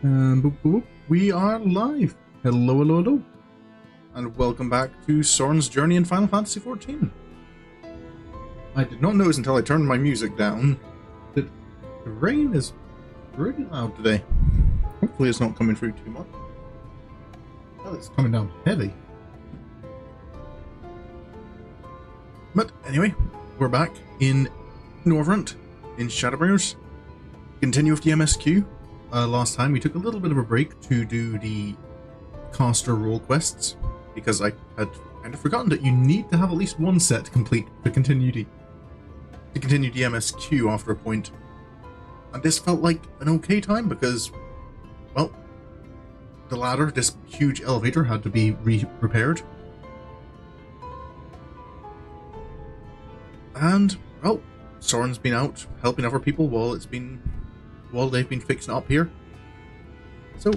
Boop, boop, boop. We are live. Hello, hello, hello. And welcome back to Sorin's journey in Final Fantasy XIV. I did not notice until I turned my music down that the rain is pretty loud today. Hopefully it's not coming through too much. Well, it's coming down heavy. But anyway, we're back in Norvrandt, in Shadowbringers. Continue with the MSQ. Last time we took a little bit of a break to do the caster role quests, because I had kind of forgotten that you need to have at least one set complete to continue the MSQ after a point. And this felt like an okay time because, well, the ladder, this huge elevator, had to be repaired. And, well, Sorin's been out helping other people while they've been fixing up here. So,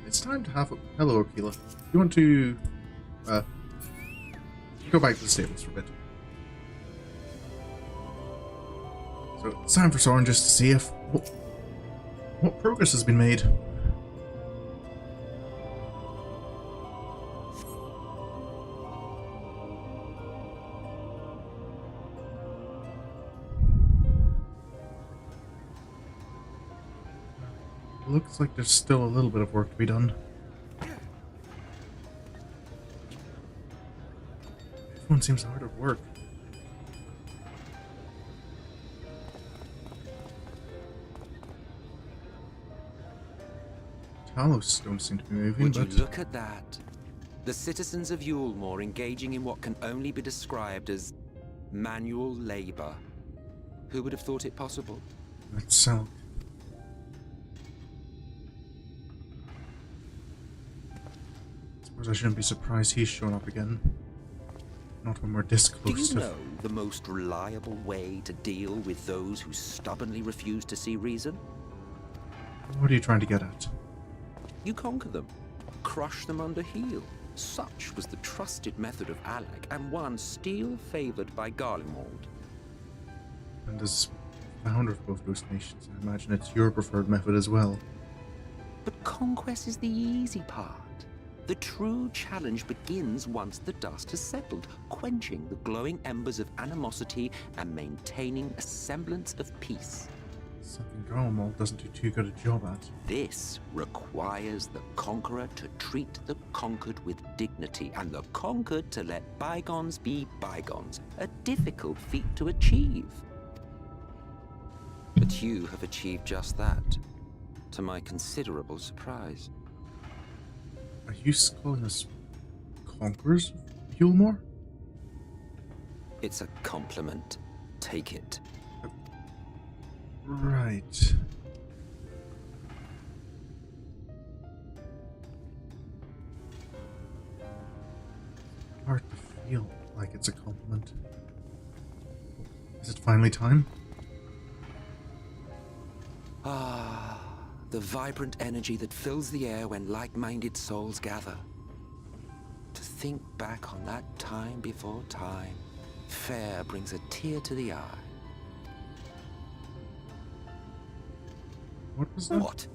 it's time to have a... Hello, Akila. You want to... go back to the stables for a bit. So, it's time for Sorin just to see if... What progress has been made. Looks like there's still a little bit of work to be done. Everyone seems hard at work. Talos don't seem to be moving, Would you look at that? The citizens of Yulmore engaging in what can only be described as manual labor. Who would have thought it possible? That's so... I shouldn't be surprised he's shown up again. Not when we're this close to... Do you know the most reliable way to deal with those who stubbornly refuse to see reason? What are you trying to get at? You conquer them. Crush them under heel. Such was the trusted method of Alec, and one still favored by Garlemald. And as founder of both those nations, I imagine it's your preferred method as well. But conquest is the easy part. The true challenge begins once the dust has settled, quenching the glowing embers of animosity and maintaining a semblance of peace. Something Garlemald doesn't do too good a job at. This requires the conqueror to treat the conquered with dignity, and the conquered to let bygones be bygones, a difficult feat to achieve. But you have achieved just that, to my considerable surprise. Are you calling us conquerors of Yulmore? It's a compliment. Take it. Right. Hard to feel like it's a compliment. Is it finally time? Ah, the vibrant energy that fills the air when like-minded souls gather. To think back on that time before time, fair brings a tear to the eye. What was that? What?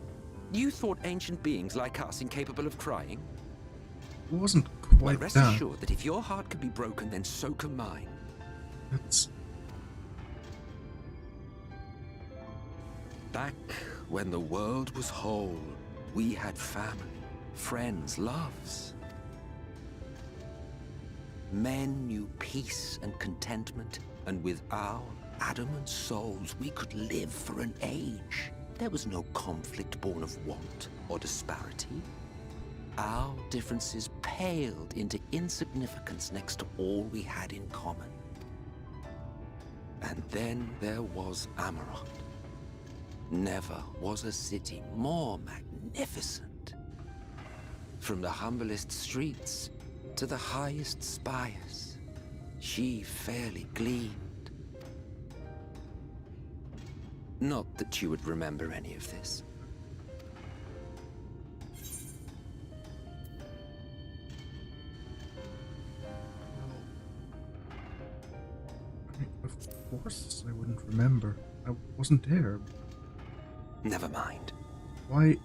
You thought ancient beings like us incapable of crying? It wasn't Well, quite rest that. assured that if your heart can be broken, then so can mine. It's... Back when the world was whole, we had family, friends, loves. Men knew peace and contentment, and with our adamant souls, we could live for an age. There was no conflict born of want or disparity. Our differences paled into insignificance next to all we had in common. And then there was Amarok. Never was a city more magnificent. From the humblest streets to the highest spires, she fairly gleamed. Not that you would remember any of this. Of course I wouldn't remember. I wasn't there. Never mind. Why?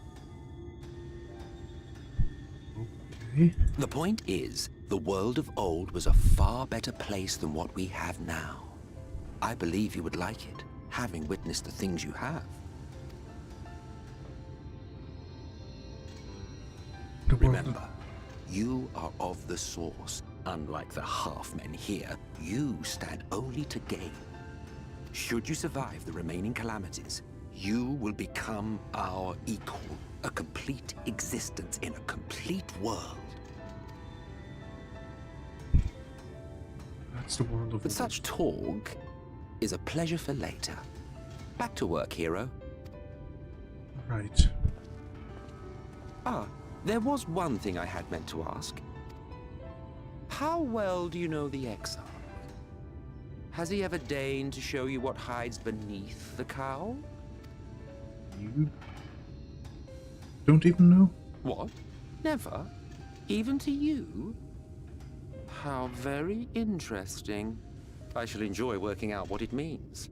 Okay. The point is, the world of old was a far better place than what we have now. I believe you would like it, having witnessed the things you have. Remember, you are of the source. Unlike the half-men here, you stand only to gain. Should you survive the remaining calamities, you will become our equal. A complete existence in a complete world. That's the world of But such talk is a pleasure for later. Back to work, hero. Right. Ah, there was one thing I had meant to ask. How well do you know the Exarch? Has he ever deigned to show you what hides beneath the cowl? You don't even know? What? Never? Even to you? How very interesting. I shall enjoy working out what it means.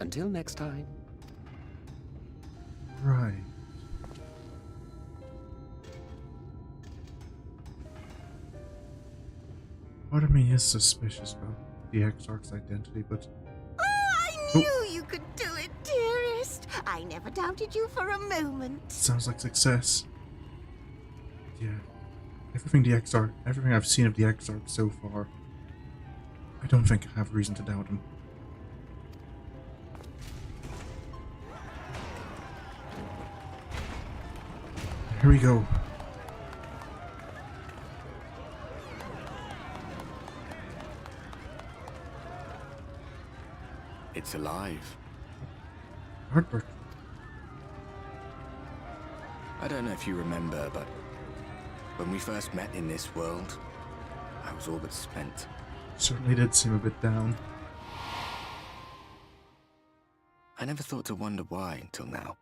Until next time. Right. Part of me is suspicious about the Exarch's identity, but... Oh, I knew you could do it, dearest. I never doubted you for a moment. Sounds like success. Yeah. Everything I've seen of the Exarch so far, I don't think I have reason to doubt him. Here we go. It's alive. Nyelbert. I don't know if you remember, but when we first met in this world, I was all but spent. Certainly did seem a bit down. I never thought to wonder why until now.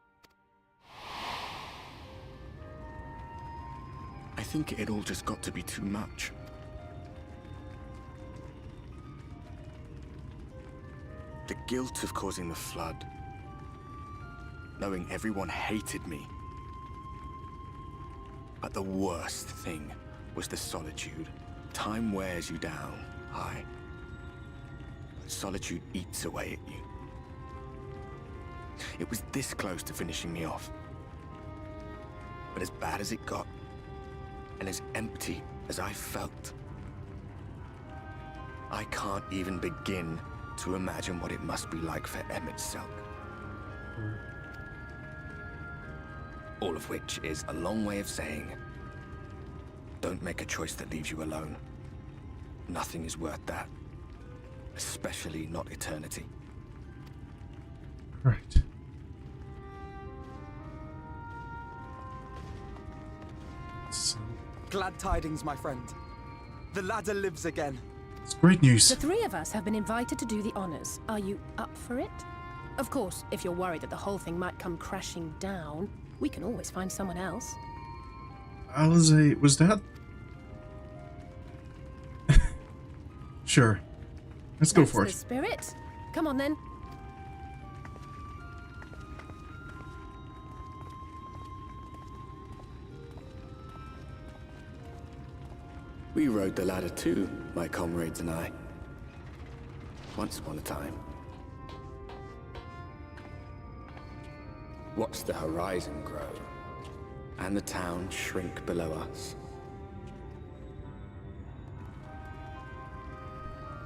I think it all just got to be too much. The guilt of causing the flood. Knowing everyone hated me. But the worst thing was the solitude. Time wears you down, aye. But solitude eats away at you. It was this close to finishing me off. But as bad as it got, and as empty as I felt, I can't even begin to imagine what it must be like for Emmett Selk. All of which is a long way of saying, don't make a choice that leaves you alone. Nothing is worth that. Especially not eternity. Right. So, Glad tidings, my friend. The ladder lives again. it's great news. The three of us have been invited to do the honors. Are you up for it? Of course, if you're worried that the whole thing might come crashing down, we can always find someone else. Alize, was that? Sure. Let's go That's for the it. spirit. Come on then. We rode the ladder too, my comrades and I. Once upon a time. Watched the horizon grow, and the town shrink below us.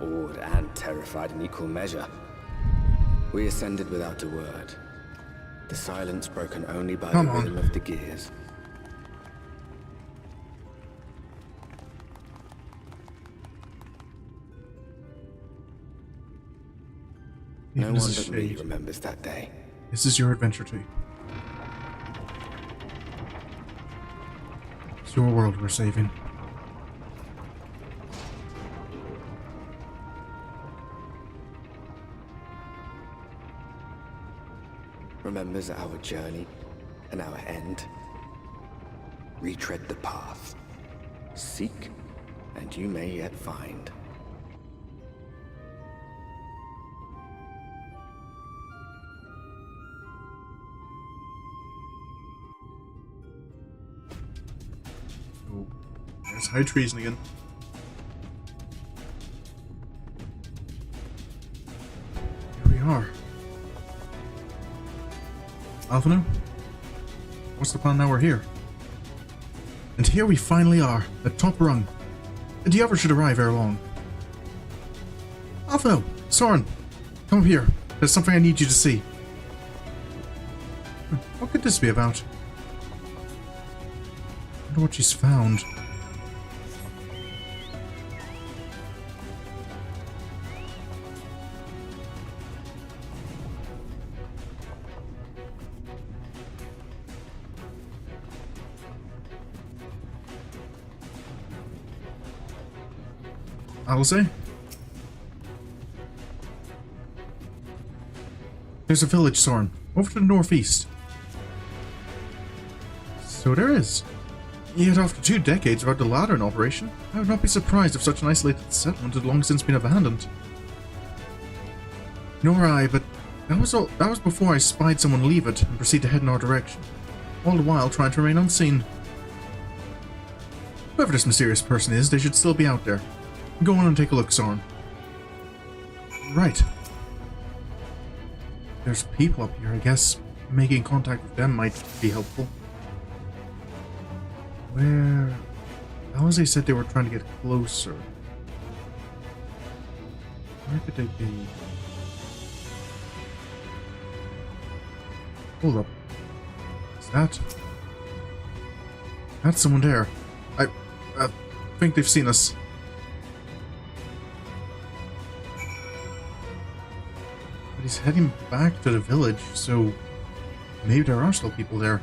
Awed and terrified in equal measure, we ascended without a word. The silence broken only by the rhythm of the gears. No one but me remembers that day. This is your adventure too. It's your world we're saving. Remembers our journey and our end. Retread the path. Seek, and you may yet find. There's high treason again. Here we are. Alphino? What's the plan now we're here? And here we finally are, at top rung. The others should arrive ere long. Alphino! Sorin! Come up here. There's something I need you to see. What could this be about? I wonder what she's found. I'll say. There's a village, Sorin, over to the northeast. So there is. Yet after 2 decades without the ladder in operation, I would not be surprised if such an isolated settlement had long since been abandoned. Nor I, but that was before I spied someone leave it and proceed to head in our direction, all the while trying to remain unseen. Whoever this mysterious person is, they should still be out there. Go on and take a look, Sorin. Right. There's people up here, I guess making contact with them might be helpful. Where... Alize said they were trying to get closer. Where could they be? Hold up. Is that... That's someone there. I think they've seen us. But he's heading back to the village, so maybe there are still people there.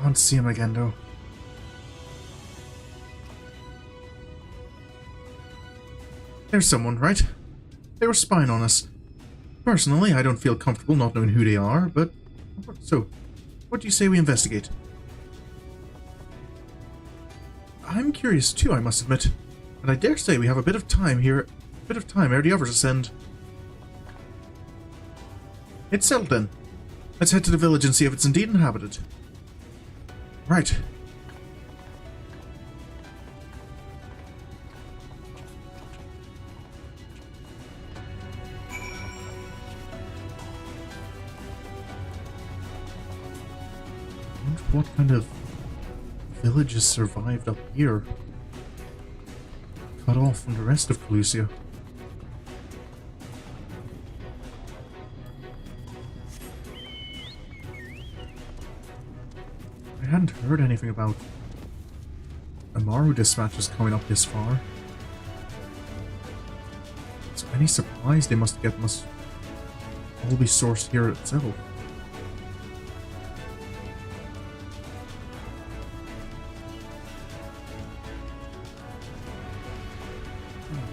Can't see him again, though. There's someone, right? They were spying on us. Personally, I don't feel comfortable not knowing who they are, but... So, what do you say we investigate? I'm curious too, I must admit. And I dare say we have a bit of time here... ere the others ascend. It's settled then. Let's head to the village and see if it's indeed inhabited. Right. What kind of village has survived up here? Cut off from the rest of Calusia. I hadn't heard anything about Amaru dispatches coming up this far. So any supplies they must get must all be sourced here itself.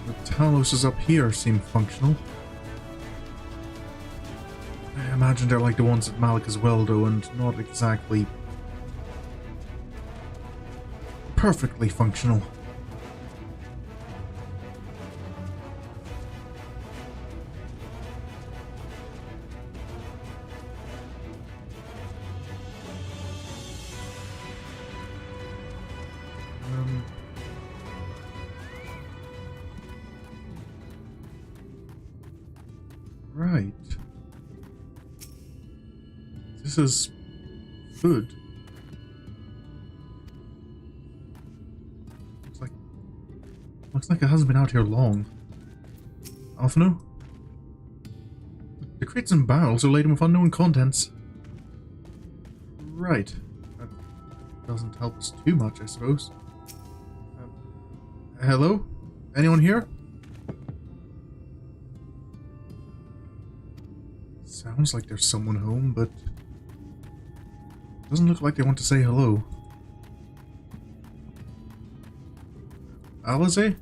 The Talos up here seem functional. I imagine they're like the ones at Malik as well, though, and not exactly perfectly functional. Right. This is food. Looks like it hasn't been out here long. Alphino? The crates and barrels are laden with unknown contents. Right. That doesn't help us too much, I suppose. Hello? Anyone here? Sounds like there's someone home, but doesn't look like they want to say hello. Alize?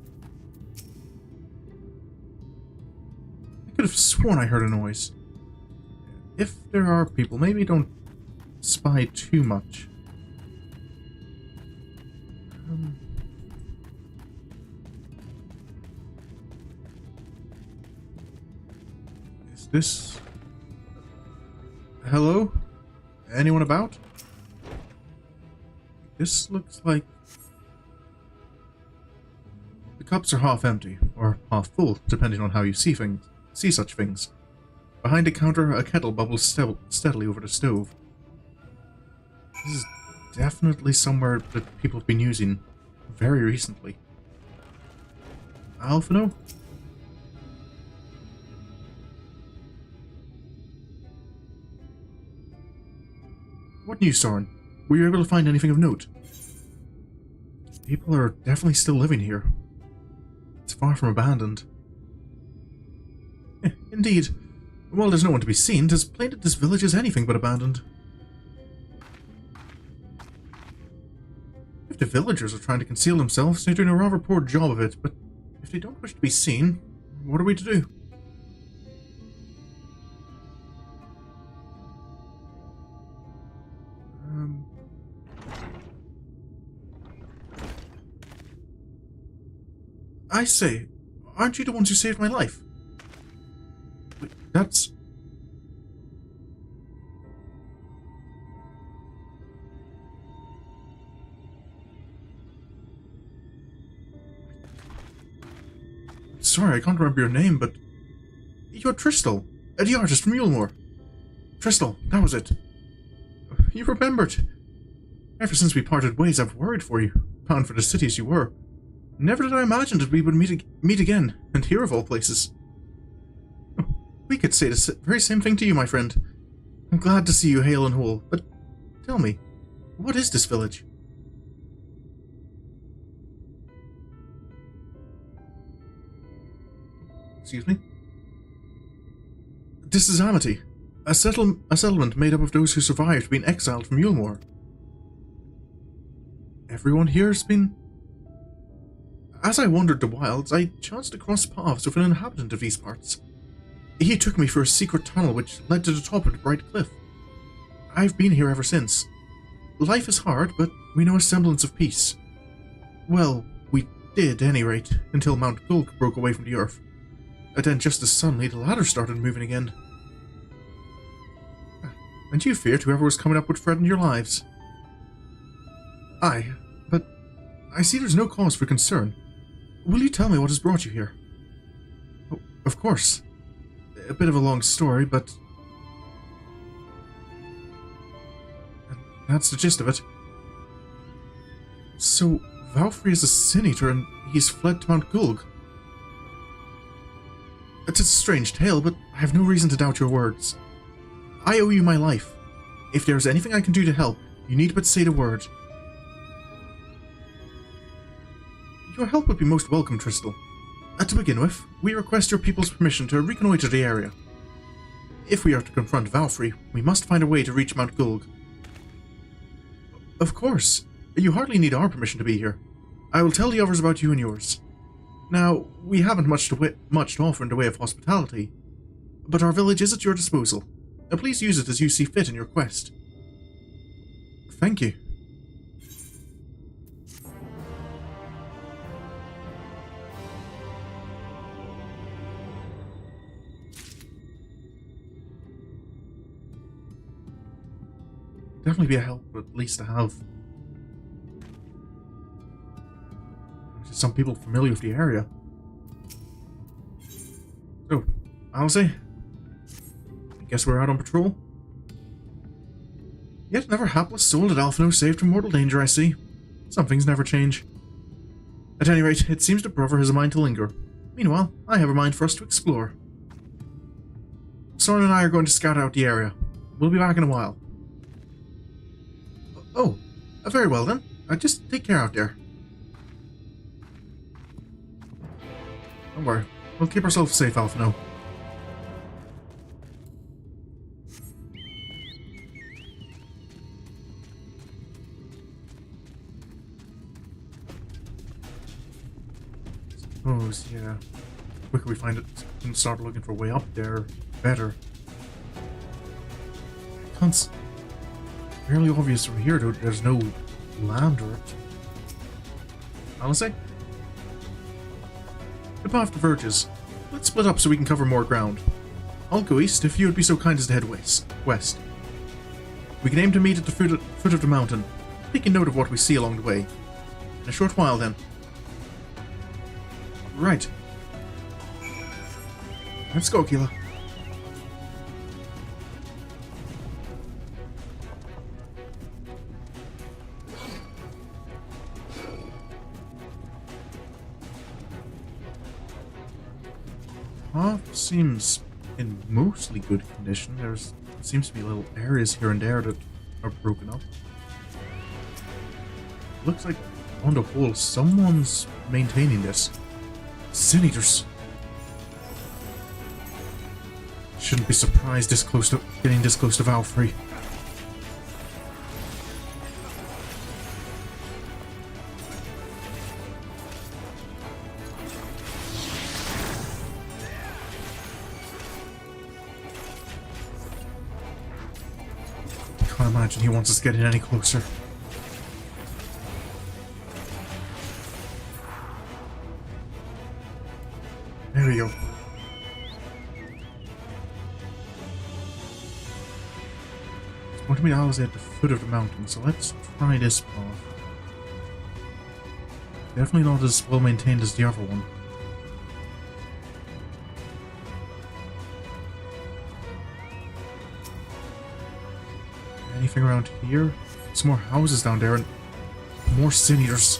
I could have sworn I heard a noise. If there are people, maybe don't spy too much. Is this... Hello? Anyone about? This looks like... The cups are half empty, or half full, depending on how you see such things. Behind a counter, a kettle bubbles steadily over the stove. This is definitely somewhere that people have been using very recently. Alphino? What news, Sorin? Were you able to find anything of note? People are definitely still living here. It's far from abandoned. Indeed. While there's no one to be seen, it is plain that this village is anything but abandoned. If the villagers are trying to conceal themselves, they're doing a rather poor job of it, but if they don't wish to be seen, what are we to do? I say, aren't you the ones who saved my life? Wait, that's... Sorry, I can't remember your name, but... You're Tristel, the artist from Mulemoor. Tristel, that was it. You remembered. Ever since we parted ways, I've worried for you, bound for the city as you were. Never did I imagine that we would meet again, and here of all places. We could say the very same thing to you, my friend. I'm glad to see you hale and whole, but tell me, what is this village? Excuse me? This is Amity, a settlement made up of those who survived being exiled from Mulemoor. Everyone here has been... As I wandered the wilds, I chanced to cross paths with an inhabitant of these parts. He took me through a secret tunnel which led to the top of the bright cliff. I've been here ever since. Life is hard, but we know a semblance of peace. Well, we did, at any rate, until Mount Gulg broke away from the earth. And then just as suddenly, the ladder started moving again. And you feared whoever was coming up would threaten your lives. Aye, but I see there's no cause for concern. Will you tell me what has brought you here? Oh, of course. A bit of a long story, but... that's the gist of it. So, Vauthry is a Sin Eater and he's fled to Mount Gulg. It's a strange tale, but I have no reason to doubt your words. I owe you my life. If there is anything I can do to help, you need but say the word. Your help would be most welcome, Tristel. To begin with, we request your people's permission to reconnoiter the area. If we are to confront Vauthry, we must find a way to reach Mount Gulg. Of course. You hardly need our permission to be here. I will tell the others about you and yours. Now, we haven't much to offer in the way of hospitality, but our village is at your disposal. Please use it as you see fit in your quest. Thank you. Definitely be a help, at least to have. Some people familiar with the area. So, I'll say, I guess we're out on patrol. Yet another hapless soul that Alphino saved from mortal danger, I see. Some things never change. At any rate, it seems the brother has a mind to linger. Meanwhile, I have a mind for us to explore. Sorin and I are going to scout out the area. We'll be back in a while. Oh, very well then. Just take care out there. Don't worry. We'll keep ourselves safe, Alphino. Suppose, yeah. The quicker we find it and start looking for a way up there, better. It's fairly obvious from here, though, there's no land or it. Honestly? The path diverges. Let's split up so we can cover more ground. I'll go east if you would be so kind as to head west. We can aim to meet at the foot of the mountain, taking note of what we see along the way. In a short while, then. Right. Let's go, Keela. Path seems in mostly good condition. There seems to be little areas here and there that are broken up. Looks like, on the whole, someone's maintaining this. Sin Eaters. Shouldn't be surprised getting this close to Vauthry. Can't imagine he wants us getting any closer. There we go. It's going to be always at the foot of the mountain, so let's try this path. Definitely not as well maintained as the other one. Anything around here? Some more houses down there and more Sin Eaters.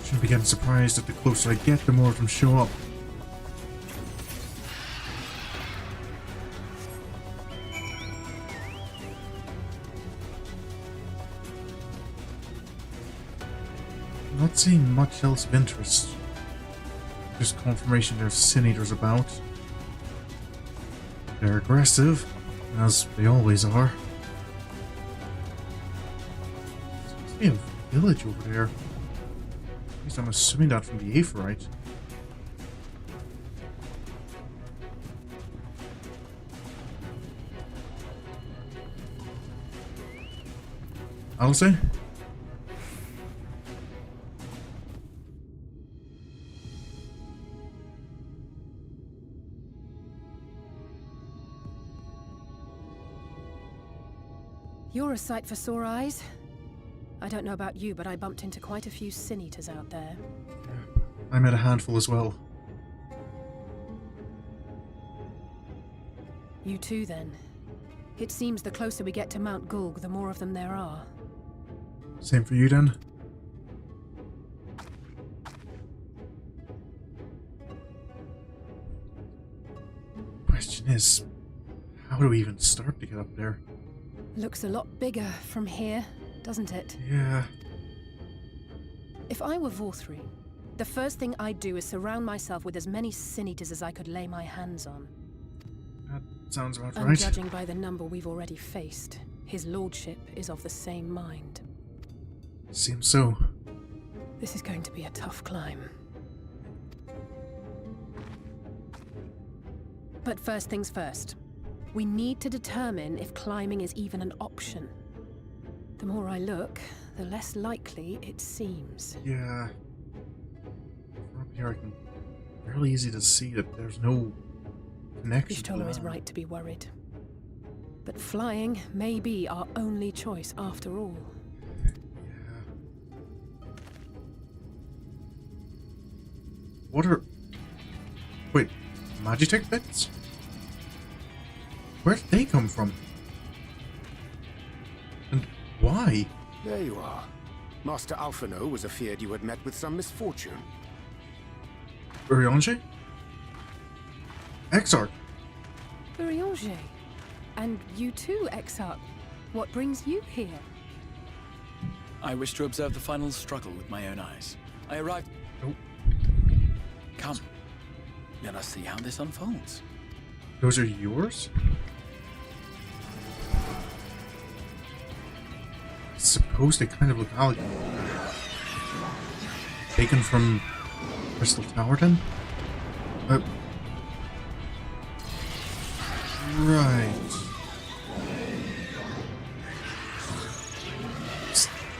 Shouldn't be getting surprised that the closer I get, the more of them show up. Not seeing much else of interest. Just confirmation there's Sin Eaters about. They're aggressive, as they always are. Seems to be a village over there. At least I'm assuming that from the Aephorite. I'll say. You're a sight for sore eyes. I don't know about you, but I bumped into quite a few Sin Eaters out there. I met a handful as well. You too, then. It seems the closer we get to Mount Gulg, the more of them there are. Same for you, then. Question is, how do we even start to get up there? Looks a lot bigger from here, doesn't it? Yeah. If I were Vauthry, the first thing I'd do is surround myself with as many Sin Eaters as I could lay my hands on. That sounds about And right. judging by the number we've already faced, his lordship is of the same mind. Seems so. This is going to be a tough climb. But first things first. We need to determine if climbing is even an option. The more I look, the less likely it seems. Yeah. From up here I can fairly easy to see that there's no connection to Ishtola is that. right to be worried. But flying may be our only choice after all. Yeah. What are... Wait, Magitech bits? Where did they come from? And why? There you are. Master Alphino was afeard you had met with some misfortune. Urianger? Exarch? Urianger. And you too, Exarch. What brings you here? I wish to observe the final struggle with my own eyes. I arrived... Oh. Come. Let us see how this unfolds. Those are yours? I suppose they kind of look alien. Taken from Crystal Tower, then? Right.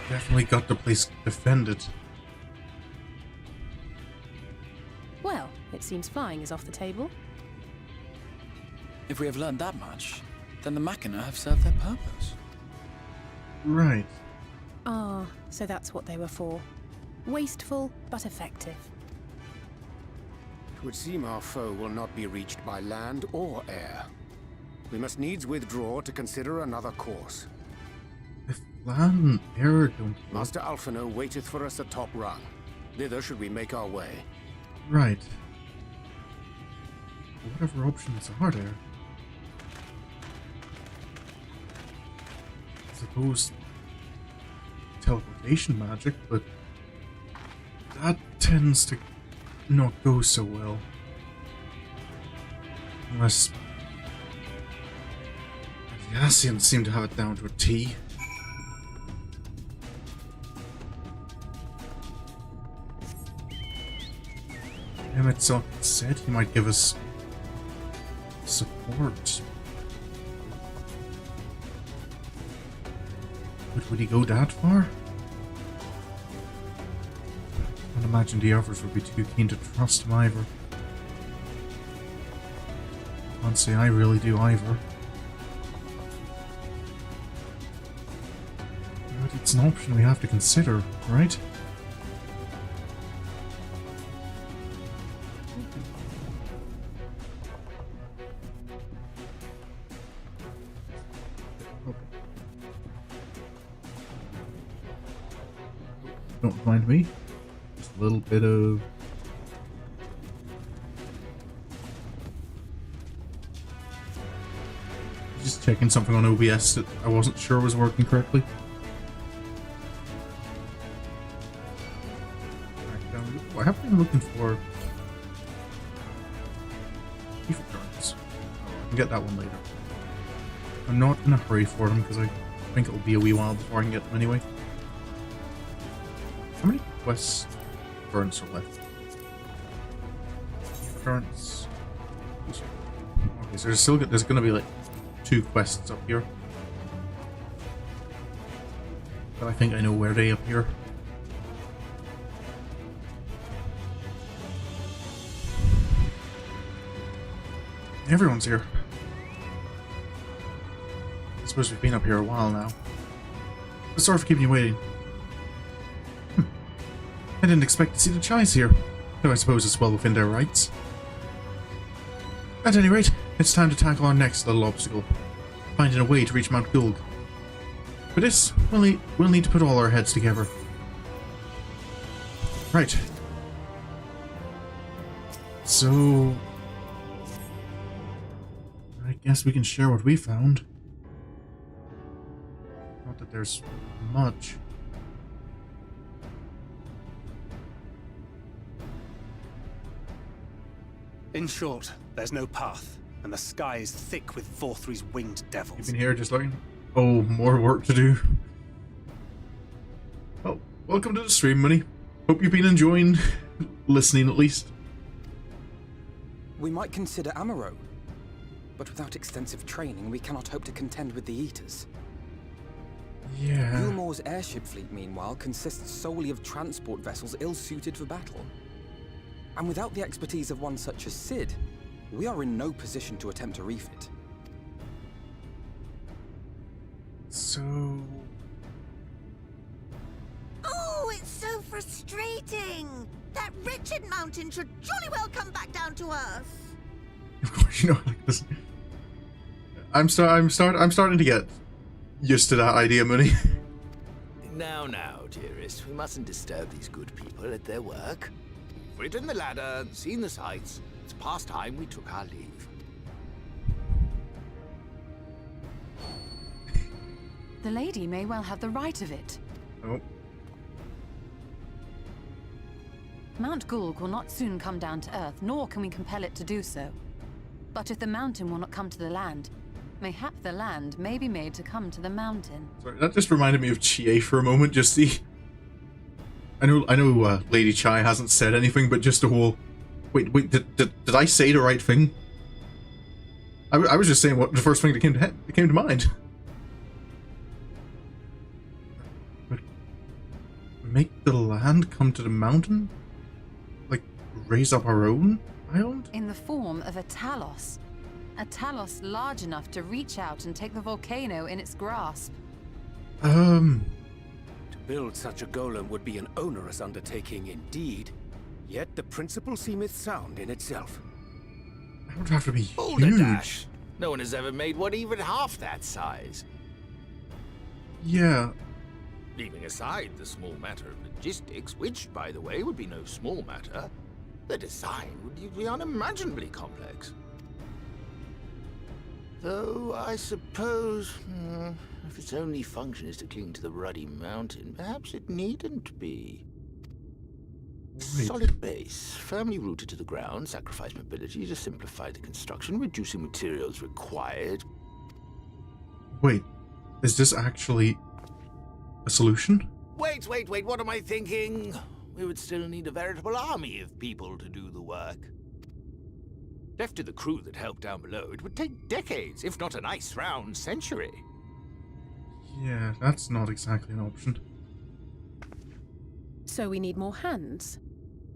Definitely got the place defended. Well, it seems flying is off the table. If we have learned that much, then the Machina have served their purpose. Right. Ah, so that's what they were for. Wasteful, but effective. It would seem our foe will not be reached by land or air. We must needs withdraw to consider another course. If land and air don't... Master Alphino waiteth for us atop rung. Thither should we make our way. Right. Whatever options are there. I suppose teleportation magic, but that tends to not go so well. Unless the Ascians seem to have it down to a T. Emmett said he might give us support. But would he go that far? I can't imagine the others would be too keen to trust him either. Can't say I really do either. But it's an option we have to consider, right? Don't mind me. Just a little bit of... Just checking something on OBS that I wasn't sure was working correctly. I have been looking for... Chief returns. I can get that one later. I'm not in a hurry for them because I think it'll be a wee while before I can get them anyway. How many quests burns are left? Currents. Okay, so there's gonna be like 2 quests up here. But I think I know where they appear. Everyone's here. I suppose we've been up here a while now. Sorry for keeping you waiting. I didn't expect to see the Chais here, though I suppose it's well within their rights. At any rate, it's time to tackle our next little obstacle, finding a way to reach Mount Gulg. For this, we'll need to put all our heads together. Right. So... I guess we can share what we found. Not that there's much. In short, there's no path, and the sky is thick with Vauthry's winged devils. You've been here just looking? Oh, more work to do. Well, welcome to the stream, Money. Hope you've been enjoying listening at least. We might consider Amaro, but without extensive training, we cannot hope to contend with the Eaters. Yeah. Ulmore's airship fleet, meanwhile, consists solely of transport vessels ill-suited for battle. And without the expertise of one such as Sid, we are in no position to attempt to refit. So... Oh, it's so frustrating! That wretched mountain should jolly well come back down to Earth. Of course, you know, like this. I'm starting to get used to that idea, Money. Now, dearest, we mustn't disturb these good people at their work. We've ridden the ladder and seen the sights. It's past time we took our leave. The lady may well have the right of it. Oh. Mount Gulg will not soon come down to Earth, nor can we compel it to do so. But if the mountain will not come to the land, mayhap the land may be made to come to the mountain. Sorry, that just reminded me of Chie for a moment. Just the... I know Lady Chai hasn't said anything, but just the whole... Wait, did I say the right thing? I was just saying what the first thing that came to mind. But make the land come to the mountain? Like, raise up our own island? In the form of a Talos. A Talos large enough to reach out and take the volcano in its grasp. To build such a golem would be an onerous undertaking indeed. Yet the principle seemeth sound in itself. That would have to be Boulder huge. Dash. No one has ever made one even half that size. Yeah. Leaving aside the small matter of logistics, which, by the way, would be no small matter, the design would be unimaginably complex. Though, I suppose, if its only function is to cling to the ruddy mountain, perhaps it needn't be. Right. Solid base, firmly rooted to the ground, sacrifice mobility to simplify the construction, reducing materials required. Wait, is this actually a solution? Wait, what am I thinking? We would still need a veritable army of people to do the work. Left to the crew that helped down below, it would take decades, if not a nice round century. Yeah, that's not exactly an option. So we need more hands.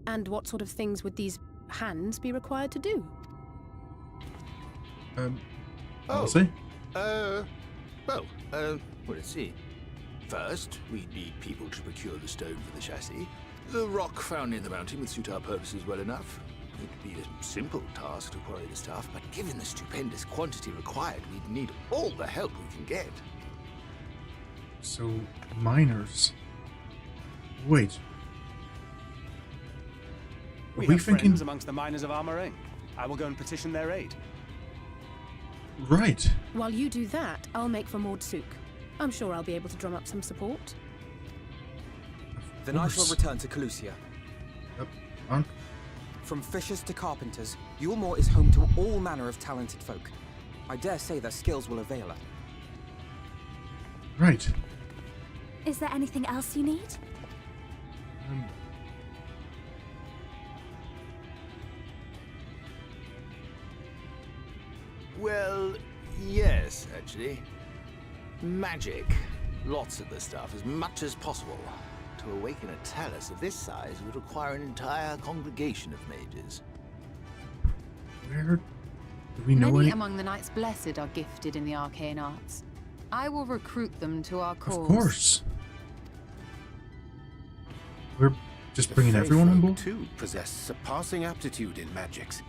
And what sort of things would these hands be required to do? Let's see. Let's see. First, we'd need people to procure the stone for the chassis. The rock found near the mountain would suit our purposes well enough. It'd be a simple task to quarry the stuff, but given the stupendous quantity required, we'd need all the help we can get. So, miners. Wait. We Are we have thinking... friends amongst the miners of Armoring. I will go and petition their aid. Right. While you do that, I'll make for Mordsuk. I'm sure I'll be able to drum up some support. Then I shall return to Calusia. Aren't... From fishers to carpenters, Yulmore is home to all manner of talented folk. I dare say their skills will avail her. Right. Is there anything else you need? Well, yes, actually. Magic. Lots of the stuff, as much as possible. To awaken a Talos of this size would require an entire congregation of mages. Where do we know Many any... among the Knights Blessed are gifted in the arcane arts. I will recruit them to our cause. Of course. We're just The bringing everyone on Fey board? folk, too, possess surpassing aptitude in magics.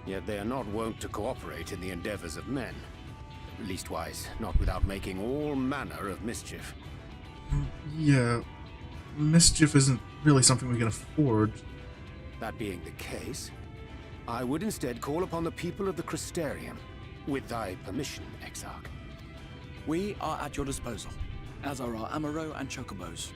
Yet they are not wont to cooperate in the endeavors of men. Leastwise, not without making all manner of mischief. Yeah. Mischief isn't really something we can afford. That being the case, I would instead call upon the people of the Crystarium. With thy permission, Exarch. We are at your disposal, as are our Amaro and Chocobos.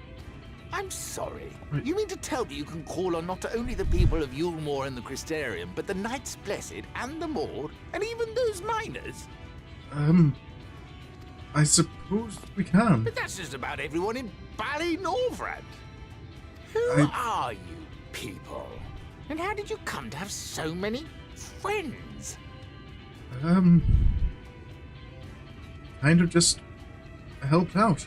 I'm sorry. Right. You mean to tell me you can call on not only the people of Yulmore and the Crystarium, but the Knights Blessed and the Maud, and even those miners? I suppose we can. But that's just about everyone in Norvrandt. Who are you people? And how did you come to have so many friends? Kind of just helped out.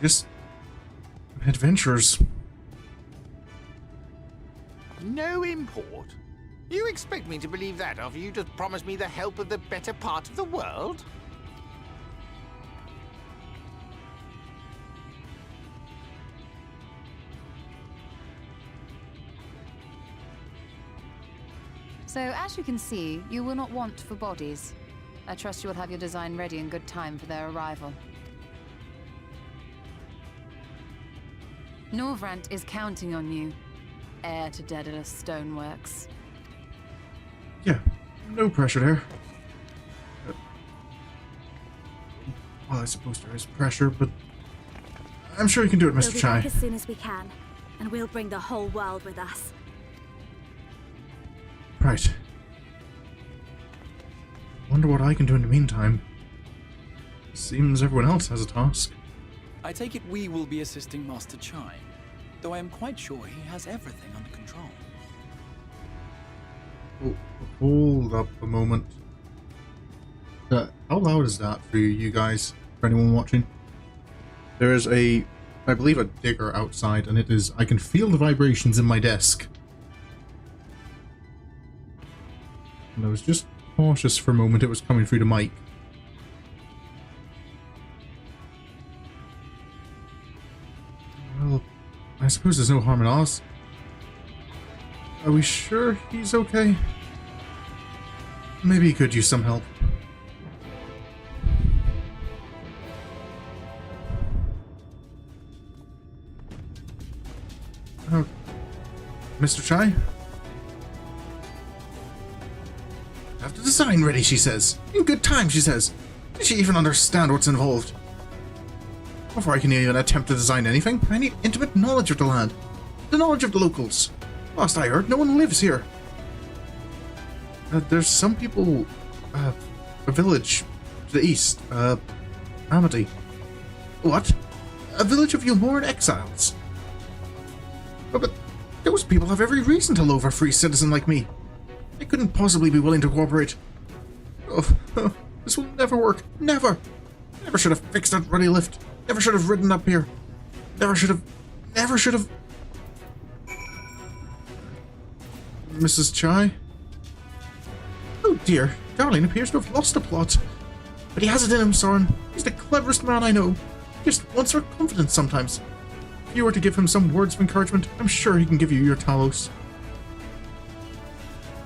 Just adventurers. No import? You expect me to believe that after you just promised me the help of the better part of the world? So, as you can see, you will not want for bodies. I trust you will have your design ready in good time for their arrival. Norvrandt is counting on you, heir to Daedalus Stoneworks. Yeah, no pressure there. Well, I suppose there is pressure, but I'm sure you can do it, We'll Mr. be Chai. back as soon as we can, and we'll bring the whole world with us. Right. Wonder what I can do in the meantime. Seems everyone else has a task. I take it we will be assisting Master Chai, though I am quite sure he has everything under control. Oh, hold up a moment. How loud is that for you guys, for anyone watching? There is I believe, a digger outside, and it is, I can feel the vibrations in my desk. And I was just cautious for a moment it was coming through the mic. Well, I suppose there's no harm in Oz. Are we sure he's okay? Maybe he could use some help. Oh, Mr. Chai? Have the design ready, she says. In good time, she says. Does she even understand what's involved? Before I can even attempt to design anything, I need intimate knowledge of the land. The knowledge of the locals. Last I heard, no one lives here. There's some people... a village to the east. Amity. What? A village of Yulmoran exiles? But those people have every reason to loathe a free citizen like me. They couldn't possibly be willing to cooperate. Oh, this will never work. Never! Never should have fixed that ruddy lift. Never should have ridden up here. Never should have... Mrs. Chai? Oh dear, Darling appears to have lost the plot. But he has it in him, Sorin. He's the cleverest man I know. He just wants our confidence sometimes. If you were to give him some words of encouragement, I'm sure he can give you your Talos.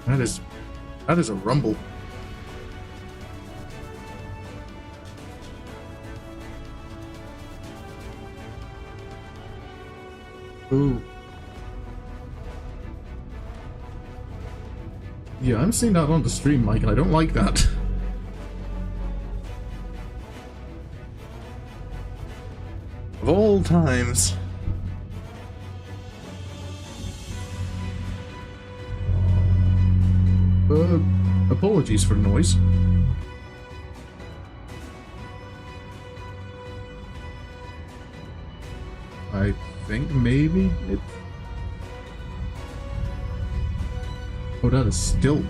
That is a rumble. Ooh. Yeah, I'm seeing that on the stream, Mike, and I don't like that. Of all times. Apologies for the noise. I think maybe it... Oh, that is still...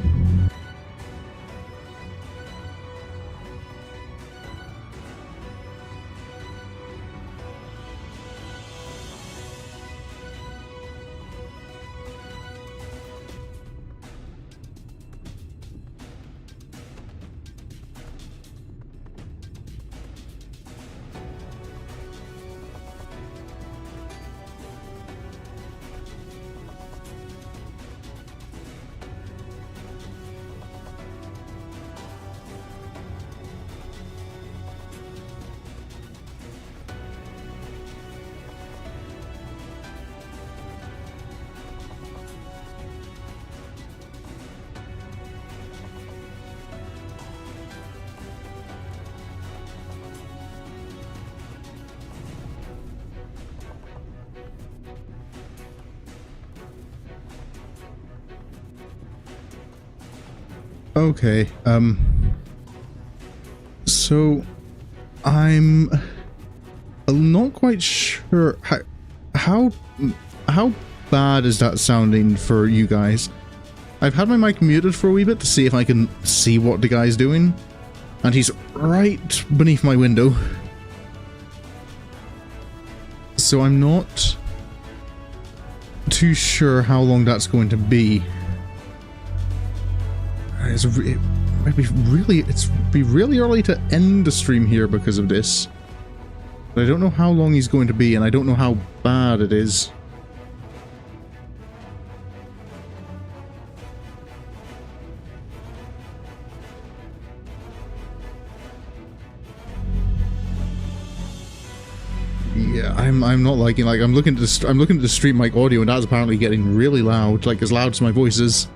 Okay, so I'm not quite sure how bad is that sounding for you guys. I've had my mic muted for a wee bit to see if I can see what the guy's doing, and he's right beneath my window. So I'm not too sure how long that's going to be. It might be really early to end the stream here because of this. But I don't know how long he's going to be, and I don't know how bad it is. Yeah, I'm not liking, like, I'm looking at the stream mic audio, and that's apparently getting really loud, like as loud as my voice is.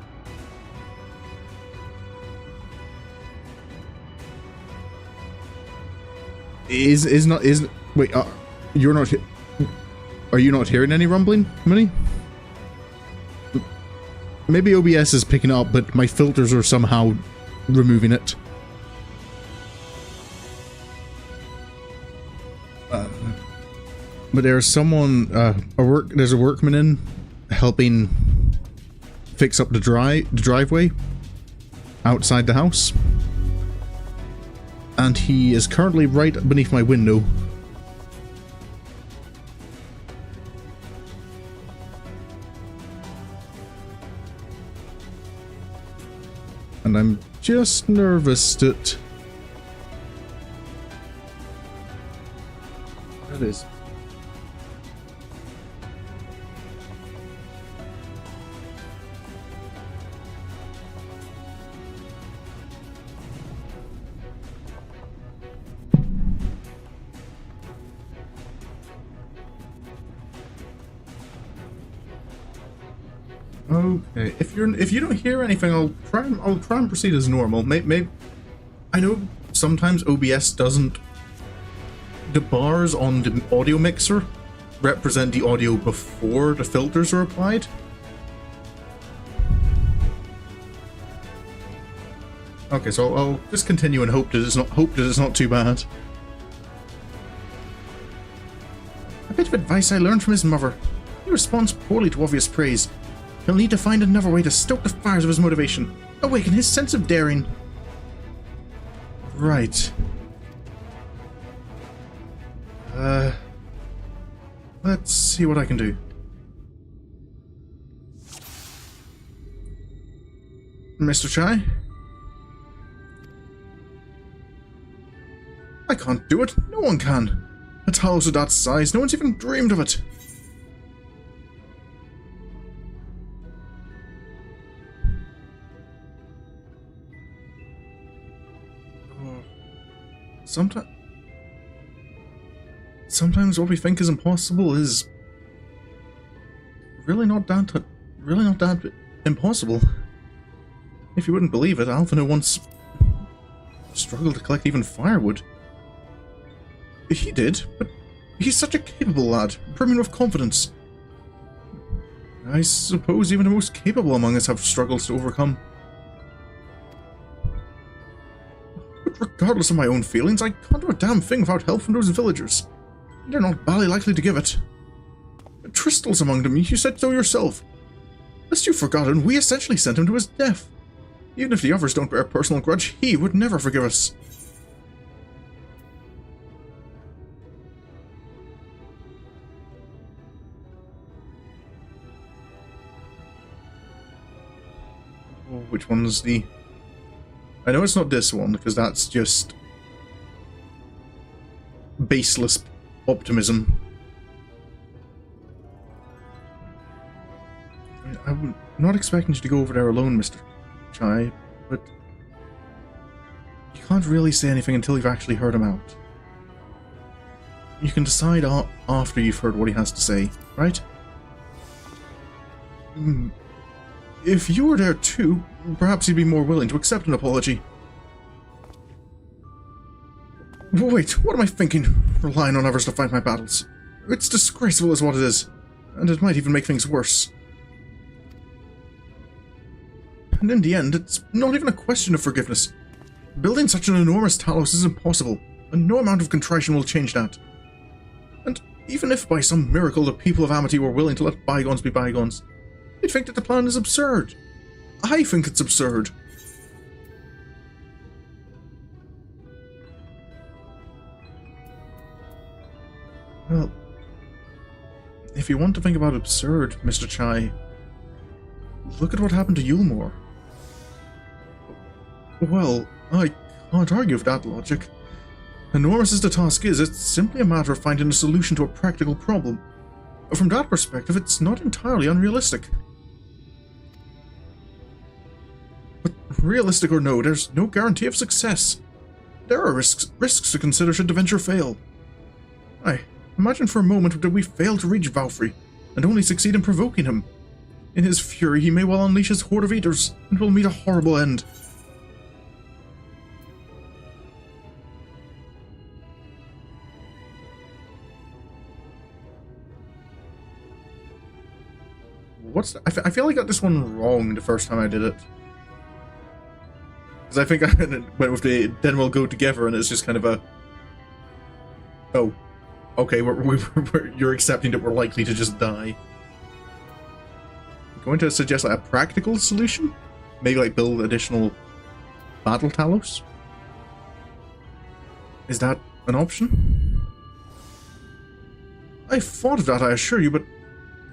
Wait, you're not, are you not hearing any rumbling, Minnie? Maybe OBS is picking it up, but my filters are somehow removing it. But there's someone, there's a workman in helping fix up the driveway outside the house. And he is currently right beneath my window. And I'm just nervous that... That is... Okay, if you don't hear anything, I'll try and proceed as normal. Maybe I know sometimes OBS doesn't. The bars on the audio mixer represent the audio before the filters are applied. Okay, so I'll just continue and hope that it's not too bad. A bit of advice I learned from his mother. He responds poorly to obvious praise. He'll need to find another way to stoke the fires of his motivation, awaken his sense of daring. Right. Let's see what I can do. Mr. Chai? I can't do it. No one can. A house of that size, no one's even dreamed of it. Sometimes what we think is impossible is really not that impossible. If you wouldn't believe it, Alphino once struggled to collect even firewood. He did, but he's such a capable lad, brimming with confidence. I suppose even the most capable among us have struggles to overcome. But regardless of my own feelings, I can't do a damn thing without help from those villagers. They're not bally likely to give it. Tristle's among them, you said so yourself. Lest you've forgotten, we essentially sent him to his death. Even if the others don't bear a personal grudge, he would never forgive us. Oh, which one's the... I know it's not this one, because that's just... baseless optimism. I'm not expecting you to go over there alone, Mr. Chai, but you can't really say anything until you've actually heard him out. You can decide after you've heard what he has to say, right? If you were there too, perhaps you'd be more willing to accept an apology. Wait, what am I thinking? Relying on others to fight my battles. It's disgraceful is what it is, and it might even make things worse. And in the end, it's not even a question of forgiveness. Building such an enormous talos is impossible, and no amount of contrition will change that. And even if by some miracle the people of Amity were willing to let bygones be bygones, they'd think that the plan is absurd. I think it's absurd. Well, if you want to think about absurd, Mr. Chai, look at what happened to Yulmore. Well, I can't argue with that logic. Enormous as the task is, it's simply a matter of finding a solution to a practical problem. From that perspective, it's not entirely unrealistic. But realistic or no, there's no guarantee of success. There are risks to consider should the venture fail. Imagine for a moment that we fail to reach Vauthry, and only succeed in provoking him. In his fury, he may well unleash his horde of eaters, and will meet a horrible end. I feel like I got this one wrong the first time I did it. Because I think I went with the then we'll go together, and it's just kind of a... Oh. Okay, you're accepting that we're likely to just die. I'm going to suggest like a practical solution? Maybe like build additional battle talos? Is that an option? I thought of that, I assure you, but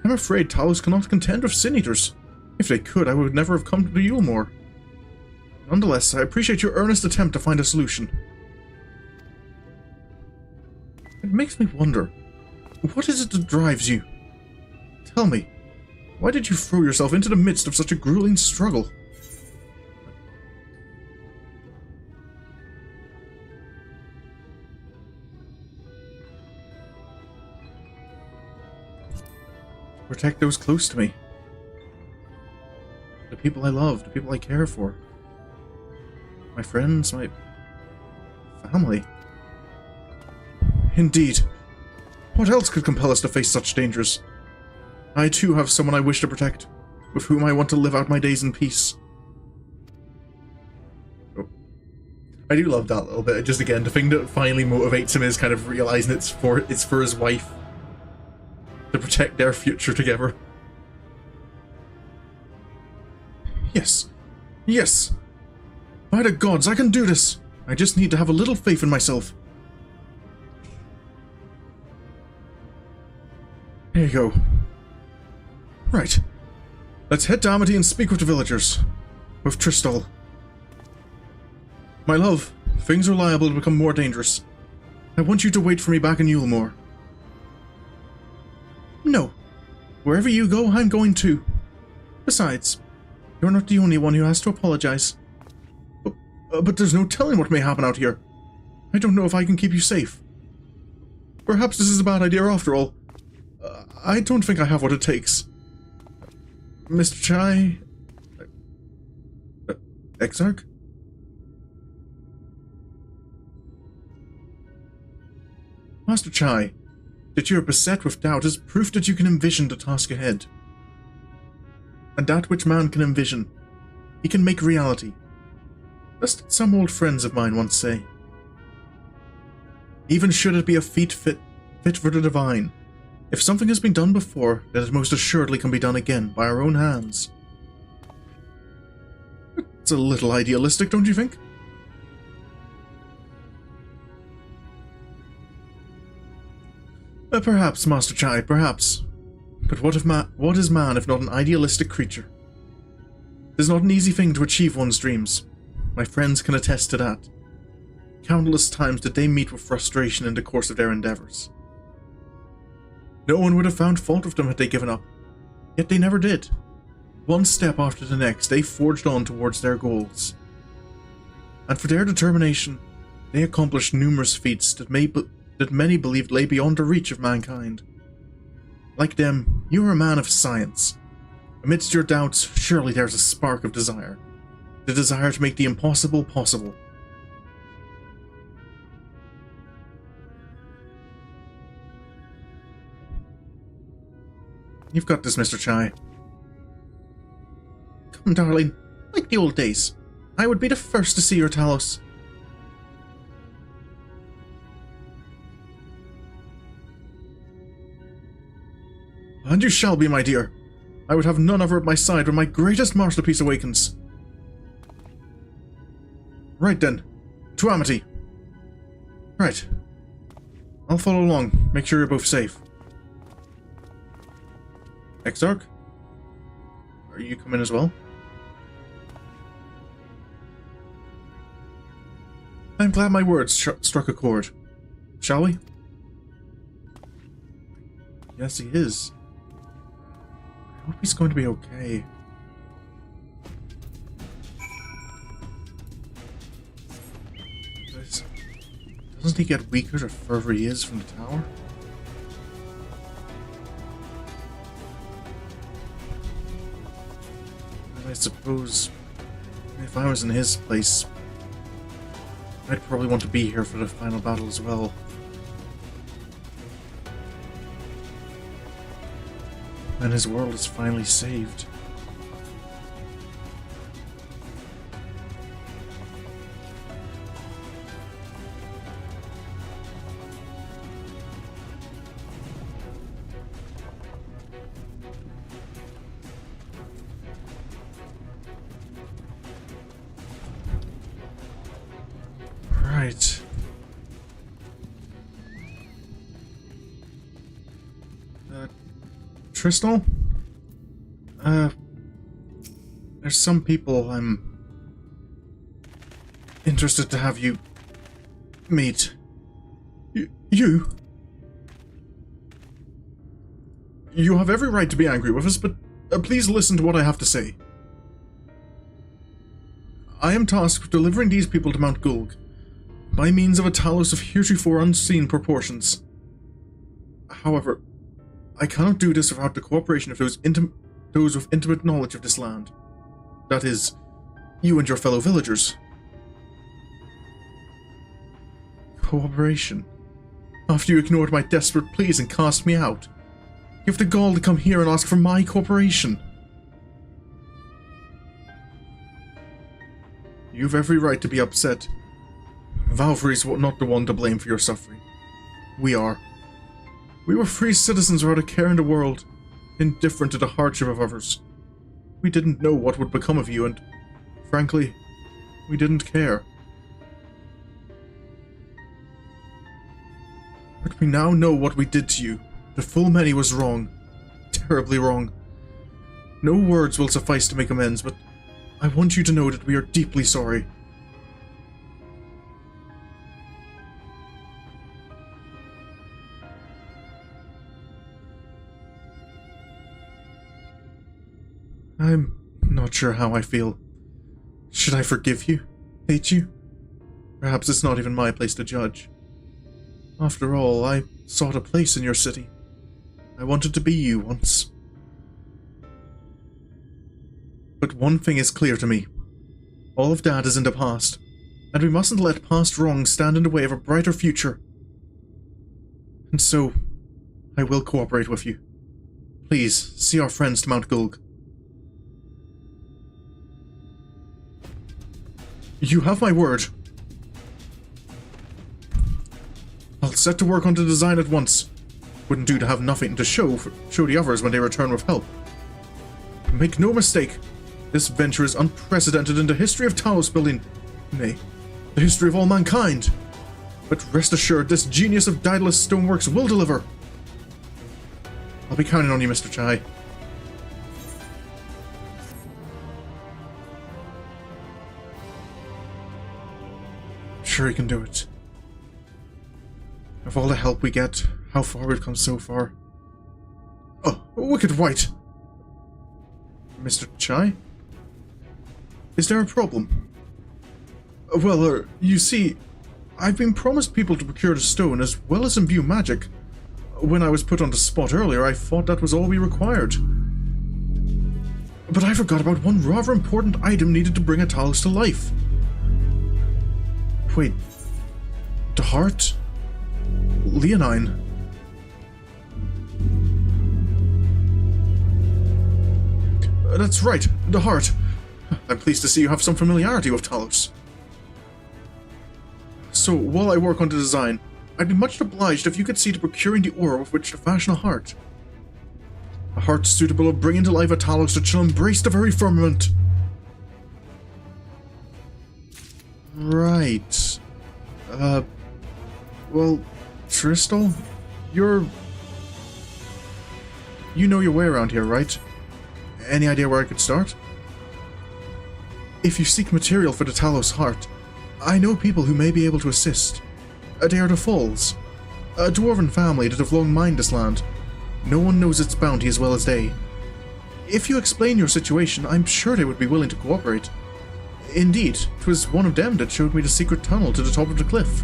I'm afraid talos cannot contend with Sin Eaters. If they could, I would never have come to Yulmore. Nonetheless, I appreciate your earnest attempt to find a solution. It makes me wonder, what is it that drives you? Tell me, why did you throw yourself into the midst of such a grueling struggle? Protect those close to me. The people I love, the people I care for. My friends, my family. Indeed. What else could compel us to face such dangers? I too have someone I wish to protect, with whom I want to live out my days in peace. Oh. I do love that little bit. Just again, the thing that finally motivates him is kind of realizing it's for his wife. To protect their future together. Yes. Yes. By the gods, I can do this. I just need to have a little faith in myself. There you go. Right. Let's head to Amity and speak with the villagers. With Tristal. My love, things are liable to become more dangerous. I want you to wait for me back in Yulmore. No. Wherever you go, I'm going too. Besides, you're not the only one who has to apologize. But there's no telling what may happen out here. I don't know if I can keep you safe. Perhaps this is a bad idea after all. I don't think I have what it takes. Mr. Chai... Exarch? Master Chai, that you are beset with doubt is proof that you can envision the task ahead. And that which man can envision, he can make reality. Just as some old friends of mine once say. Even should it be a feat fit for the divine, if something has been done before, then it most assuredly can be done again by our own hands. It's a little idealistic, don't you think? Perhaps, Master Chai, perhaps. But what is man if not an idealistic creature? It is not an easy thing to achieve one's dreams. My friends can attest to that. Countless times did they meet with frustration in the course of their endeavors. No one would have found fault with them had they given up, yet they never did. One step after the next, they forged on towards their goals. And for their determination, they accomplished numerous feats that many believed lay beyond the reach of mankind. Like them, you are a man of science. Amidst your doubts, surely there's a spark of desire. The desire to make the impossible possible. You've got this, Mr. Chai. Come, darling. Like the old days. I would be the first to see your Talos. And you shall be, my dear. I would have none of her at my side when my greatest masterpiece awakens. Right then. To Amity. Right. I'll follow along. Make sure you're both safe. Exarch? Are you coming as well? I'm glad my words struck a chord. Shall we? Yes, he is. I hope he's going to be okay. Doesn't he get weaker the further he is from the tower? I suppose if I was in his place, I'd probably want to be here for the final battle as well. When his world is finally saved. Tristal? There's some people I'm interested to have you meet. You? You have every right to be angry with us, but please listen to what I have to say. I am tasked with delivering these people to Mount Gulg by means of a talos of heretofore unseen proportions. However, I cannot do this without the cooperation of those with intimate knowledge of this land. That is, you and your fellow villagers. Cooperation? After you ignored my desperate pleas and cast me out, you have the gall to come here and ask for my cooperation. You've every right to be upset. Vauthry's not the one to blame for your suffering. We are. We were free citizens without a care in the world, indifferent to the hardship of others. We didn't know what would become of you, and, frankly, we didn't care. But we now know what we did to you. The full many was wrong. Terribly wrong. No words will suffice to make amends, but I want you to know that we are deeply sorry. I'm not sure how I feel. Should I forgive you? Hate you? Perhaps it's not even my place to judge. After all, I sought a place in your city. I wanted to be you once. But one thing is clear to me. All of that is in the past, and we mustn't let past wrongs stand in the way of a brighter future. And so, I will cooperate with you. Please, see our friends to Mount Gulg. You have my word. I'll set to work on the design at once. Wouldn't do to have nothing to show the others when they return with help. Make no mistake, this venture is unprecedented in the history of Talos building. Nay, the history of all mankind. But rest assured, this genius of Daedalus Stoneworks will deliver. I'll be counting on you, Mr. Chai. Sure he can do it. Of all the help we get, how far we've come so far. Oh, Wicked White! Mr. Chai? Is there a problem? Well, you see, I've been promised people to procure the stone as well as imbue magic. When I was put on the spot earlier, I thought that was all we required. But I forgot about one rather important item needed to bring a Talos to life. Wait, the heart? Leonine. That's right, the heart. I'm pleased to see you have some familiarity with Talos. So, while I work on the design, I'd be much obliged if you could see to procuring the ore with which to fashion a heart. A heart suitable of bringing to life a Talos that shall embrace the very firmament. Right. Well, Tristal, you know your way around here, right? Any idea where I could start? If you seek material for the Talos heart, I know people who may be able to assist. They are the Falls, a dwarven family that have long mined this land. No one knows its bounty as well as they. If you explain your situation, I'm sure they would be willing to cooperate. Indeed, 'twas one of them that showed me the secret tunnel to the top of the cliff.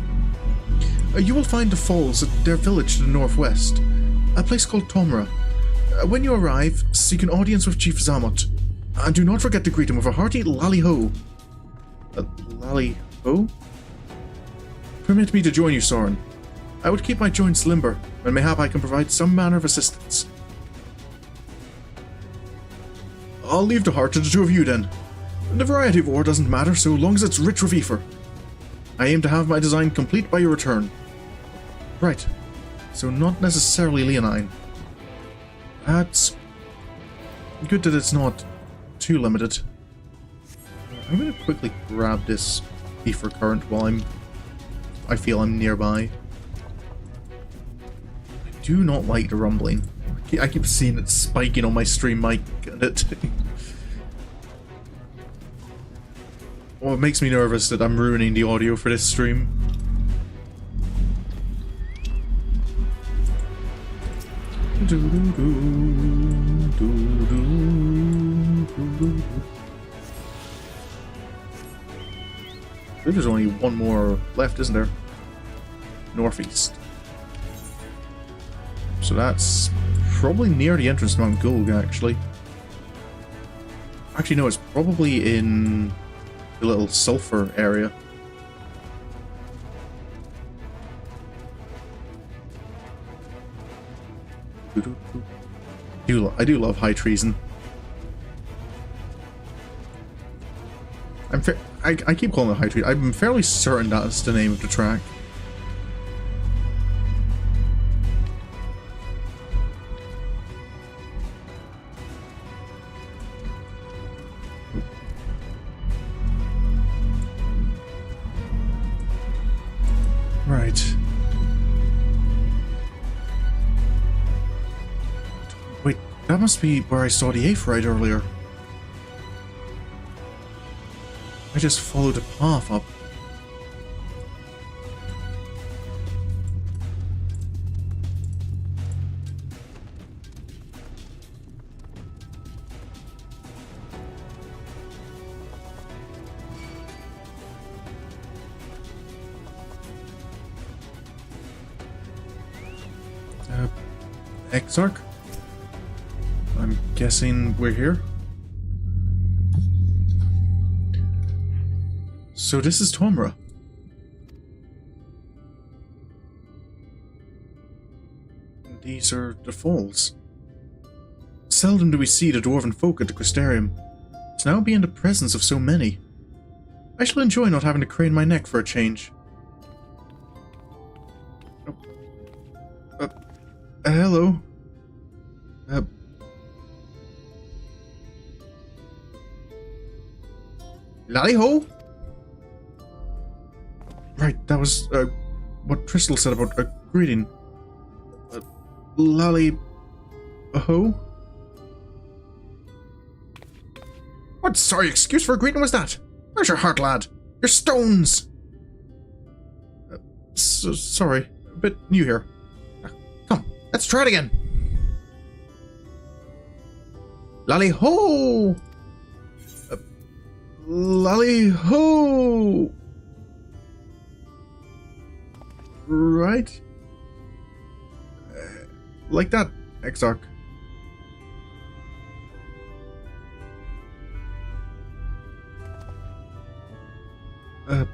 You will find the Falls at their village to the northwest, a place called Tomra. When you arrive, seek an audience with Chief Zamot, and do not forget to greet him with a hearty lally-ho. Lally-ho? Permit me to join you, Sorin. I would keep my joints limber, and mayhap I can provide some manner of assistance. I'll leave the heart to the two of you then. The variety of ore doesn't matter so long as it's rich with ether. I aim to have my design complete by your return. Right, so not necessarily Leonine. That's good that it's not too limited. I'm going to quickly grab this ether current while I feel I'm nearby. I do not like the rumbling. I I keep seeing it spiking on my stream mic, and it... Well, it makes me nervous that I'm ruining the audio for this stream. I think there's only one more left, isn't there? Northeast. So that's probably near the entrance to Mount Gulg, actually. Actually, no, it's probably in the little sulfur area. I do love high treason. I keep calling it high treason. I'm fairly certain that's the name of the track. Right. Wait, that must be where I saw the Aphrodite earlier. I just followed a path up. Exarch? I'm guessing we're here. So this is Tomra. These are the falls. Seldom do we see the dwarven folk at the Crystarium. To now be in the presence of so many. I shall enjoy not having to crane my neck for a change. Hello. Lally-ho? Right, that was what Crystal said about a greeting. Lally-ho? What sorry excuse for a greeting was that? Where's your heart, lad? Your stones! Sorry, a bit new here. Come, let's try it again. Lally-ho! Lally-ho! Right? Like that, Exarch. Not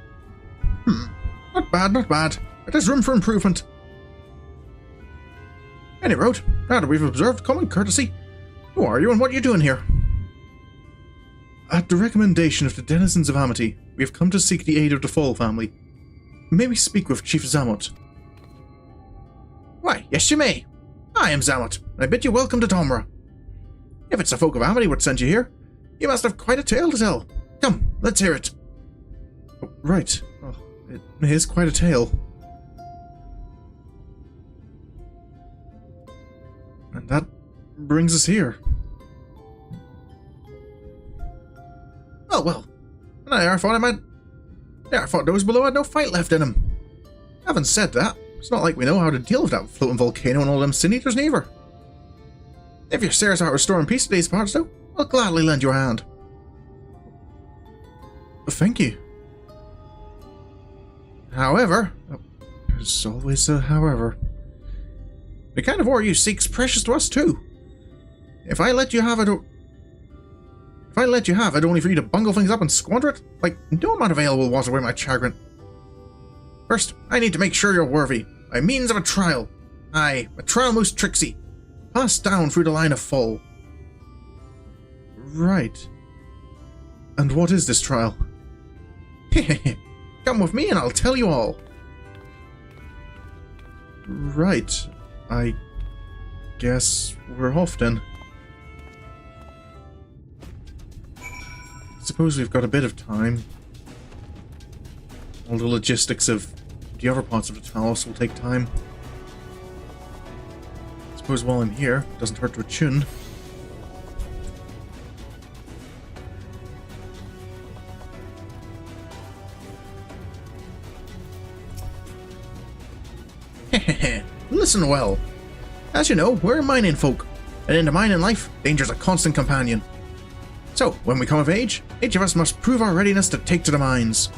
bad, not bad. But there's room for improvement. Any road, now that we've observed common courtesy, who are you and what are you doing here? At the recommendation of the denizens of Amity, we have come to seek the aid of the Fall family. May we speak with Chief Zammot? Why, yes you may. I am Zammot, and I bid you welcome to Tomra. If it's the folk of Amity what sent you here, you must have quite a tale to tell. Come, let's hear it. Oh, right. Oh, it is quite a tale. And that brings us here. Oh, well. I thought those below had no fight left in them. Having said that, it's not like we know how to deal with that floating volcano and all them sin eaters neither. If you're serious about restoring peace to these parts, though, I'll gladly lend you a hand. Thank you. However, there's always a however. The kind of ore you seek's precious to us too. If I let you have it only for you to bungle things up and squander it, like no amount available was away my chagrin. First, I need to make sure you're worthy, by means of a trial. Aye, a trial most tricksy, passed down through the line of fall. Right. And what is this trial? Come with me and I'll tell you all. Right. I guess we're off then. Suppose we've got a bit of time. All the logistics of the other parts of the house will take time. Suppose while I'm here, it doesn't hurt to attune. Hehehe, listen well. As you know, we're mining folk, and in the mining life, danger's a constant companion. So, when we come of age, each of us must prove our readiness to take to the mines.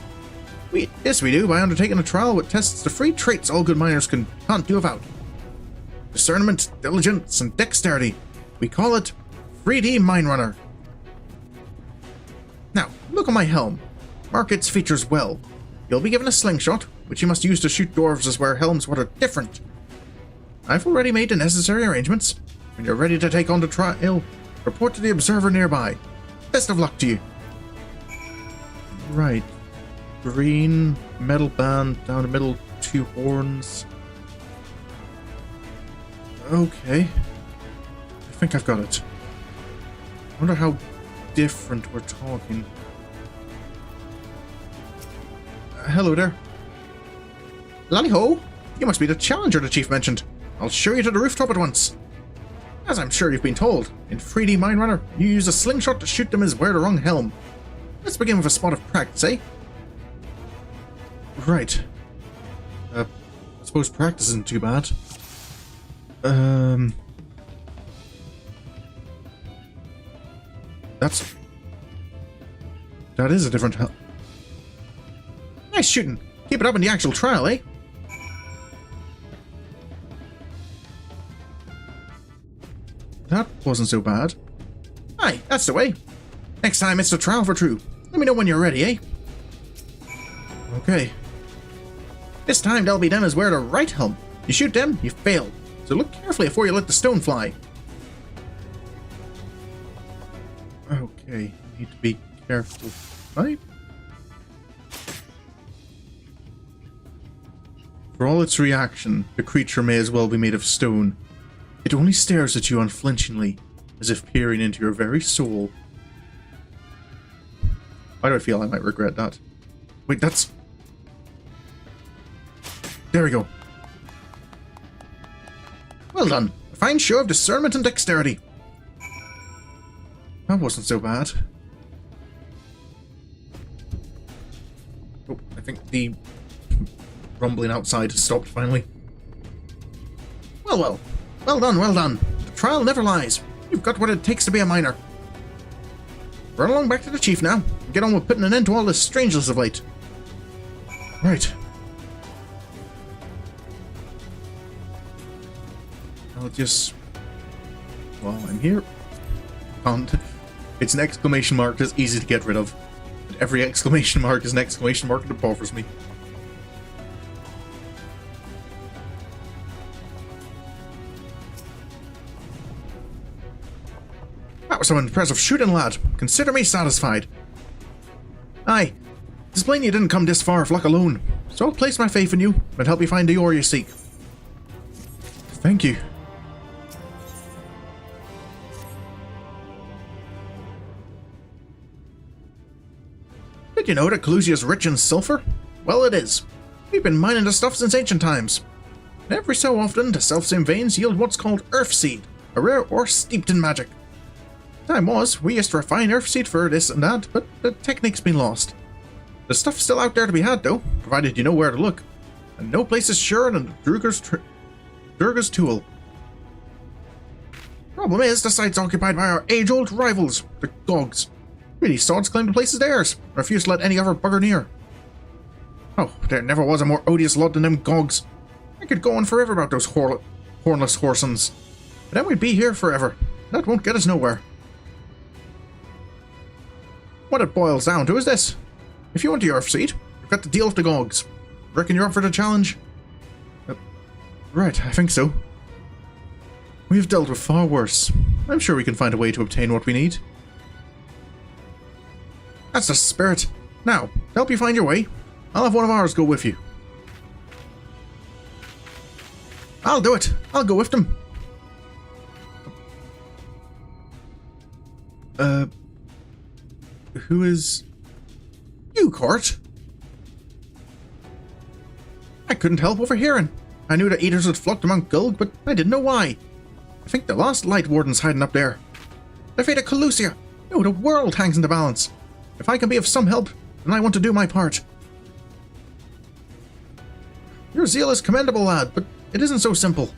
This we do by undertaking a trial which tests the three traits all good miners can't do without. Discernment, diligence, and dexterity. We call it 3D Mine Runner. Now, look at my helm. Mark its features well. You'll be given a slingshot, which you must use to shoot dwarves as where helms what are different. I've already made the necessary arrangements. When you're ready to take on the trial, report to the observer nearby. Best of luck to you. Right. Green, metal band, down the middle, 2 horns. Okay. I think I've got it. I wonder how different we're talking. Hello there. Lally-ho! You must be the challenger the chief mentioned. I'll show you to the rooftop at once. As I'm sure you've been told, in 3D Mine Runner, you use a slingshot to shoot them as wear the wrong helm. Let's begin with a spot of practice, eh? Right. I suppose practice isn't too bad. That is a different helm. Nice shooting. Keep it up in the actual trial, eh? That wasn't so bad. Aye, that's the way. Next time it's the trial for true. Let me know when you're ready, eh? Okay. This time they'll be done as wear the right helm. You shoot them, you fail. So look carefully before you let the stone fly. Okay, need to be careful. Right? For all its reaction, the creature may as well be made of stone. It only stares at you unflinchingly, as if peering into your very soul. Why do I feel I might regret that? Wait, that's... There we go. Well done. A fine show of discernment and dexterity. That wasn't so bad. Oh, I think the rumbling outside has stopped finally. Well, well. Well done, well done. The trial never lies. You've got what it takes to be a miner. Run along back to the chief now. And get on with putting an end to all this strangeness of late. Right. I'll just... Well, I'm here. Can't. It's an exclamation mark that's easy to get rid of. And every exclamation mark is an exclamation mark that bothers me. That was some impressive shooting, lad. Consider me satisfied. Aye. It's plain you didn't come this far for luck alone, so I'll place my faith in you and help you find the ore you seek. Thank you. Did you know that Calusia's rich in sulfur? Well, it is. We've been mining the stuff since ancient times. Every so often, the self-same veins yield what's called earth seed, a rare ore steeped in magic. Time was, we used to refine earth seed for this and that, but the technique's been lost. The stuff's still out there to be had, though, provided you know where to look. And no place is surer than Durga's tool. Problem is, the site's occupied by our age-old rivals, the Gogs. Really sods claim the place is theirs, and refuse to let any other bugger near. Oh, there never was a more odious lot than them Gogs. I could go on forever about those hornless horsons. But then we'd be here forever. That won't get us nowhere. What it boils down to is this. If you want the earth seed, you've got to deal with the Gogs. Reckon you're up for the challenge? Right, I think so. We've dealt with far worse. I'm sure we can find a way to obtain what we need. That's the spirit. Now, to help you find your way, I'll have one of ours go with you. I'll do it. I'll go with them. Who is... You, Court? I couldn't help overhearing. I knew the eaters had flocked to Mount Gulg, but I didn't know why. I think the lost Light Warden's hiding up there. The fate of Calusia! No, the world hangs in the balance. If I can be of some help, then I want to do my part. Your zeal is commendable, lad, but it isn't so simple.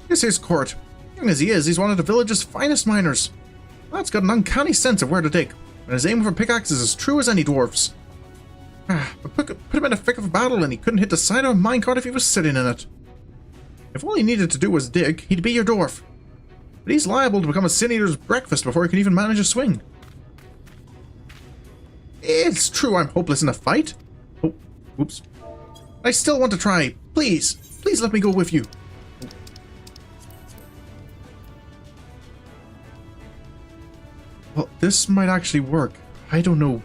This here's Court. Young as he is, he's one of the village's finest miners. Lad's got an uncanny sense of where to dig, and his aim for pickaxe is as true as any dwarf's. But put him in the thick of a battle and he couldn't hit the side of a minecart if he was sitting in it. If all he needed to do was dig, he'd be your dwarf. But he's liable to become a sin eater's breakfast before he can even manage a swing. It's true I'm hopeless in a fight. Oh, oops. I still want to try. Please, please let me go with you. Well, this might actually work. I don't know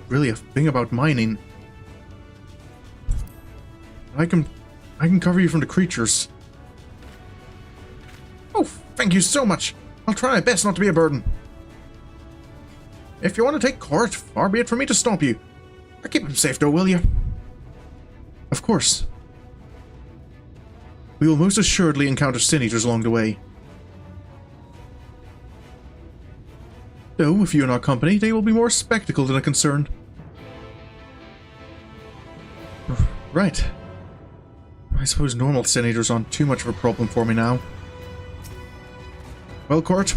really a thing about mining. I can cover you from the creatures. Oh, thank you so much. I'll try my best not to be a burden. If you want to take Court, far be it for me to stop you. I'll keep him safe though, will you? Of course. We will most assuredly encounter sin eaters along the way. Though, if you are not company, they will be more a spectacle than a concern. Right. I suppose normal sin eaters aren't too much of a problem for me now. Well, Court.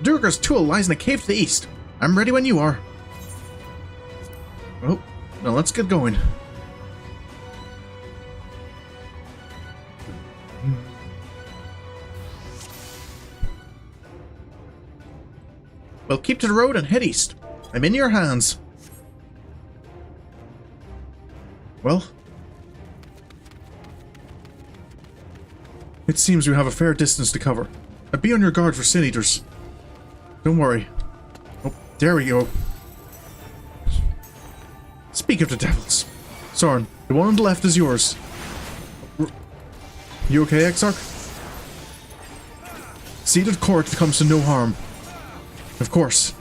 Durgar's tool lies in a cave to the east. I'm ready when you are. Oh, now let's get going. Well, keep to the road and head east. I'm in your hands. Well, it seems we have a fair distance to cover. Be on your guard for sin eaters. Don't worry. Oh, there we go. Speak of the devils. Sorin, the one on the left is yours. You okay, Exarch? See that Court comes to no harm. Of course.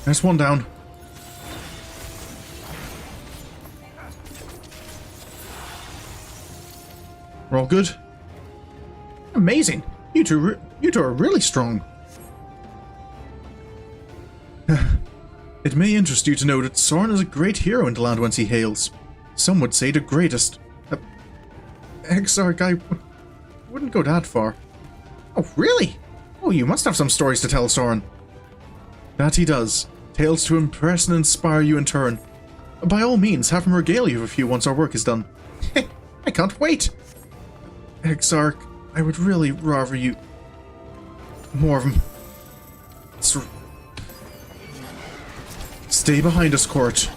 There's one down. We're all good? Amazing! You two are really strong. It may interest you to know that Sorin is a great hero in the land whence he hails. Some would say the greatest. Exarch, I wouldn't go that far. Oh, really? Oh, you must have some stories to tell, Sorin. That he does. Tales to impress and inspire you in turn. By all means, have him regale you of a few once our work is done. I can't wait! Exarch, I would really rather you... More of them. Stay behind us, Court.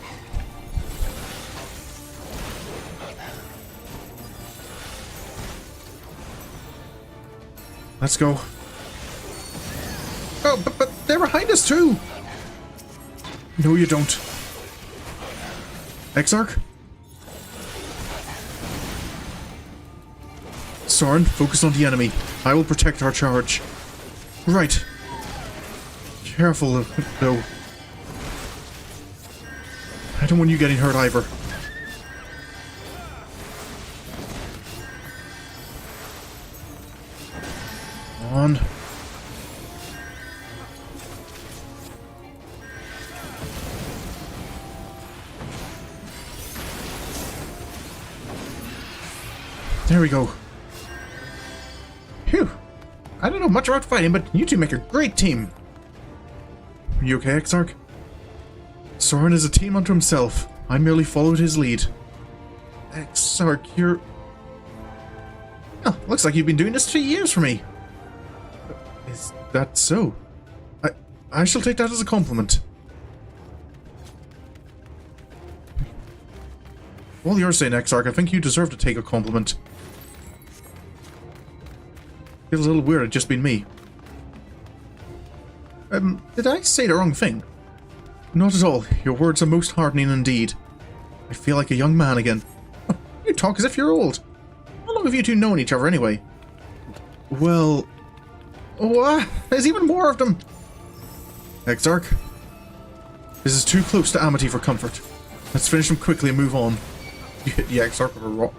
Let's go. Oh, but they're behind us too! No, you don't. Exarch? Sorin, focus on the enemy. I will protect our charge. Right. Careful, though. I don't want you getting hurt either. On. There we go. Phew. I don't know much about fighting, but you two make a great team. Are you okay, Exarch? Sorin is a team unto himself. I merely followed his lead. Exarch, you're... Oh, looks like you've been doing this 3 years for me. Is that so? I shall take that as a compliment. All you're saying, Exarch, I think you deserve to take a compliment. Feels a little weird, it's just been me. Did I say the wrong thing? Not at all. Your words are most heartening indeed. I feel like a young man again. Oh, you talk as if you're old. How long have you two known each other anyway? Well... Oh, there's even more of them! Exarch. This is too close to Amity for comfort. Let's finish them quickly and move on. You hit the Exarch with a rock.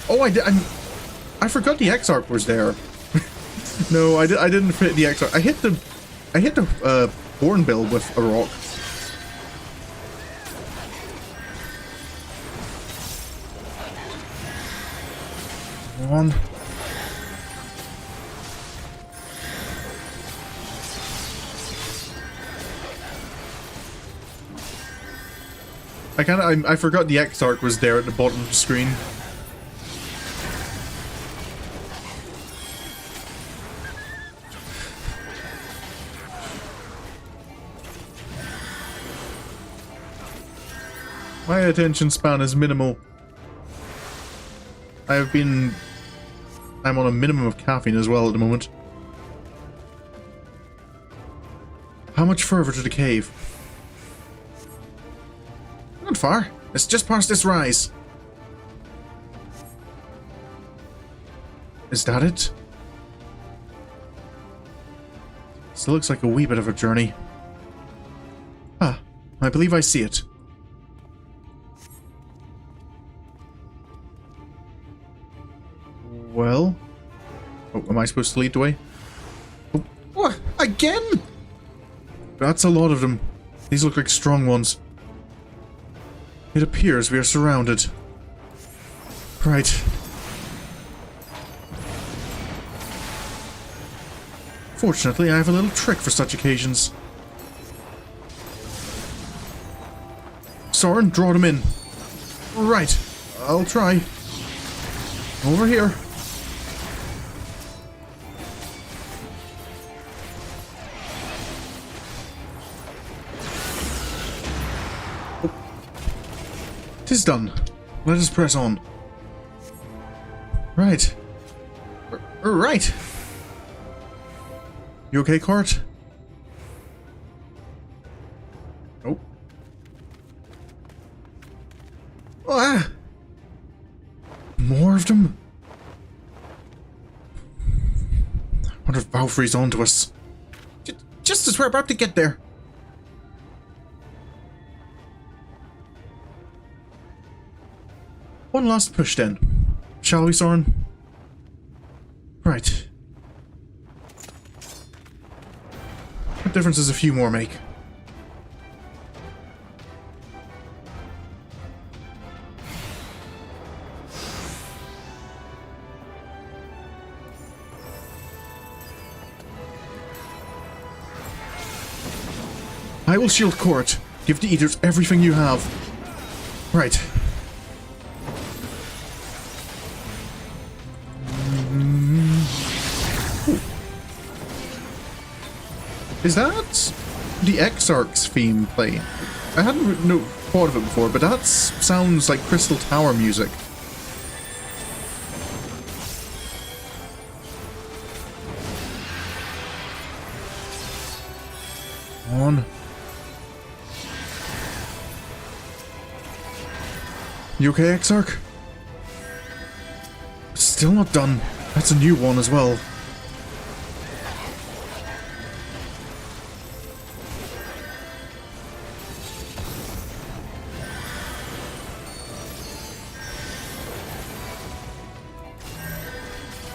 Oh, I forgot the Exarch was there. No, I didn't hit the Exarch. I hit the Hornbill with a rock. Come on. I forgot the Exarch was there at the bottom of the screen. My attention span is minimal. I'm on a minimum of caffeine as well at the moment. How much further to the cave? Not far. It's just past this rise. Is that it? Still looks like a wee bit of a journey. Ah, I believe I see it. Well... Oh, am I supposed to lead the way? Oh, what? Again? That's a lot of them. These look like strong ones. It appears we are surrounded. Right. Fortunately, I have a little trick for such occasions. Sorin, draw them in. Right. I'll try. Over here. Tis done. Let us press on. Right. Right. You okay, Court? Oh. Ah! More of them? I wonder if Vauthry's onto us. Just as we're about to get there. One last push then. Shall we, Sorin? Right. What difference does a few more make? I will shield Court. Give the Eaters everything you have. Right. Is that the Exarch's theme playing? I hadn't thought of it before, but that sounds like Crystal Tower music. Come on. You okay, Exarch? Still not done. That's a new one as well.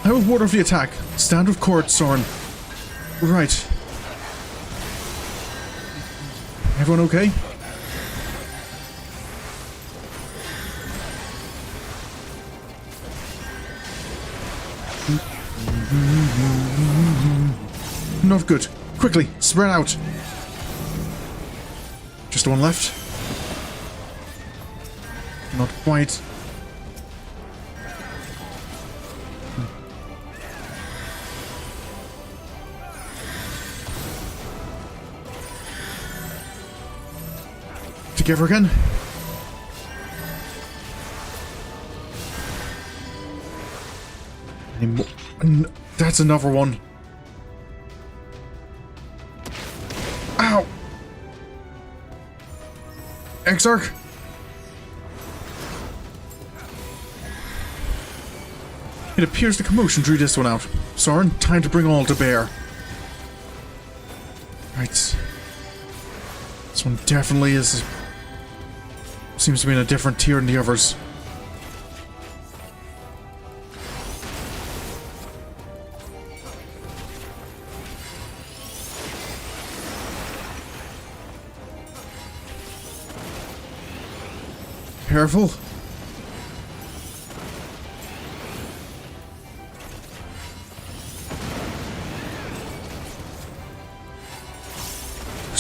I will ward off the attack. Stand with Court, Sorin. Right. Everyone okay? Not good. Quickly, spread out. Just one left. Not quite. Together again. That's another one. Ow! Exarch? It appears the commotion drew this one out. Sorin, time to bring all to bear. Right. This one definitely is... seems to be in a different tier than the others. Careful.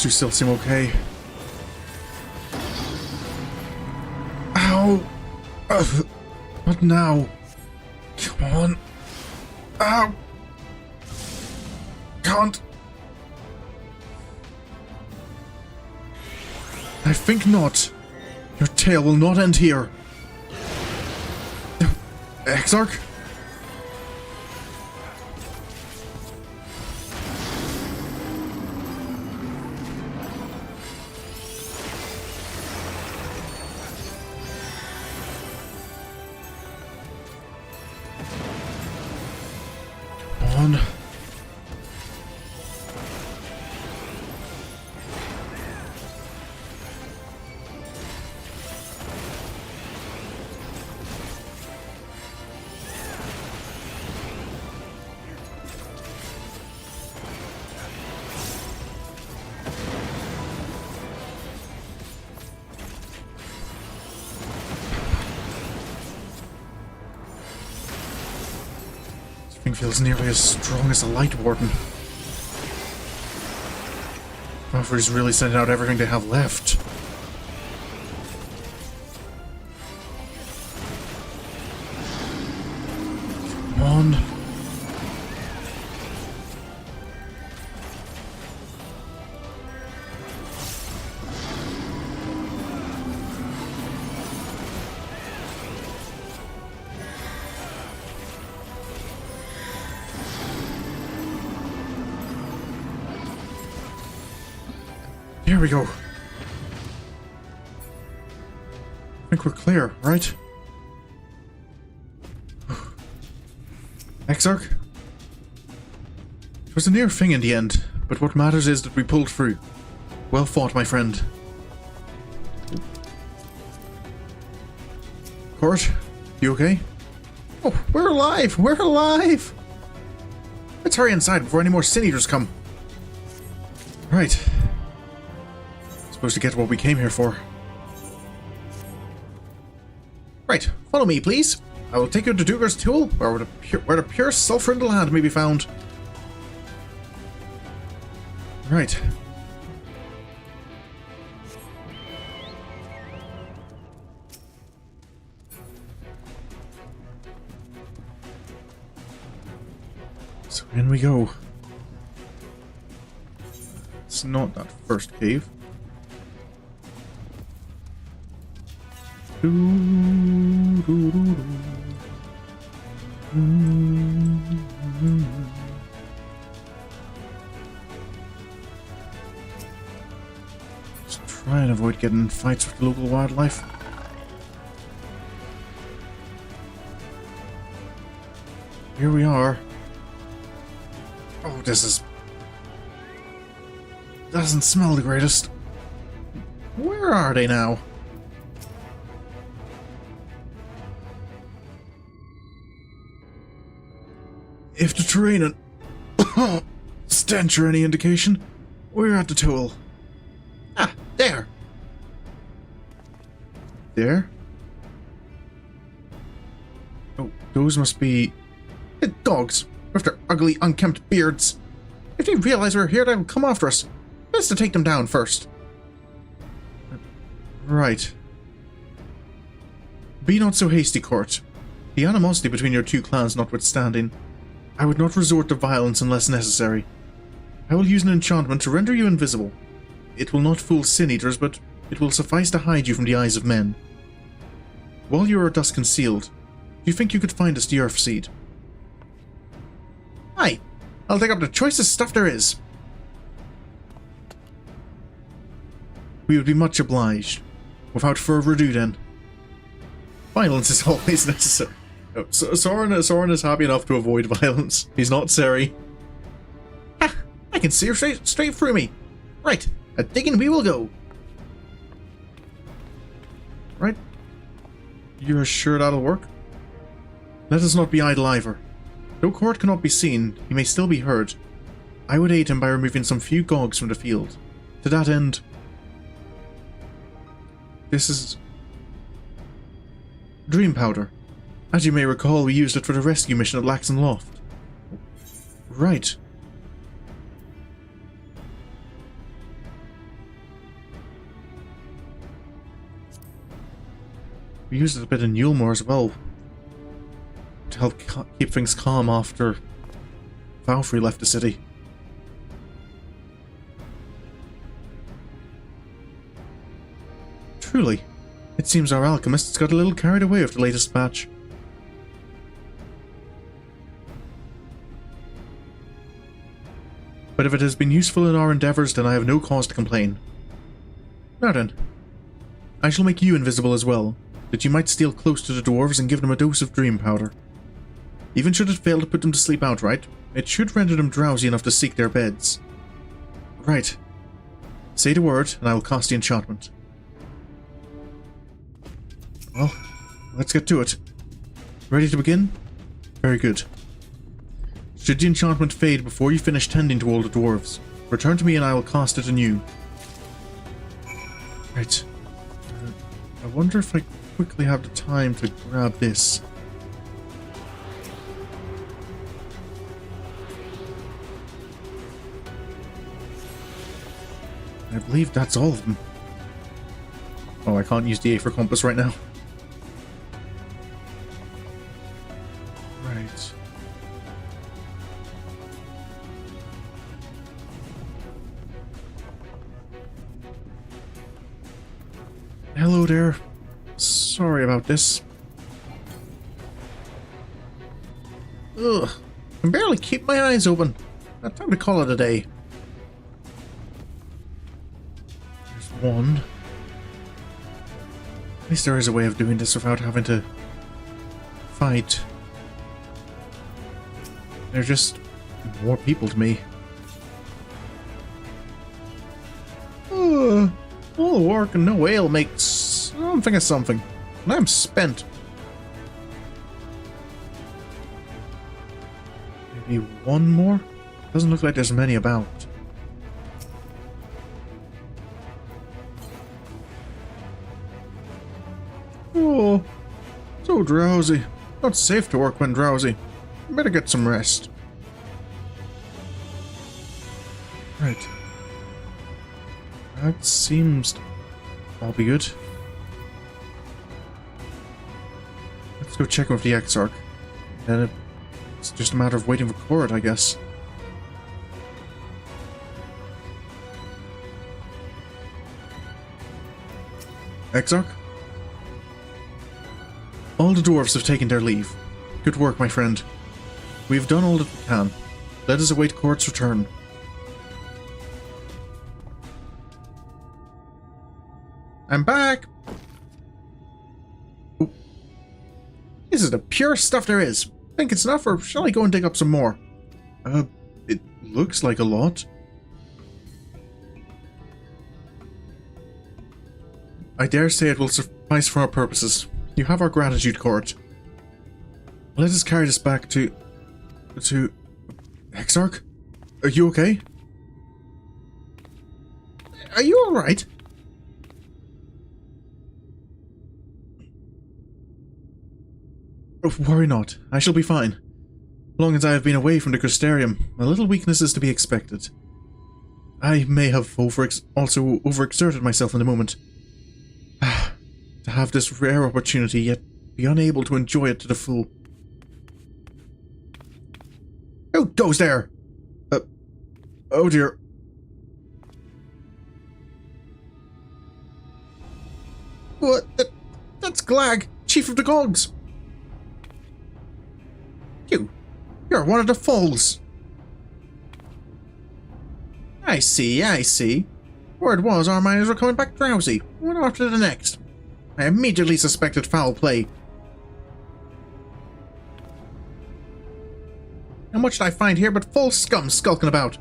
You still seem okay. Ow! Not now. Come on. Ow! Can't. I think not. Your tale will not end here. Exarch? On. Feels nearly as strong as a light warden. Vauthry's really sending out everything they have left. Come on. Here we go. I think we're clear, right? Exarch? It was a near thing in the end, but what matters is that we pulled through. Well fought, my friend. Court, you okay? Oh, we're alive! We're alive! Let's hurry inside before any more sin eaters come. Right. Supposed to get what we came here for. Right, follow me, please. I will take you to Duger's Tool, where the pure sulfur in the land may be found. Right. So in we go. It's not that first cave. Just try and avoid getting in fights with the local wildlife. Here we are. Oh, this doesn't smell the greatest. Where are they now? If the terrain and stench are any indication, we're at the tool. Ah, there. There? Oh, those must be dogs with their ugly, unkempt beards. If they realize we're here, they will come after us. Best to take them down first. Right. Be not so hasty, Court. The animosity between your two clans notwithstanding, I would not resort to violence unless necessary. I will use an enchantment to render you invisible. It will not fool sin eaters, but it will suffice to hide you from the eyes of men. While you are thus concealed, do you think you could find us the Earth Seed? Aye, I'll take up the choicest stuff there is. We would be much obliged. Without further ado then. Violence is always necessary. Oh, Sorin is happy enough to avoid violence. He's not Sari. Ha! I can see her straight through me. Right, a digging we will go. Right. You're sure that'll work? Let us not be idle either. Though Court cannot be seen, he may still be heard. I would aid him by removing some few gogs from the field. To that end... This is... Dream powder. As you may recall, we used it for the rescue mission at Laxon Loft. Right. We used it a bit in Nyelbert as well. To help keep things calm after Vauthry left the city. Truly, it seems our alchemists got a little carried away with the latest batch. But if it has been useful in our endeavours, then I have no cause to complain. Now then, I shall make you invisible as well, that you might steal close to the dwarves and give them a dose of dream powder. Even should it fail to put them to sleep outright, it should render them drowsy enough to seek their beds. Right. Say the word, and I will cast the enchantment. Well, let's get to it. Ready to begin? Very good. Should the enchantment fade before you finish tending to all the dwarves, return to me and I will cast it anew. Right. I wonder if I quickly have the time to grab this. I believe that's all of them. Oh, I can't use the A for compass right now. Right. Hello there. Sorry about this. Ugh. I can barely keep my eyes open. Time to call it a day. There's one. At least there is a way of doing this without having to fight. They're just more people to me. All the work and no ale makes something of something. And I'm spent. Maybe one more? Doesn't look like there's many about. Oh, so drowsy. Not safe to work when drowsy. Better get some rest. Right. That seems all be good. Let's go check with the XIV. Then it's just a matter of waiting for Court, I guess. XIV? All the dwarves have taken their leave. Good work, my friend. We have done all that we can. Let us await Court's return. I'm back! Ooh. This is the purest stuff there is. Think it's enough, or shall I go and dig up some more? It looks like a lot. I dare say it will suffice for our purposes. You have our gratitude, Court. Let us carry this back to XIV? Are you okay? Are you alright? Worry not. I shall be fine. Long as I have been away from the Crystarium, a little weakness is to be expected. I may have also overexerted myself in the moment. To have this rare opportunity, yet be unable to enjoy it to the full. Who goes there? Oh dear. What? That's Glag, Chief of the Gogs. You're one of the foals. I see. Word was our miners were coming back drowsy, one after the next. I immediately suspected foul play. And what should I find here but full scum skulking about?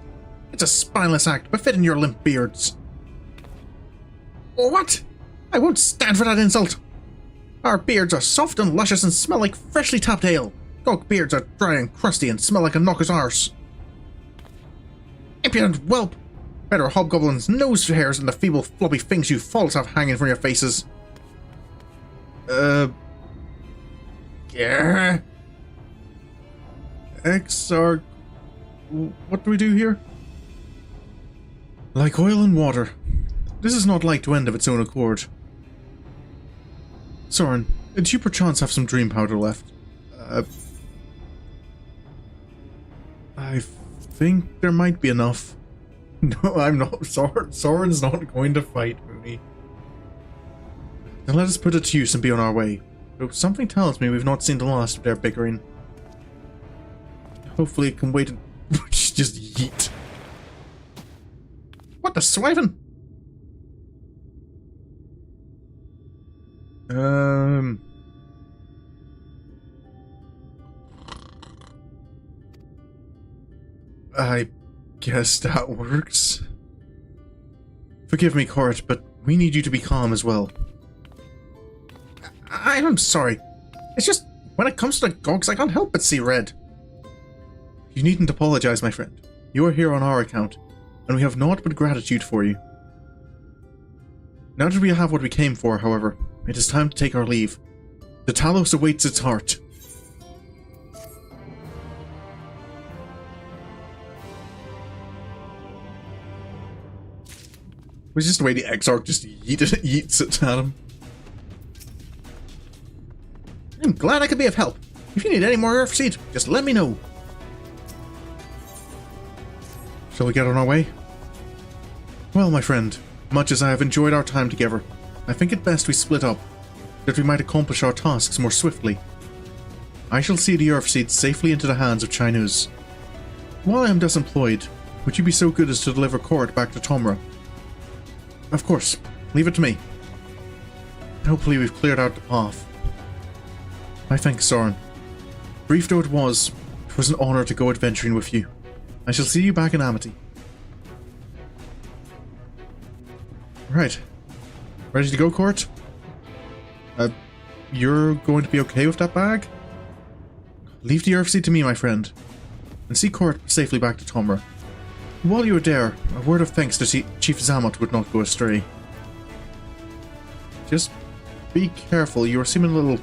It's a spineless act, befitting your limp beards. What? I won't stand for that insult. Our beards are soft and luscious and smell like freshly tapped ale. Gulk beards are dry and crusty and smell like a knocker's arse. Impudent whelp! Better hobgoblins' nose hairs than the feeble floppy things you falls have hanging from your faces. Yeah. XR... What do we do here? Like oil and water. This is not like to end of its own accord. Sorin, do you perchance have some dream powder left? I think there might be enough. No, I'm not. Sorin's not going to fight Mooney. Then let us put it to use and be on our way. Though something tells me we've not seen the last of their bickering. Hopefully it can wait and just yeet. What the swiving? I guess that works. Forgive me, Court, but we need you to be calm as well. I'm sorry. It's just, when it comes to the gogs, I can't help but see red. You needn't apologize, my friend. You are here on our account, and we have naught but gratitude for you. Now that we have what we came for, however, it is time to take our leave. The Talos awaits its heart. Was just the way the Exarch just yeets it at him. I'm glad I could be of help. If you need any more earth seed, just let me know. Shall we get on our way? Well, my friend, much as I have enjoyed our time together, I think it best we split up, that we might accomplish our tasks more swiftly. I shall see the earth seed safely into the hands of Chinese. While I am thus employed, would you be so good as to deliver Court back to Tomra? Of course, leave it to me. Hopefully we've cleared out the path. My thanks, Sorin. Brief though it was an honor to go adventuring with you. I shall see you back in Amity. Right. Ready to go, Court? You're going to be okay with that bag? Leave the Earthseed to me, my friend, and see Court safely back to Tomra. While you are there, a word of thanks to Chief Zammot would not go astray. Just be careful, you were seeming a little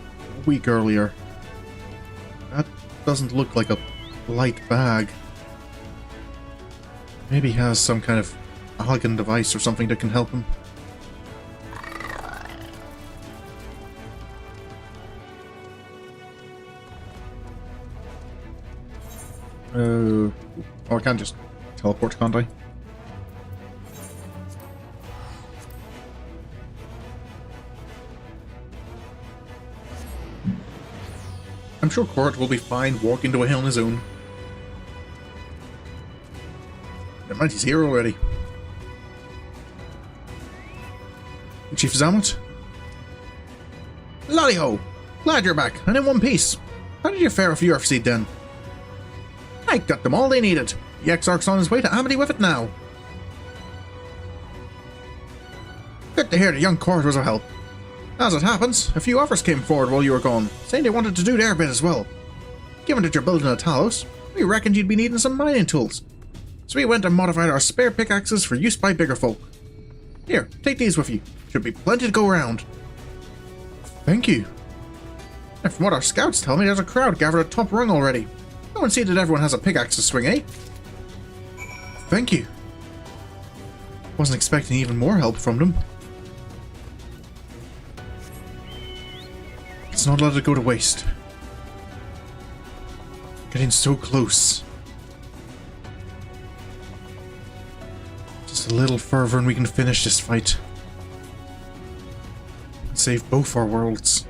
weak earlier. That doesn't look like a light bag. Maybe he has some kind of Algan device or something that can help him. Oh, I can't just teleport, can't I? I'm sure Court will be fine walking to a hill on his own. Never mind, he's here already. Chief Zammot? Lolly-ho! Glad you're back, and in one piece. How did you fare with the Earthseed then? I got them all they needed. The Exarch's on his way to Amity with it now. Good to hear the young Court was of help. As it happens, a few offers came forward while you were gone, saying they wanted to do their bit as well. Given that you're building a Talos, we reckoned you'd be needing some mining tools. So we went and modified our spare pickaxes for use by bigger folk. Here, take these with you. Should be plenty to go around. Thank you. And from what our scouts tell me, there's a crowd gathered at top rung already. Go and see that everyone has a pickaxe to swing, eh? Thank you. Wasn't expecting even more help from them. Let's not let it go to waste. Getting so close. Just a little further and we can finish this fight. And save both our worlds.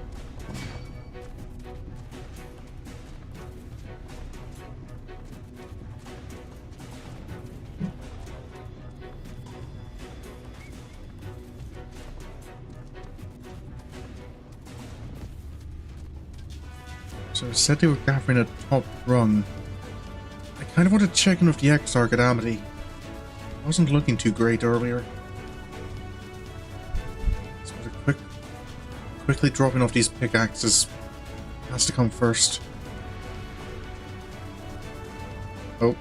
So it said they were gathering a top rung. Kind of want to check in with the XIV at Amity. Wasn't looking too great earlier. So quickly dropping off these pickaxes has to come first. Oh.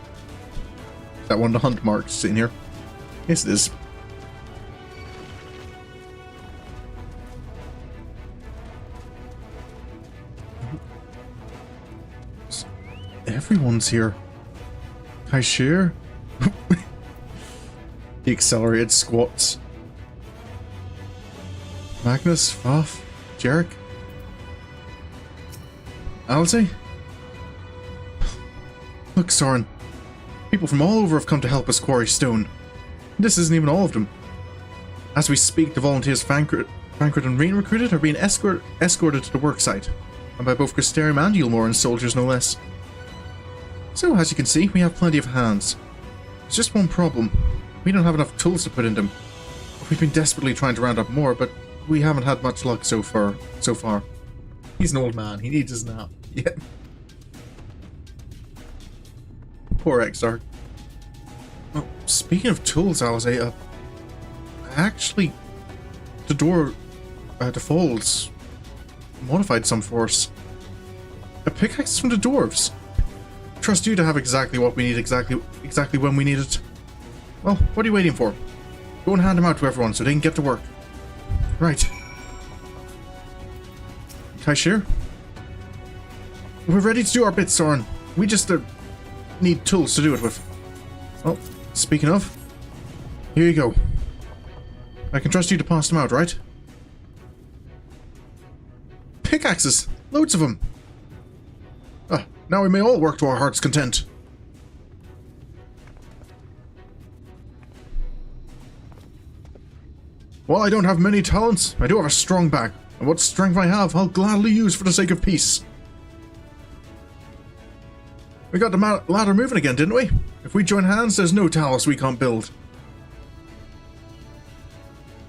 Is that one of the hunt marks sitting here? Yes, it is. Everyone's here. Can I share? The accelerated squats. Magnus, Voth, Jarek, Alze? Look, Sorin. People from all over have come to help us quarry stone. This isn't even all of them. As we speak, the volunteers Vancred and Rain recruited are being escorted to the worksite, and by both Crystarium and Yulmoran soldiers no less. So, as you can see, we have plenty of hands. There's just one problem. We don't have enough tools to put in them. We've been desperately trying to round up more, but we haven't had much luck so far. He's an old man. He needs his nap. Yeah. Poor XR. Well, speaking of tools, Alze, actually, the door, the folds, modified some for us. A pickaxe from the dwarves. Trust you to have exactly what we need exactly when we need it. Well, what are you waiting for? Go and hand them out to everyone so they can get to work. Right. Can I share? We're ready to do our bit, Sorin. We just need tools to do it with. Well, speaking of, here you go. I can trust you to pass them out, right? Pickaxes! Loads of them! Now we may all work to our heart's content. While I don't have many talents, I do have a strong back, and what strength I have, I'll gladly use for the sake of peace. We got the ladder moving again, didn't we? If we join hands, there's no Talos we can't build.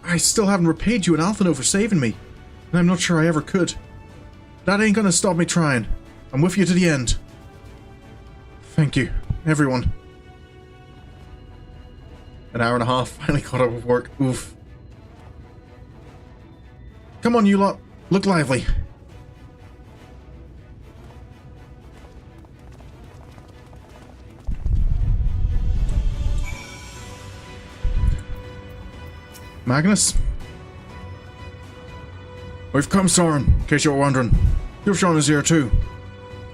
I still haven't repaid you in Alphino for saving me, and I'm not sure I ever could. That ain't gonna stop me trying. I'm with you to the end. Thank you, everyone. An hour and a half, finally caught up with work. Oof. Come on, you lot. Look lively. Magnus? We've come, Sorin, in case you were wondering. Scions is here too.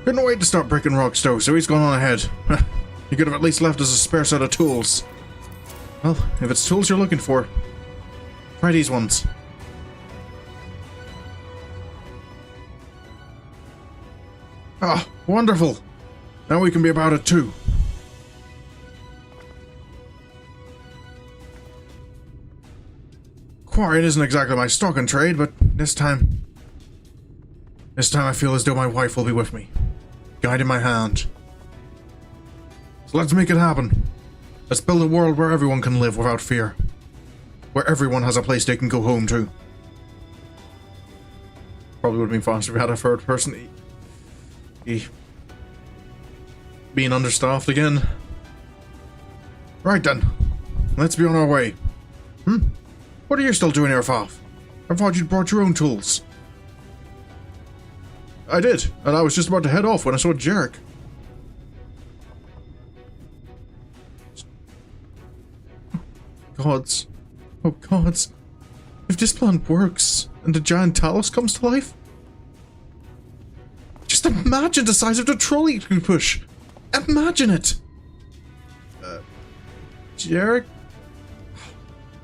Couldn't wait to start breaking rocks though, so he's gone on ahead. He could have at least left us a spare set of tools. Well, if it's tools you're looking for, try these ones. Ah, wonderful! Now we can be about it too. Quarrying isn't exactly my stock in trade, but this time I feel as though my wife will be with me, guiding my hand. So let's make it happen. Let's build a world where everyone can live without fear. Where everyone has a place they can go home to. Probably would have been faster if we had a third person. Being understaffed again. Right then. Let's be on our way. What are you still doing here, Voth? I thought you'd brought your own tools. I did, and I was just about to head off when I saw Jarek. Gods. Oh gods. If this plan works, and the giant Talos comes to life? Just imagine the size of the trolley it could push! Imagine it! Jarek?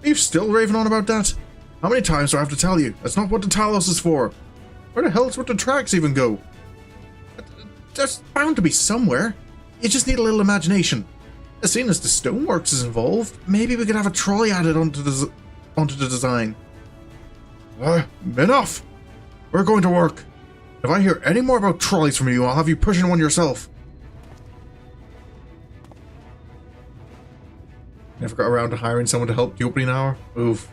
Are you still raving on about that? How many times do I have to tell you? That's not what the Talos is for. Where the hell's would the tracks even go? There's bound to be somewhere. You just need a little imagination. As soon as the stoneworks is involved, maybe we could have a trolley added onto the design. Enough! We're going to work. If I hear any more about trolleys from you, I'll have you pushing one yourself. Never got around to hiring someone to help the opening hour? Oof.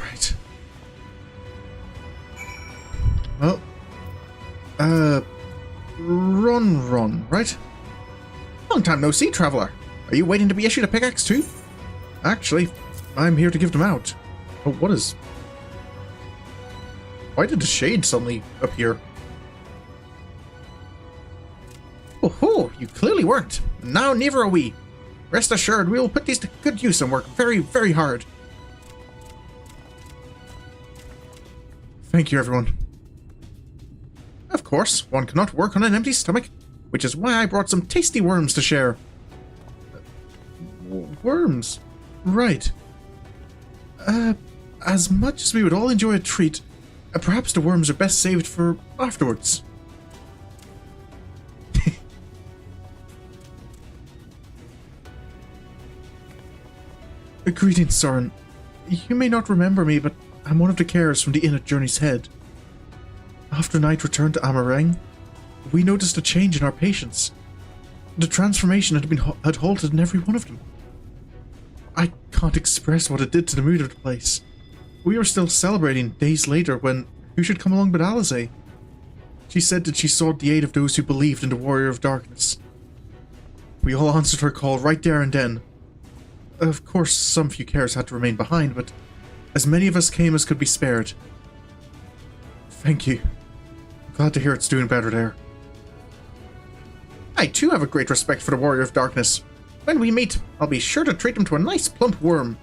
Right. Ron, right? Long time no see, traveler. Are you waiting to be issued a pickaxe too? Actually, I'm here to give them out. Oh, what is... Why did the shade suddenly appear? Oh ho, you clearly weren't. Now neither are we. Rest assured, we will put these to good use and work very, very hard. Thank you, everyone. Of course, one cannot work on an empty stomach, which is why I brought some tasty worms to share. Worms? Right. As much as we would all enjoy a treat, perhaps the worms are best saved for afterwards. Greetings, Sorin. You may not remember me, but I'm one of the carers from the inn at Journey's Head. After Knight returned to Amarang, we noticed a change in our patients. The transformation had halted in every one of them. I can't express what it did to the mood of the place. We were still celebrating days later when who should come along but Alize. She said that she sought the aid of those who believed in the Warrior of Darkness. We all answered her call right there and then. Of course, some few carers had to remain behind, but as many of us came as could be spared. Thank you. Glad to hear it's doing better there. I too have a great respect for the Warrior of Darkness. When we meet, I'll be sure to treat him to a nice plump worm.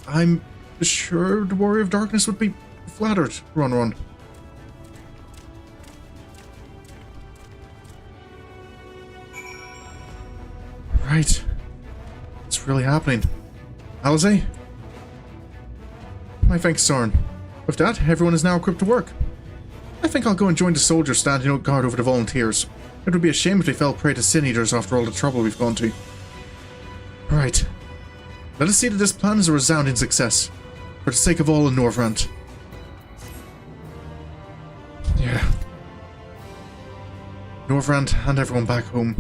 I'm sure the Warrior of Darkness would be flattered, Ron. Right. It's really happening. Alize? My thanks, Sorin. With that, everyone is now equipped to work. I think I'll go and join the soldiers standing out guard over the volunteers. It would be a shame if they fell prey to sin eaters after all the trouble we've gone to. Right. Let us see that this plan is a resounding success. For the sake of all in Norvrandt. Yeah. Norvrandt and everyone back home.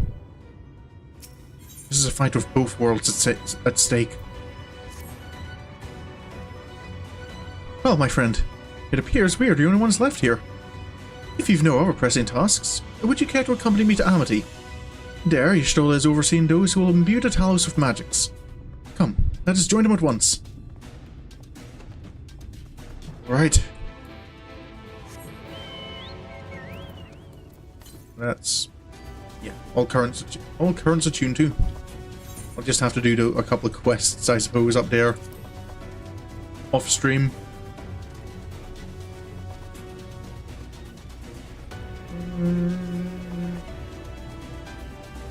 This is a fight with both worlds at stake. Well, my friend, it appears we are the only ones left here. If you've no other pressing tasks, would you care to accompany me to Amity? There, Y'shtola is overseeing those who will imbue the Talos with magics. Come, let us join them at once. Right. That's... yeah, all currents attuned to. I'll just have to do a couple of quests, I suppose, up there. Off stream.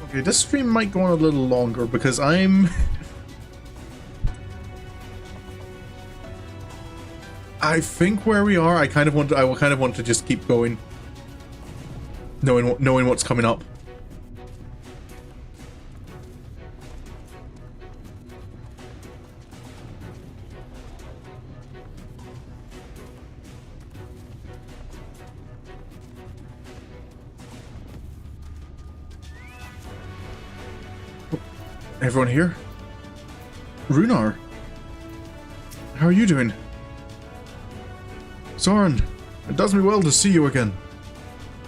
Okay, this stream might go on a little longer because I'm... I think where we are, I will kind of want to just keep going. Knowing what's coming up. Everyone here? Runar? How are you doing? Sorin, it does me well to see you again.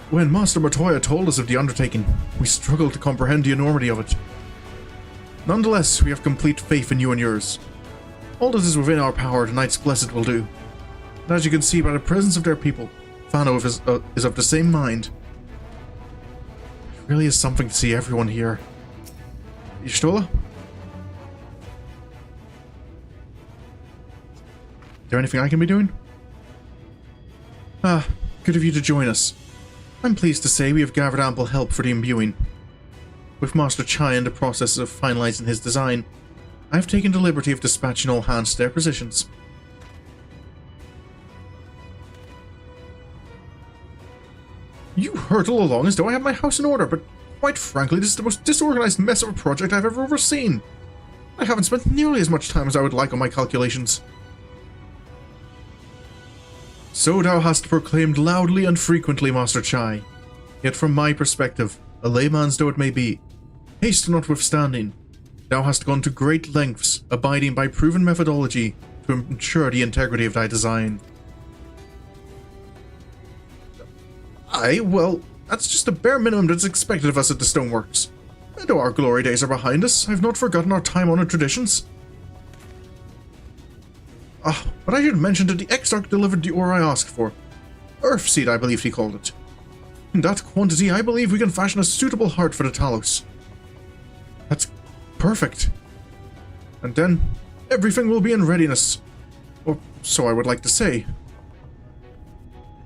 When Master Matoya told us of the undertaking, we struggled to comprehend the enormity of it. Nonetheless, we have complete faith in you and yours. All that is within our power, the Knights Blessed will do. And as you can see by the presence of their people, Fano is of the same mind. It really is something to see everyone here. Y'shtola? Is there anything I can be doing? Ah, good of you to join us. I'm pleased to say we have gathered ample help for the imbuing. With Master Chai in the process of finalizing his design, I have taken the liberty of dispatching all hands to their positions. You hurtle along as though I have my house in order, but quite frankly, this is the most disorganized mess of a project I've ever overseen. I haven't spent nearly as much time as I would like on my calculations. So thou hast proclaimed loudly and frequently, Master Chai. Yet from my perspective, a layman's though it may be, haste notwithstanding, thou hast gone to great lengths, abiding by proven methodology to ensure the integrity of thy design. Well, That's just the bare minimum that's expected of us at the Stoneworks. Though our glory days are behind us, I've not forgotten our time-honored traditions. But I should mention that the Exarch delivered the ore I asked for. Earthseed, I believe he called it. In that quantity, I believe we can fashion a suitable heart for the Talos. That's perfect. And then, everything will be in readiness. Or so I would like to say.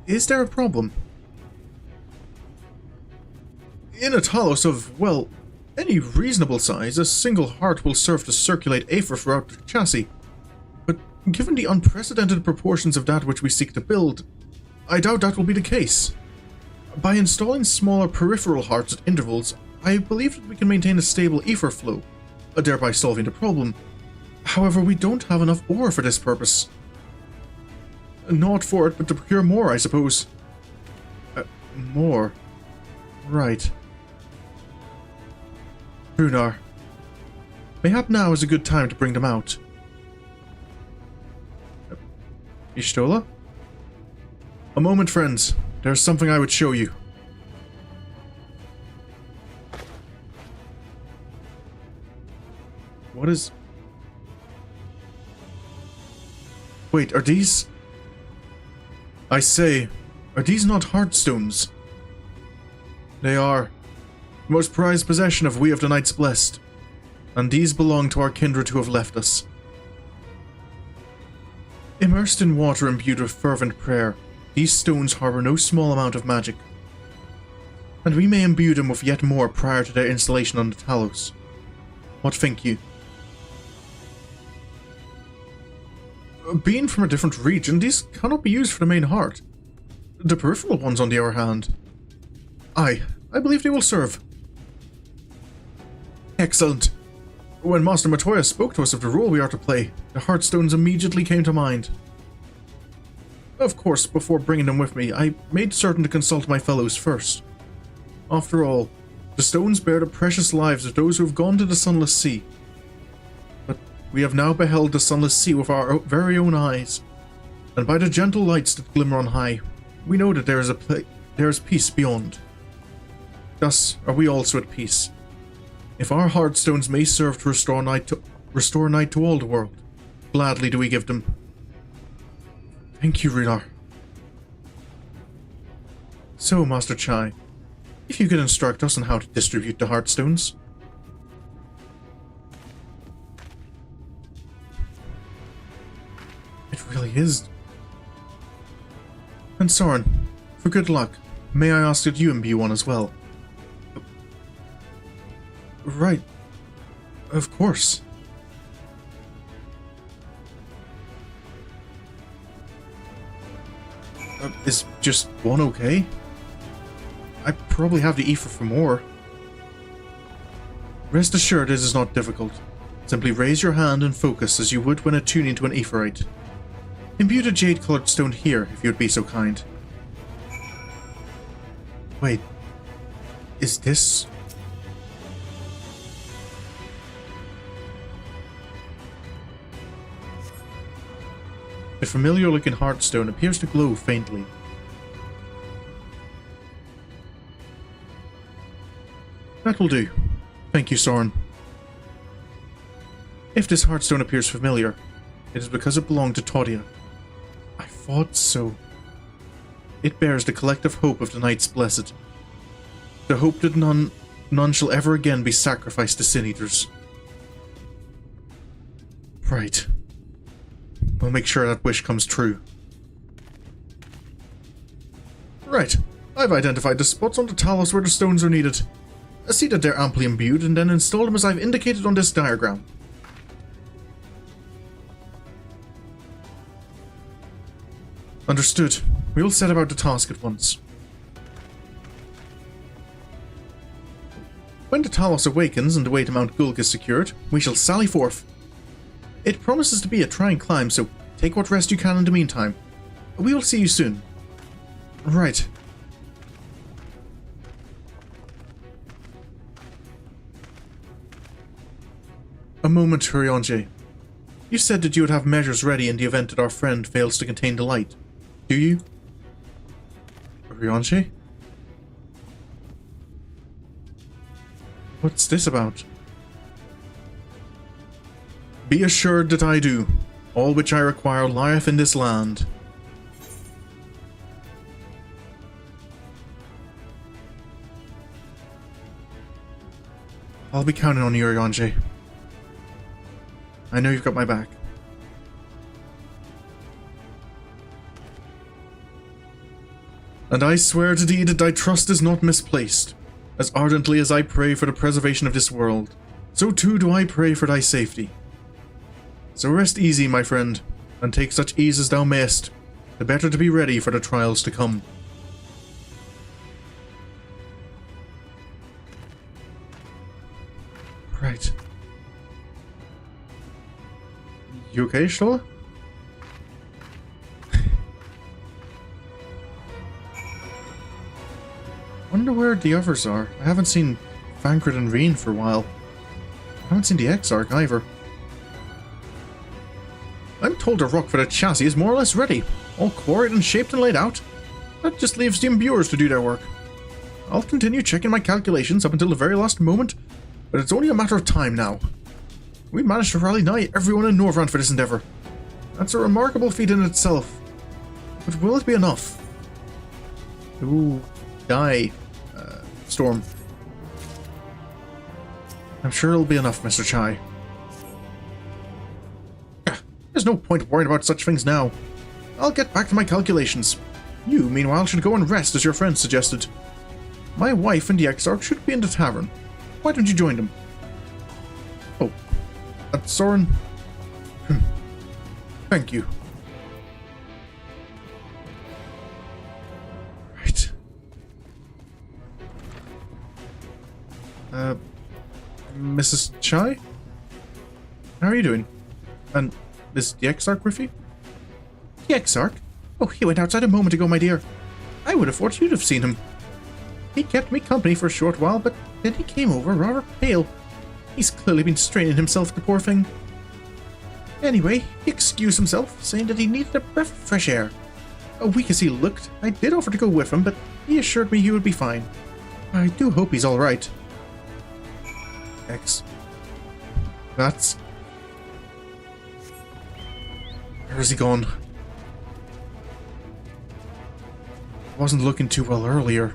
Is there a problem? In a Talos of, well, any reasonable size, a single heart will serve to circulate aether throughout the chassis. But given the unprecedented proportions of that which we seek to build, I doubt that will be the case. By installing smaller peripheral hearts at intervals, I believe that we can maintain a stable aether flow, thereby solving the problem. However, we don't have enough ore for this purpose. Not for it, but to procure more, I suppose. More. Right. Runar. Mayhap now is a good time to bring them out. Ishtola? A moment, friends. There's something I would show you. What is... Wait, are these... I say, are these not heartstones? They are. The most prized possession of we of the Knights Blessed. And these belong to our kindred who have left us. Immersed in water imbued with fervent prayer, these stones harbor no small amount of magic. And we may imbue them with yet more prior to their installation on the Talos. What think you? Being from a different region, these cannot be used for the main heart. The peripheral ones, on the other hand. I believe they will serve. Excellent. When Master Matoya spoke to us of the role we are to play, the Heartstones immediately came to mind. Of course, before bringing them with me, I made certain to consult my fellows first. After all, the stones bear the precious lives of those who have gone to the Sunless Sea. But we have now beheld the Sunless Sea with our very own eyes, and by the gentle lights that glimmer on high, we know that there is peace beyond. Thus are we also at peace. If our Heartstones may serve to restore night to all the world, gladly do we give them. Thank you, Runar. So, Master Chai, if you could instruct us on how to distribute the Heartstones. It really is. And Sorin, for good luck, may I ask that you imbue one as well? Right. Of course. Is just one okay? I probably have the ether for more. Rest assured it is not difficult. Simply raise your hand and focus as you would when attuning to an aetherite. Imbue the jade-colored stone here, if you would be so kind. Wait. Is this... The familiar-looking heartstone appears to glow faintly. That will do. Thank you, Sorin. If this heartstone appears familiar, it is because it belonged to Todia. I thought so. It bears the collective hope of the Knights Blessed. The hope that none shall ever again be sacrificed to sin-eaters. Right. We'll make sure that wish comes true. Right. I've identified the spots on the Talos where the stones are needed. See that they're amply imbued, and then install them as I've indicated on this diagram. Understood. We will set about the task at once. When the Talos awakens and the way to Mount Gulg is secured, we shall sally forth. It promises to be a trying climb, so take what rest you can in the meantime. We will see you soon. Right. A moment, Hurionje. You said that you would have measures ready in the event that our friend fails to contain the light. Do you? Hurionje? What's this about? Be assured that I do. All which I require lieth in this land. I'll be counting on you, Yonji. I know you've got my back. And I swear to thee that thy trust is not misplaced. As ardently as I pray for the preservation of this world, so too do I pray for thy safety. So rest easy, my friend, and take such ease as thou mayest, the better to be ready for the trials to come. Right. You okay, Shola? Wonder where the others are. I haven't seen Thancred and Reen for a while. I haven't seen the Exarch either. I'm told the rock for the chassis is more or less ready. All quarried and shaped and laid out. That just leaves the imbuers to do their work. I'll continue checking my calculations up until the very last moment, but it's only a matter of time now. We managed to rally nigh everyone in Norvrandt for this endeavour. That's a remarkable feat in itself. But will it be enough? Ooh, die. Storm. I'm sure it'll be enough, Mr. Chai. There's no point worrying about such things now. I'll get back to my calculations. You, meanwhile, should go and rest as your friend suggested. My wife and the Exarch should be in the tavern. Why don't you join them? Oh, that's Sorin. Thank you. Right. Mrs. Chai? How are you doing? And is the Exarch with you? The Exarch? Oh, he went outside a moment ago, my dear. I would have thought you'd have seen him. He kept me company for a short while, but then he came over rather pale. He's clearly been straining himself, the poor thing. Anyway, he excused himself, saying that he needed a breath of fresh air. Weak as he looked, I did offer to go with him, but he assured me he would be fine. I do hope he's alright. That's... Where is he gone? Wasn't looking too well earlier.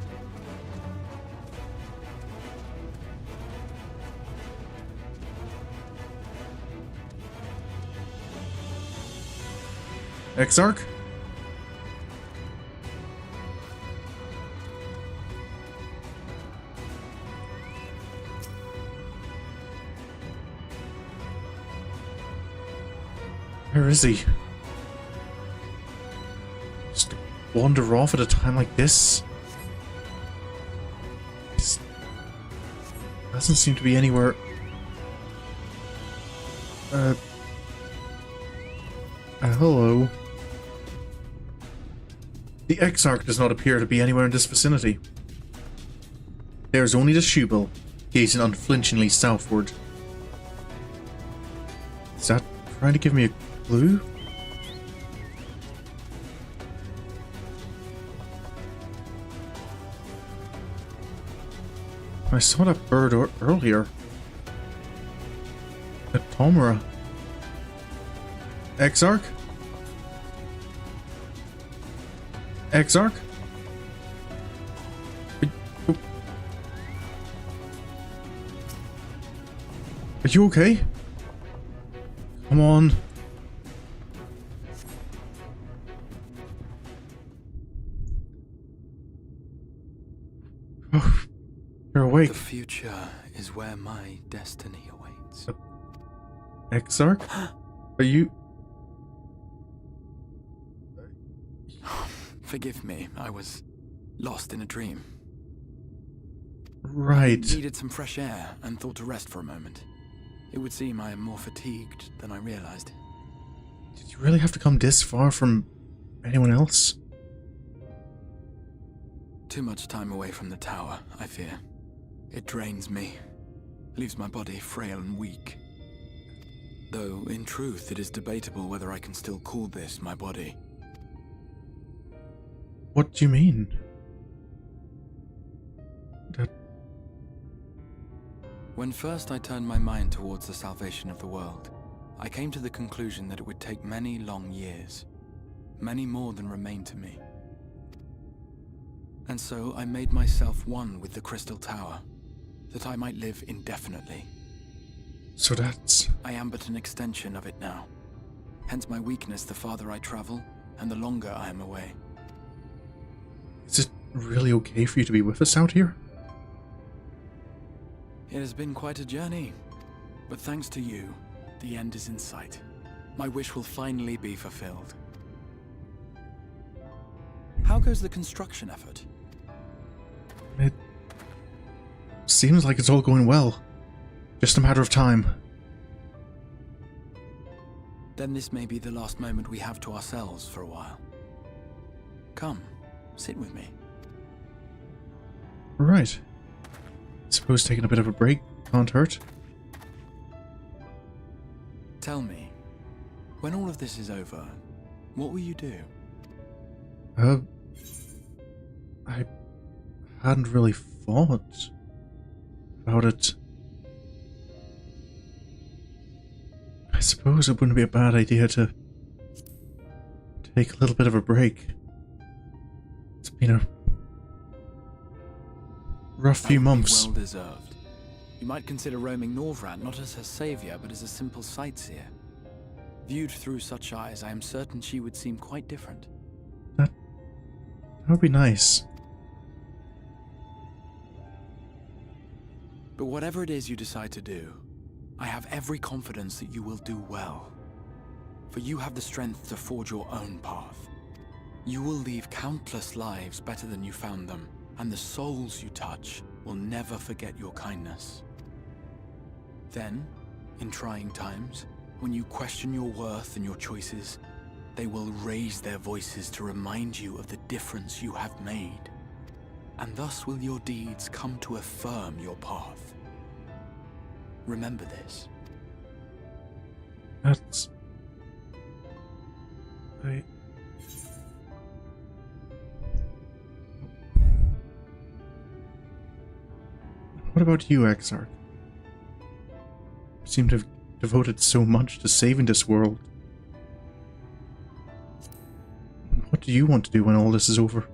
Exarch? Where is he? Just wander off at a time like this? Just doesn't seem to be anywhere. Hello. The Exarch does not appear to be anywhere in this vicinity. There is only the Shubel, gazing unflinchingly southward. Is that trying to give me a clue? I saw that bird earlier. A Tomra. Exarch? Exarch? Are you okay? Come on. Oh, you're awake. The future is where my destiny awaits. Exarch? Are you... Forgive me, I was lost in a dream. Right. I needed some fresh air and thought to rest for a moment. It would seem I am more fatigued than I realized. Did you really have to come this far from anyone else? Too much time away from the tower, I fear. It drains me, leaves my body frail and weak. Though, in truth, it is debatable whether I can still call this my body. What do you mean? When first I turned my mind towards the salvation of the world, I came to the conclusion that it would take many long years, many more than remain to me. And so I made myself one with the Crystal Tower, that I might live indefinitely. So that's... I am but an extension of it now. Hence my weakness the farther I travel, and the longer I am away. Is it really okay for you to be with us out here? It has been quite a journey, but thanks to you, the end is in sight. My wish will finally be fulfilled. How goes the construction effort? It seems like it's all going well. Just a matter of time. Then this may be the last moment we have to ourselves for a while. Come, sit with me. Right. Suppose taking a bit of a break can't hurt. Tell me, when all of this is over, what will you do? I hadn't really thought about it. I suppose it wouldn't be a bad idea to take a little bit of a break. It's been a rough few months. Well deserved. You might consider roaming Norvrandt not as her savior, but as a simple sightseer. Viewed through such eyes, I am certain she would seem quite different. That would be nice. But whatever it is you decide to do, I have every confidence that you will do well. For you have the strength to forge your own path. You will leave countless lives better than you found them, and the souls you touch will never forget your kindness. Then, in trying times, when you question your worth and your choices, they will raise their voices to remind you of the difference you have made. And thus will your deeds come to affirm your path. Remember this. That's... What about you, Exarch? You seem to have devoted so much to saving this world. What do you want to do when all this is over?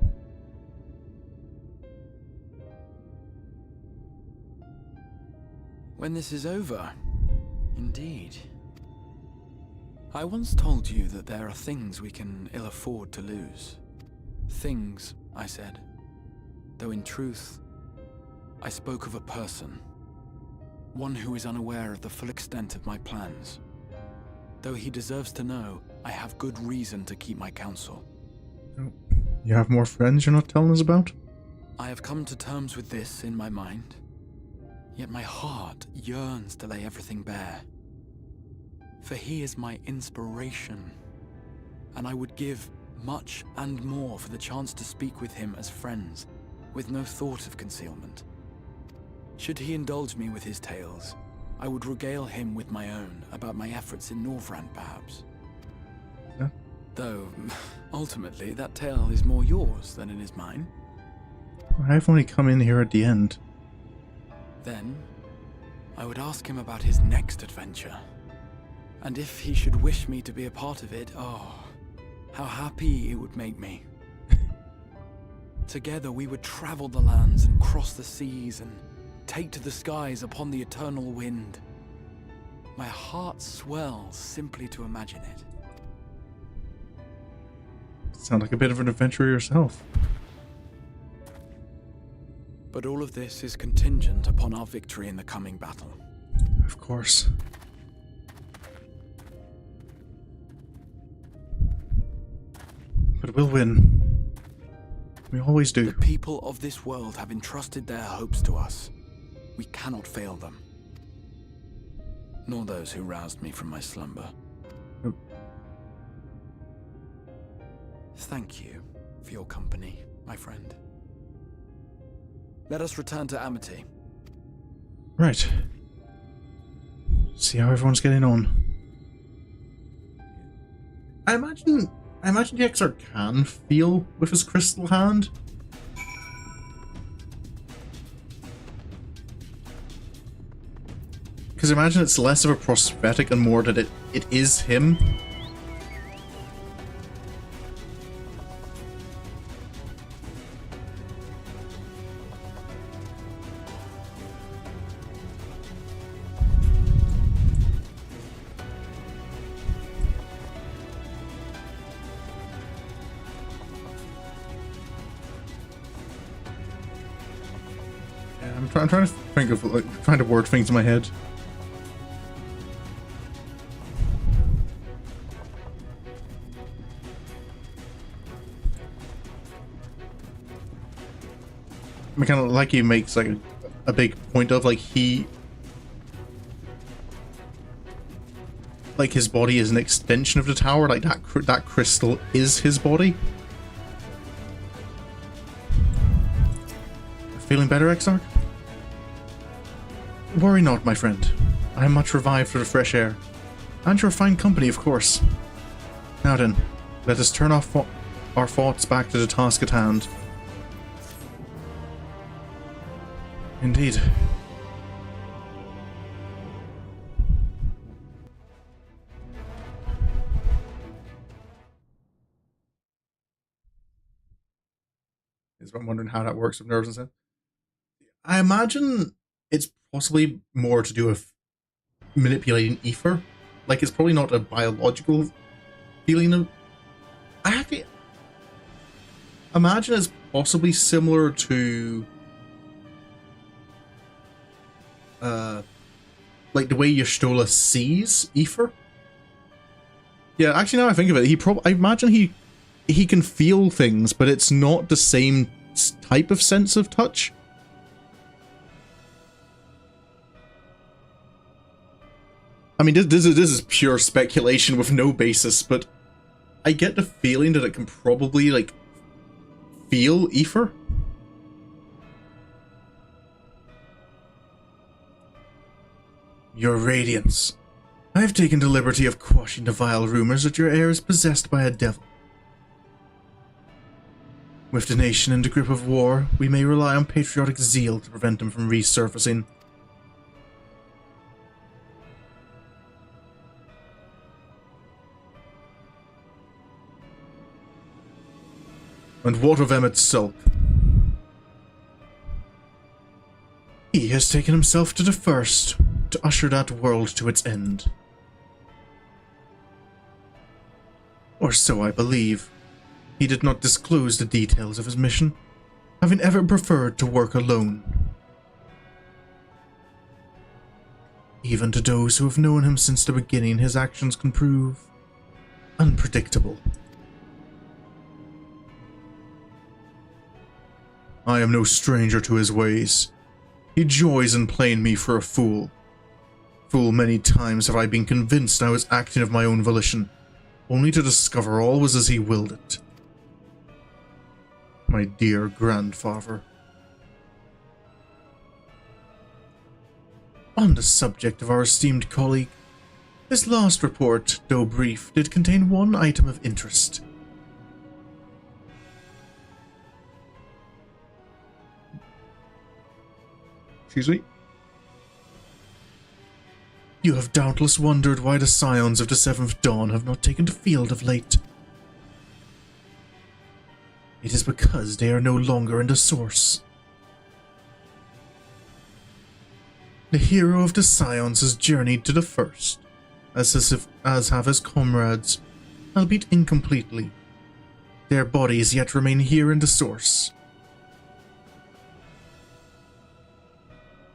When this is over, indeed. I once told you that there are things we can ill afford to lose. Things, I said. Though in truth, I spoke of a person. One who is unaware of the full extent of my plans. Though he deserves to know, I have good reason to keep my counsel. You have more friends you're not telling us about? I have come to terms with this in my mind. Yet my heart yearns to lay everything bare. For he is my inspiration, and I would give much and more for the chance to speak with him as friends, with no thought of concealment. Should he indulge me with his tales, I would regale him with my own about my efforts in Norvrandt, perhaps. Yeah. Though, ultimately, that tale is more yours than it is mine. I've only come in here at the end. Then, I would ask him about his next adventure. And if he should wish me to be a part of it, oh, how happy it would make me. Together we would travel the lands and cross the seas and take to the skies upon the eternal wind. My heart swells simply to imagine it. Sound like a bit of an adventurer yourself. But all of this is contingent upon our victory in the coming battle. Of course. But we'll win. We always do. The people of this world have entrusted their hopes to us. We cannot fail them. Nor those who roused me from my slumber. Oh. Thank you for your company, my friend. Let us return to Amity. Right. See how everyone's getting on. I imagine the Exarch can feel with his crystal hand. Because imagine it's less of a prosthetic and more that it is him. I'm trying to think of, like, trying to word things in my head. I mean, kind of like he makes like a big point of, like, like his body is an extension of the tower, like that crystal is his body. Feeling better, Exarch? Worry not, my friend. I am much revived for the fresh air. And your fine company, of course. Now then, let us turn our thoughts back to the task at hand. Indeed. I'm wondering how that works with nerves and stuff. I imagine it's possibly more to do with manipulating ether. Like, it's probably not a biological feeling of... I actually imagine it's possibly similar to... like the way Y'shtola sees ether. Yeah, actually, now I think of it, I imagine he can feel things, but it's not the same type of sense of touch. I mean, this is pure speculation with no basis, but I get the feeling that it can probably, like, feel ether. Your Radiance. I have taken the liberty of quashing the vile rumors that your heir is possessed by a devil. With the nation in the grip of war, we may rely on patriotic zeal to prevent him from resurfacing. And what of Emmett Sulk? He has taken himself to the first, to usher that world to its end. Or so I believe. He did not disclose the details of his mission, having ever preferred to work alone. Even to those who have known him since the beginning, his actions can prove unpredictable. I am no stranger to his ways. He joys in playing me for a fool. Full many times have I been convinced I was acting of my own volition, only to discover all was as he willed it. My dear grandfather. On the subject of our esteemed colleague, his last report, though brief, did contain one item of interest. Excuse me? You have doubtless wondered why the Scions of the Seventh Dawn have not taken the field of late. It is because they are no longer in the Source. The hero of the Scions has journeyed to the First, as have his comrades, albeit incompletely. Their bodies yet remain here in the Source.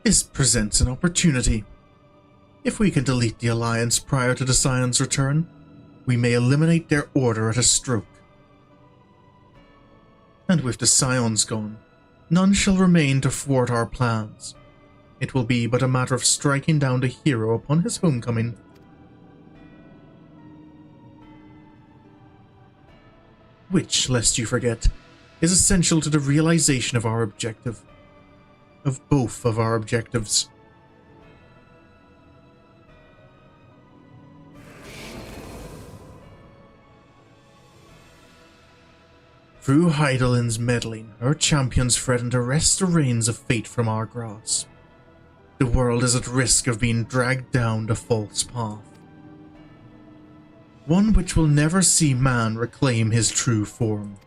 This presents an opportunity. If we can delete the Alliance prior to the Scions' return, we may eliminate their order at a stroke. And with the Scions gone, none shall remain to thwart our plans. It will be but a matter of striking down the hero upon his homecoming. Which, lest you forget, is essential to the realization of our objective. Of both of our objectives. Through Hydaelyn's meddling, our champions threaten to wrest the reins of fate from our grasp. the world is at risk of being dragged down the false path. One which will never see man reclaim his true form.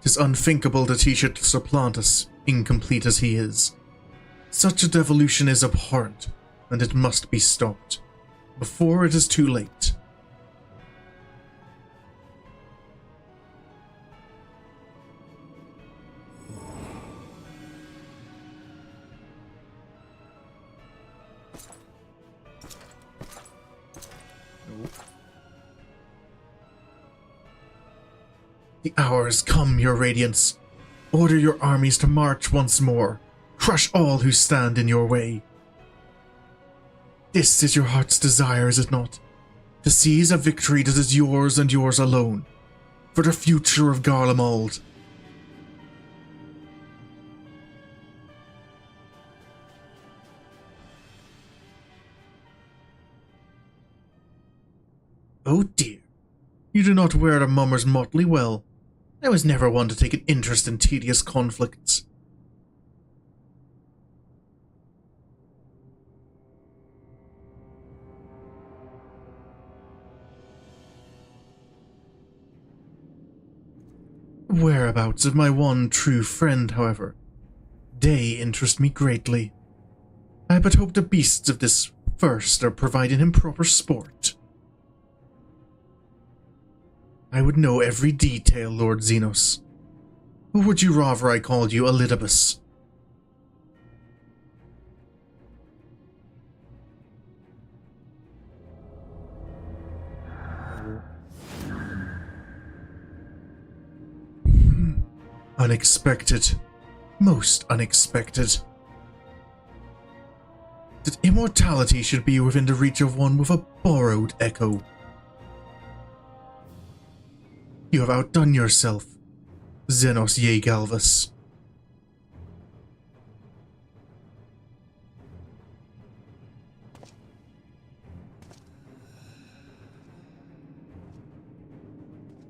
Tis unthinkable that he should supplant us, incomplete as he is. Such a devolution is abhorrent, and it must be stopped, before it is too late. The hour has come, your radiance. Order your armies to march once more. Crush all who stand in your way. This is your heart's desire, is it not? To seize a victory that is yours and yours alone. For the future of Garlemald. Oh dear. You do not wear the mummer's motley well. I was never one to take an interest in tedious conflicts. Whereabouts of my one true friend, however, they interest me greatly. I but hope the beasts of this first are providing him proper sport. I would know every detail, Lord Xenos. Or would you rather I called you Elidibus? Unexpected. Most unexpected. That immortality should be within the reach of one with a borrowed echo. You have outdone yourself, Xenos Yegalvus.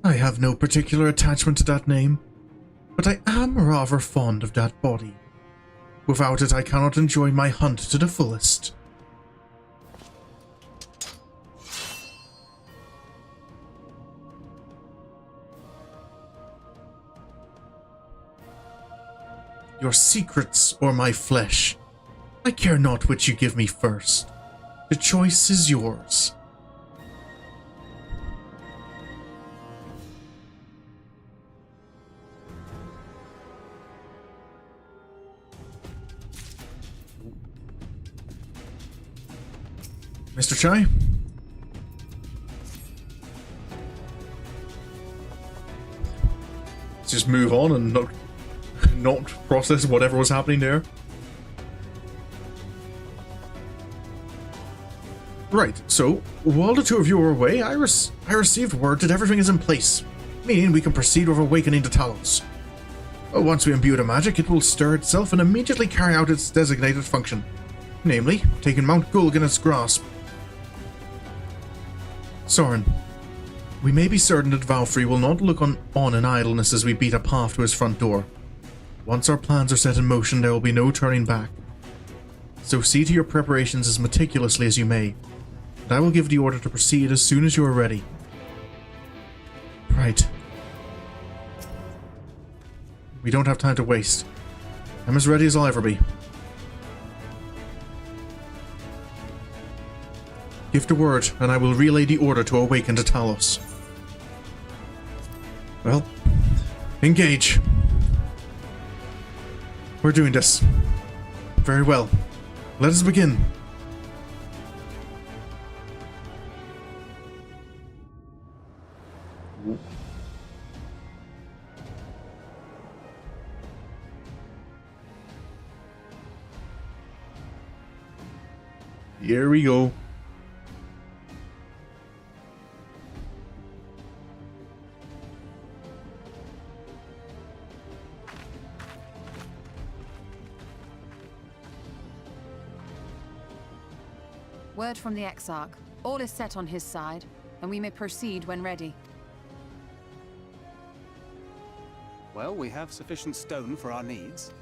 I have no particular attachment to that name, but I am rather fond of that body. Without it, I cannot enjoy my hunt to the fullest. Your secrets or my flesh, I care not which you give me first. The choice is yours. Mr. Chai? Let's just move on and not process whatever was happening there. Right, so, while the two of you were away, I received word that everything is in place, meaning we can proceed with awakening the Talos. Once we imbue the magic, it will stir itself and immediately carry out its designated function, namely, taking Mount Gulg in its grasp. Sorin, we may be certain that Vauthry will not look on in idleness as we beat a path to his front door. Once our plans are set in motion, there will be no turning back. So see to your preparations as meticulously as you may, and I will give the order to proceed as soon as you are ready. Right. We don't have time to waste. I'm as ready as I'll ever be. Give the word, and I will relay the order to awaken the Talos. Well, engage. We're doing this. Very well. Let us begin. Here we go. Word from the Exarch. All is set on his side, and we may proceed when ready. Well, we have sufficient stone for our needs.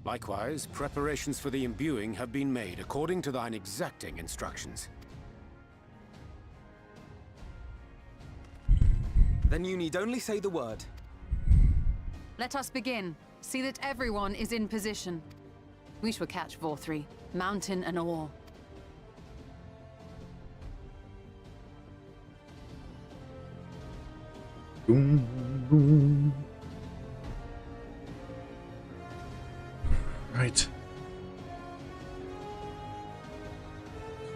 Likewise, preparations for the imbuing have been made according to thine exacting instructions. Then you need only say the word. Let us begin. See that everyone is in position. We shall catch Vauthry, mountain and all. Boom, boom. Right.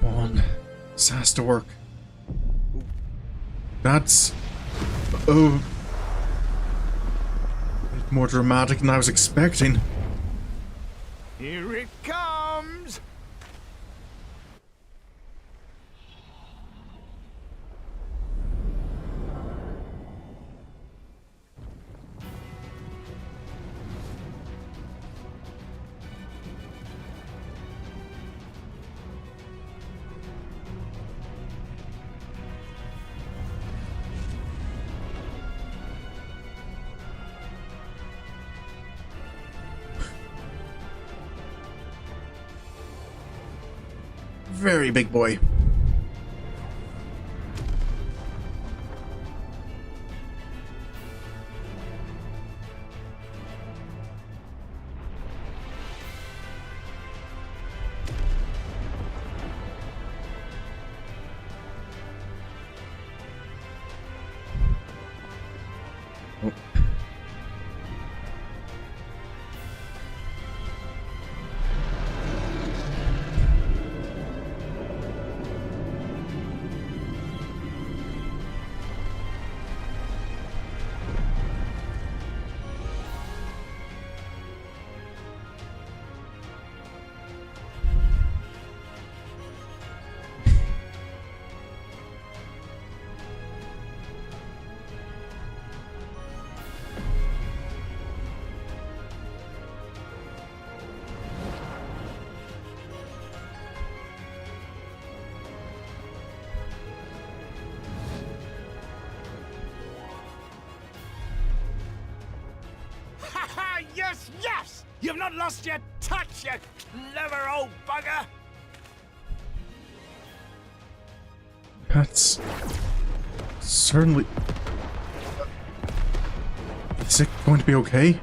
Come on. This has to work. That's... oh. A bit more dramatic than I was expecting. Here it comes! Very big boy. Oh. Yes, yes! You've not lost your touch, you clever old bugger! That's... certainly... Is it going to be okay?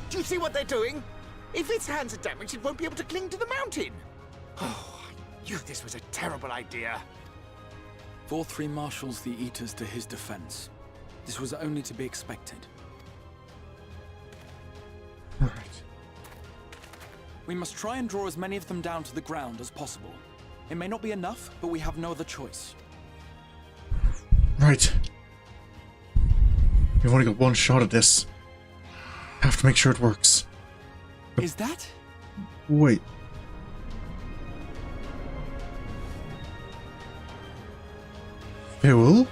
Do you see what they're doing? If its hands are damaged, it won't be able to cling to the mountain. Oh, I knew this was a terrible idea. Vauthry marshals the Eaters to his defense. This was only to be expected. Right. We must try and draw as many of them down to the ground as possible. It may not be enough, but we have no other choice. Right. We've only got one shot at this. Have to make sure it works. Is that? Wait. Fuel?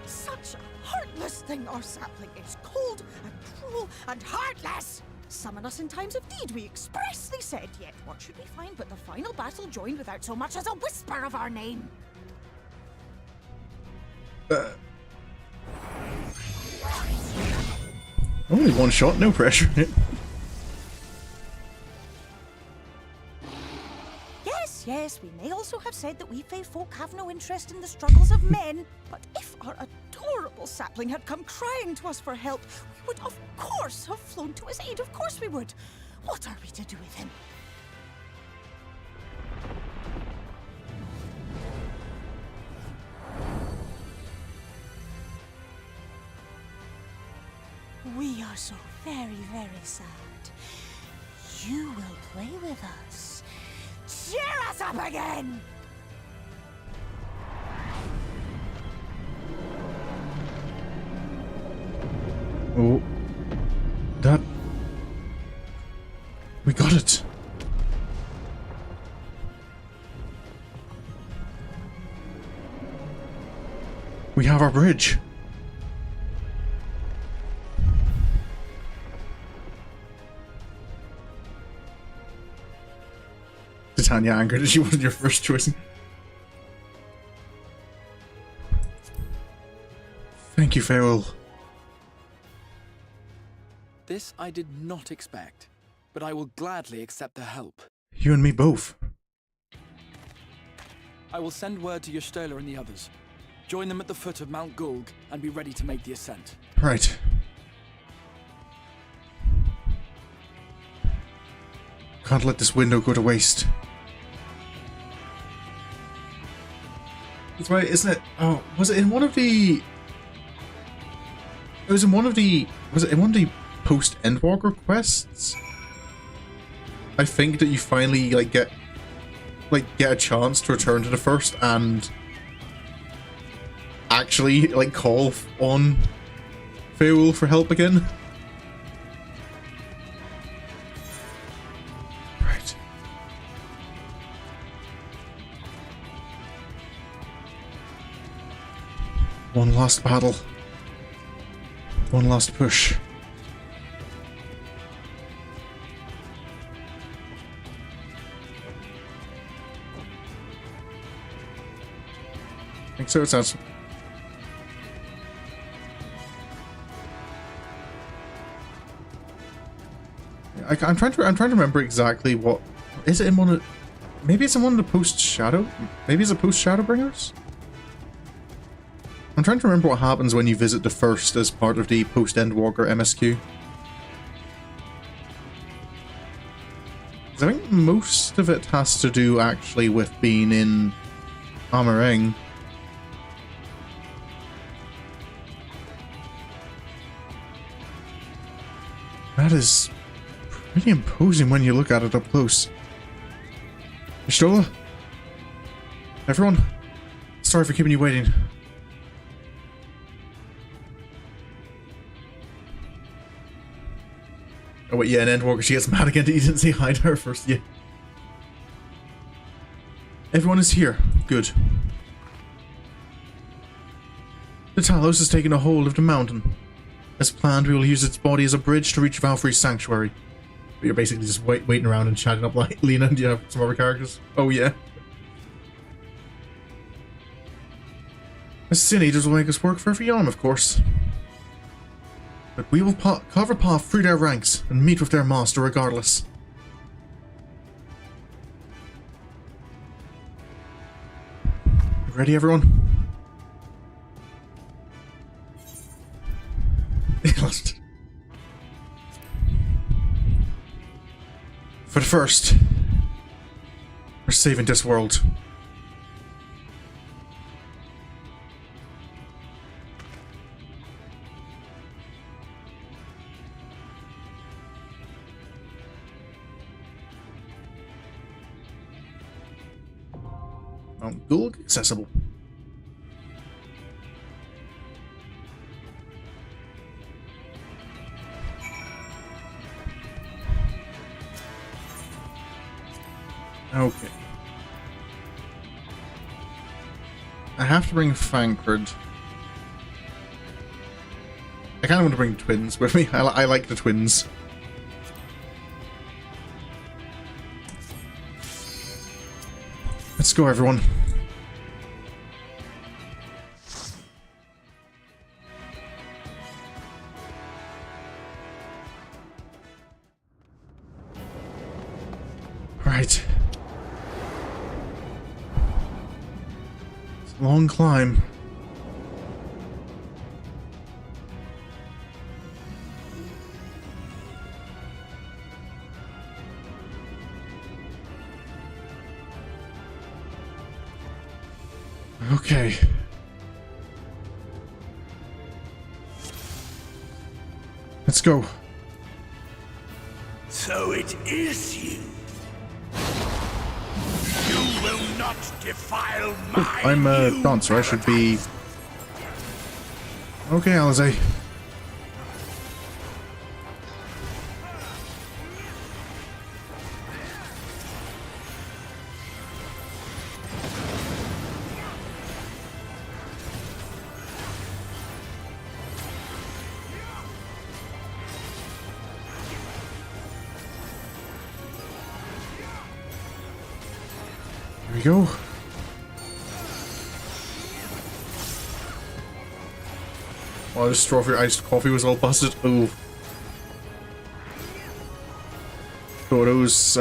Such a heartless thing, our sapling is cold and cruel and heartless. Summon us in times of need, we expressly said, yet what should we find but the final battle joined without so much as a whisper of our name? Only one shot, no pressure. Yes, we may also have said that we fae folk have no interest in the struggles of men, but if our adorable sapling had come crying to us for help, we would of course have flown to his aid, of course we would. What are we to do with him? We are so very, very sad. You will play with us. Cheer us up again! Oh. That... We got it! We have our bridge. Titania angered that she wasn't your first choice. Thank you, farewell. This I did not expect, but I will gladly accept the help. You and me both. I will send word to Y'shtola and the others. Join them at the foot of Mount Gulg and be ready to make the ascent. Right. Can't let this window go to waste. That's right, isn't it? Oh, was it in one of the... It was in one of the... Was it in one of the post-Endwalker quests? I think that you finally, like, get a chance to return to the first and actually, like, call on Farewell for help again. Right. One last battle. One last push. I think so, it sounds. I'm trying to remember exactly what is it in one of. Maybe it's in one of the post Shadow. Maybe it's a post Shadowbringers. I'm trying to remember what happens when you visit the first as part of the post Endwalker MSQ. I think most of it has to do actually with being in Amareng. That is pretty imposing when you look at it up close. Y'shtola? Everyone? Sorry for keeping you waiting. Oh wait, yeah, an Endwalker, she gets mad again that you didn't say hi to her first, yeah. Everyone is here. Good. The Talos has taken a hold of the mountain. As planned, we will use its body as a bridge to reach Vauthry's sanctuary. But you're basically just waiting around and chatting up like Lena. Do you have some other characters? Oh yeah. The Sin Eaters will make us work for every arm, of course. But we will carve a path through their ranks and meet with their master regardless. Ready, everyone? For the first, we're saving this world. Mount Gulg accessible. Okay. I have to bring Fankred. I kind of want to bring twins with me. I like the twins. Let's go, everyone. Right. It's a long climb. Okay. Let's go. So it is you. You will not defile my I'm a dancer, I should be... Okay, Alize. we go. Oh, this straw for your iced coffee was all busted. Oh. So are those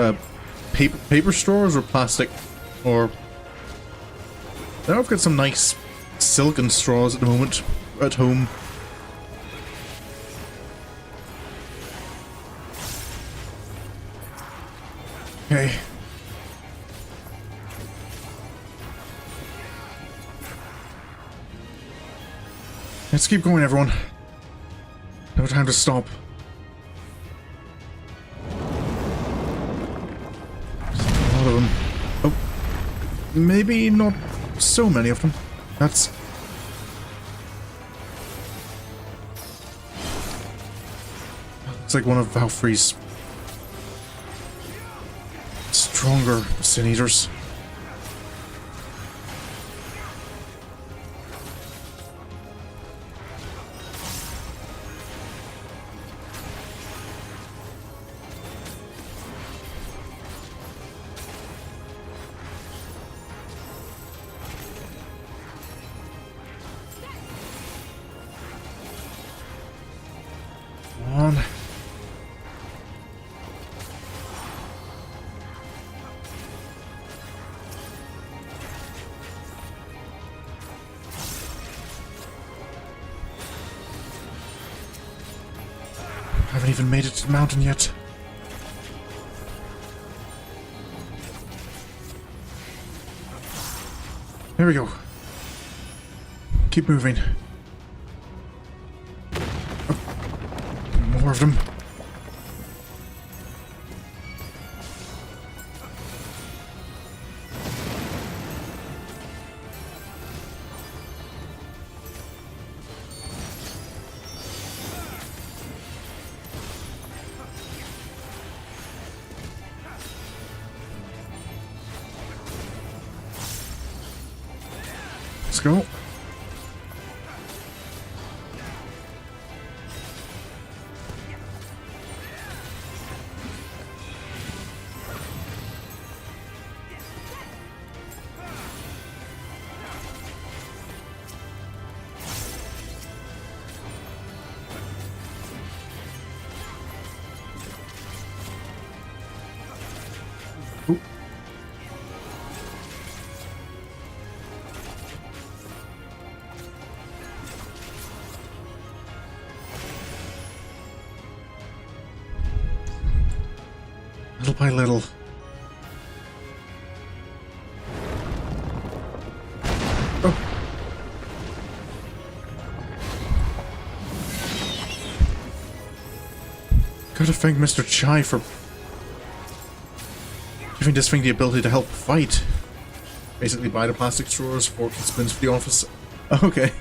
paper straws or plastic? Or... Now I've got some nice silken straws at the moment at home. Okay. Let's keep going, everyone. No time to stop. There's a lot of them. Oh. Maybe not so many of them. That's... Looks like one of Vauthry's stronger Sin Eaters. On. Haven't even made it to the mountain yet. There we go. Keep moving. Oh, more of them. Let's go. Ooh. Little by little. Oh. Gotta thank Mr. Chai for giving this thing the ability to help fight. Basically buy the plastic straws, fork and spins for the office. Okay.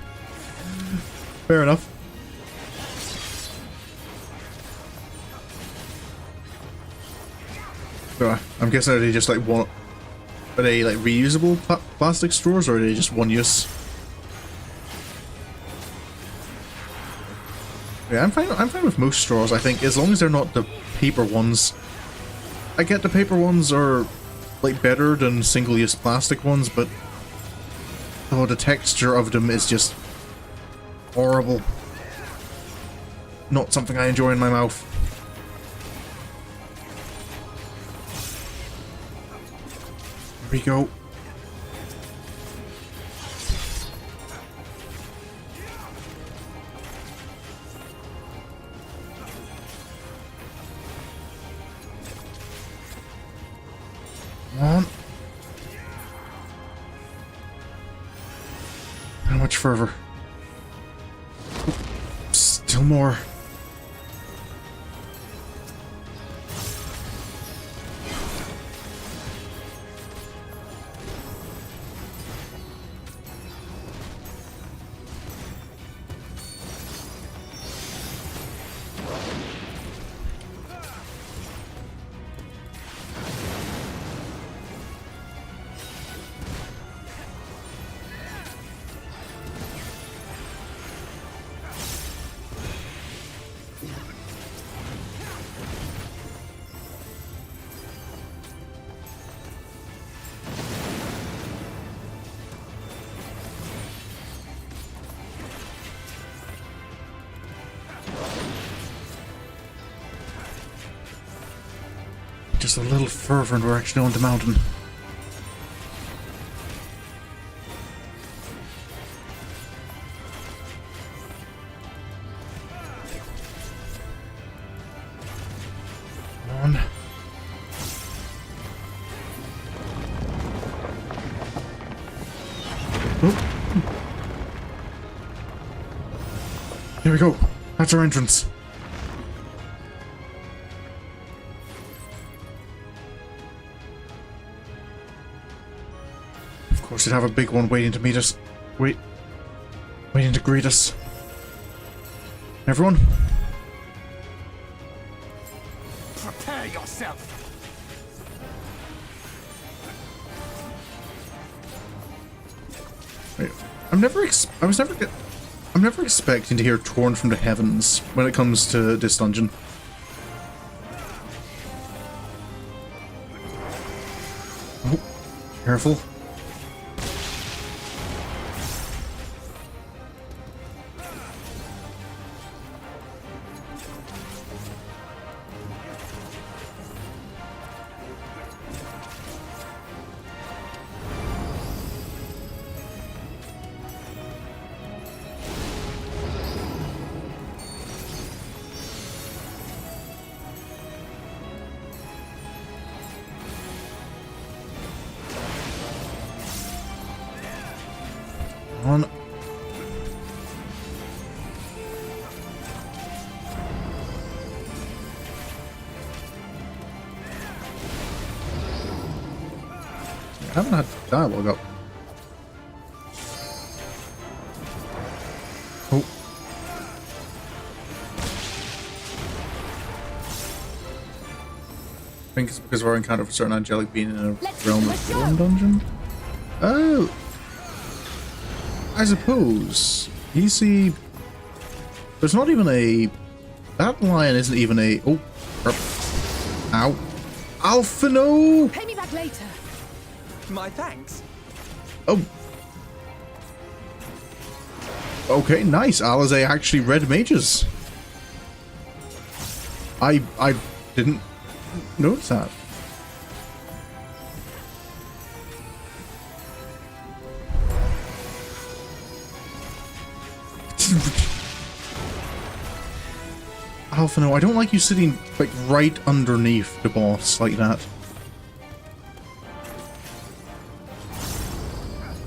Fair enough. So, I'm guessing are they just like one? Are they like reusable plastic straws, or are they just one use? Yeah, I'm fine with most straws. I think as long as they're not the paper ones. I get the paper ones are like better than single-use plastic ones, but oh, the texture of them is just horrible. Not something I enjoy in my mouth. Here we go. Come on. How much further? Still more. just a little further and we're actually on the mountain. Come on. Oh. Here we go. That's our entrance. Of course, you'd have a big one waiting to meet us. Waiting to greet us. Everyone? Prepare yourself! Wait, I'm never expecting to hear torn from the heavens when it comes to this dungeon. Oh, careful. On. I haven't had dialogue up. Oh. I think it's because we're encountering a certain angelic being in a realm of Sorin dungeon. Oh! I suppose. You see, there's not even a... That lion isn't even a... Oh. Ow. Alpha, no! Pay me back later. My thanks. Oh. Okay, nice. Alizé actually read mages. I didn't notice that. Alpha, no, I don't like you sitting like right underneath the boss like that.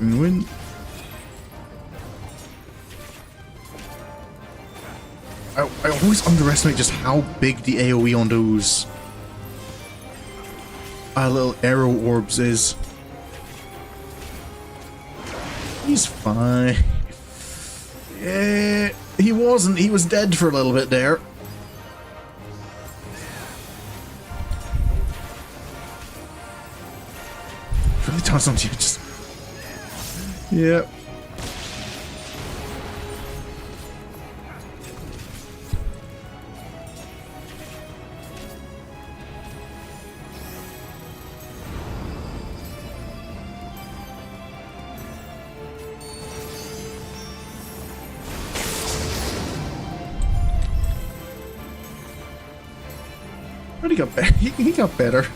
Win. I always underestimate just how big the AoE on those little arrow orbs is. He's fine. Yeah, he wasn't. He was dead for a little bit there. Really toss onto you, just... Yeah. But he got better. He got better.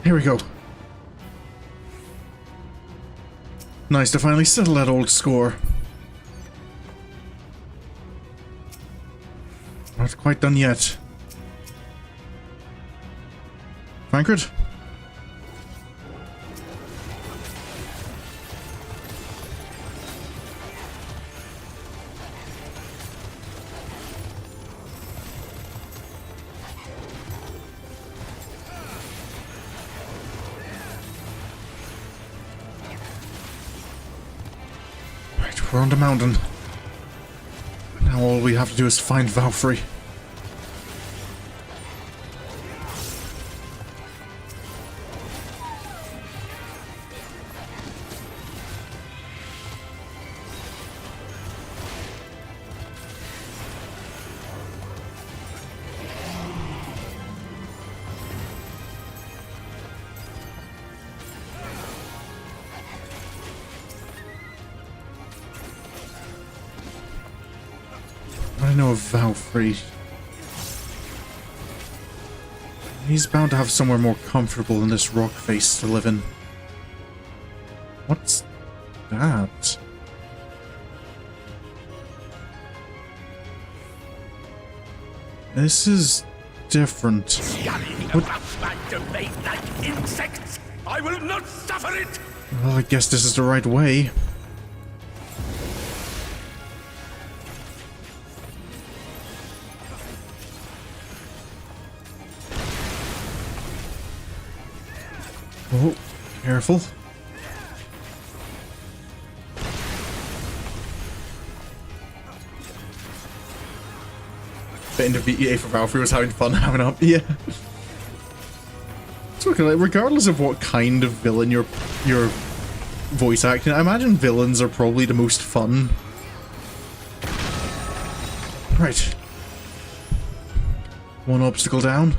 Here we go. Nice to finally settle that old score. Not quite done yet. Frankfurt? We're on the mountain. Now all we have to do is find Vauthry. I know of Vauthry. He's bound to have somewhere more comfortable than this rock face to live in. What's that? This is different. Scurrying about my domain like insects! I will not suffer it! Well, I guess this is the right way. Oh, careful. The end of the EA for Vauthry was having fun having up, yeah. So like, regardless of what kind of villain you're voice acting, I imagine villains are probably the most fun. Right. One obstacle down.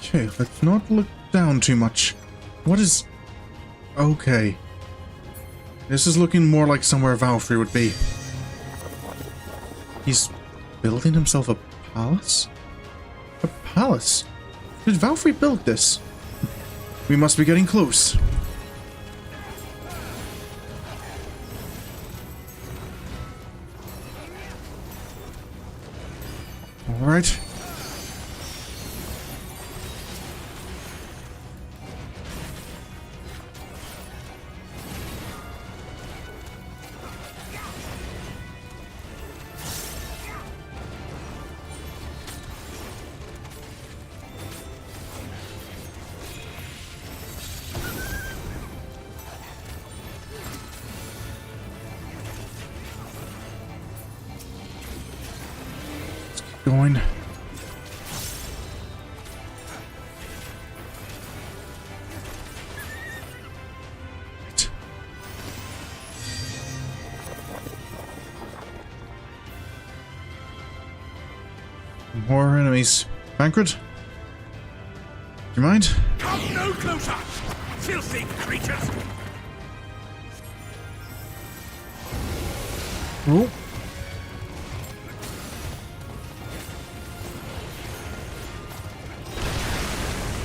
Okay, let's not look down too much. What is... Okay. This is looking more like somewhere Vauthry would be. He's building himself a palace? A palace? Did Vauthry build this? We must be getting close. Alright. Going. Right. More enemies. Bankrupt? Do you mind? Come no closer! Filthy creatures! Oh.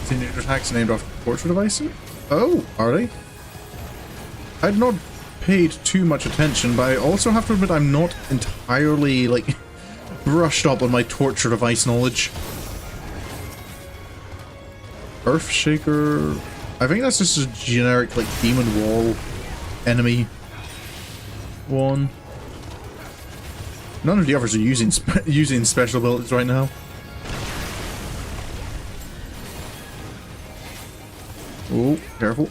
Continued attacks named after torture devices? Oh, are they? I'd not paid too much attention, but I also have to admit I'm not entirely, like, brushed up on my torture device knowledge. Earthshaker... I think that's just a generic, like, demon wall enemy one. None of the others are using special abilities right now. Oh, careful.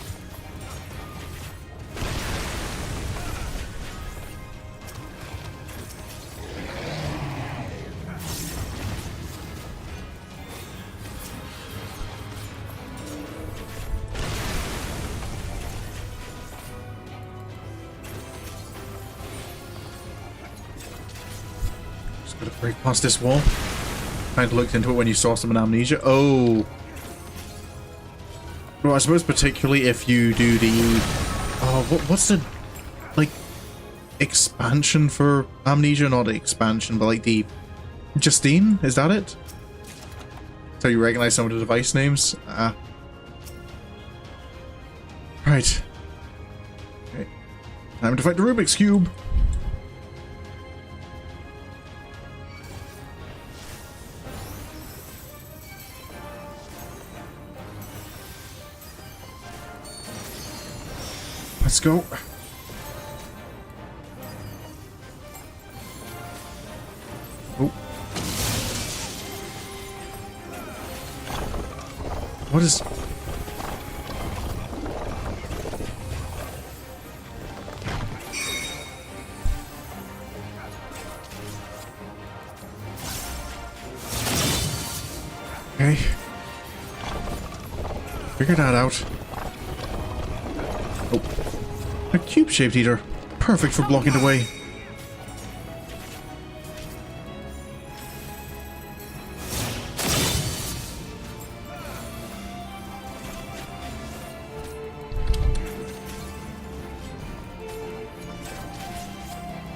Just gotta break past this wall. Kind of looked into it when you saw some amnesia. Oh. Well, I suppose particularly if you do the... Oh, what's the... Like, expansion for Amnesia? Not the expansion, but like the... Justine? Is that it? So you recognize some of the device names? Right. Okay. Time to fight the Rubik's Cube. Let's go. Oh. What is... Okay. Figure that out. Oh. A cube-shaped eater. Perfect for blocking the way.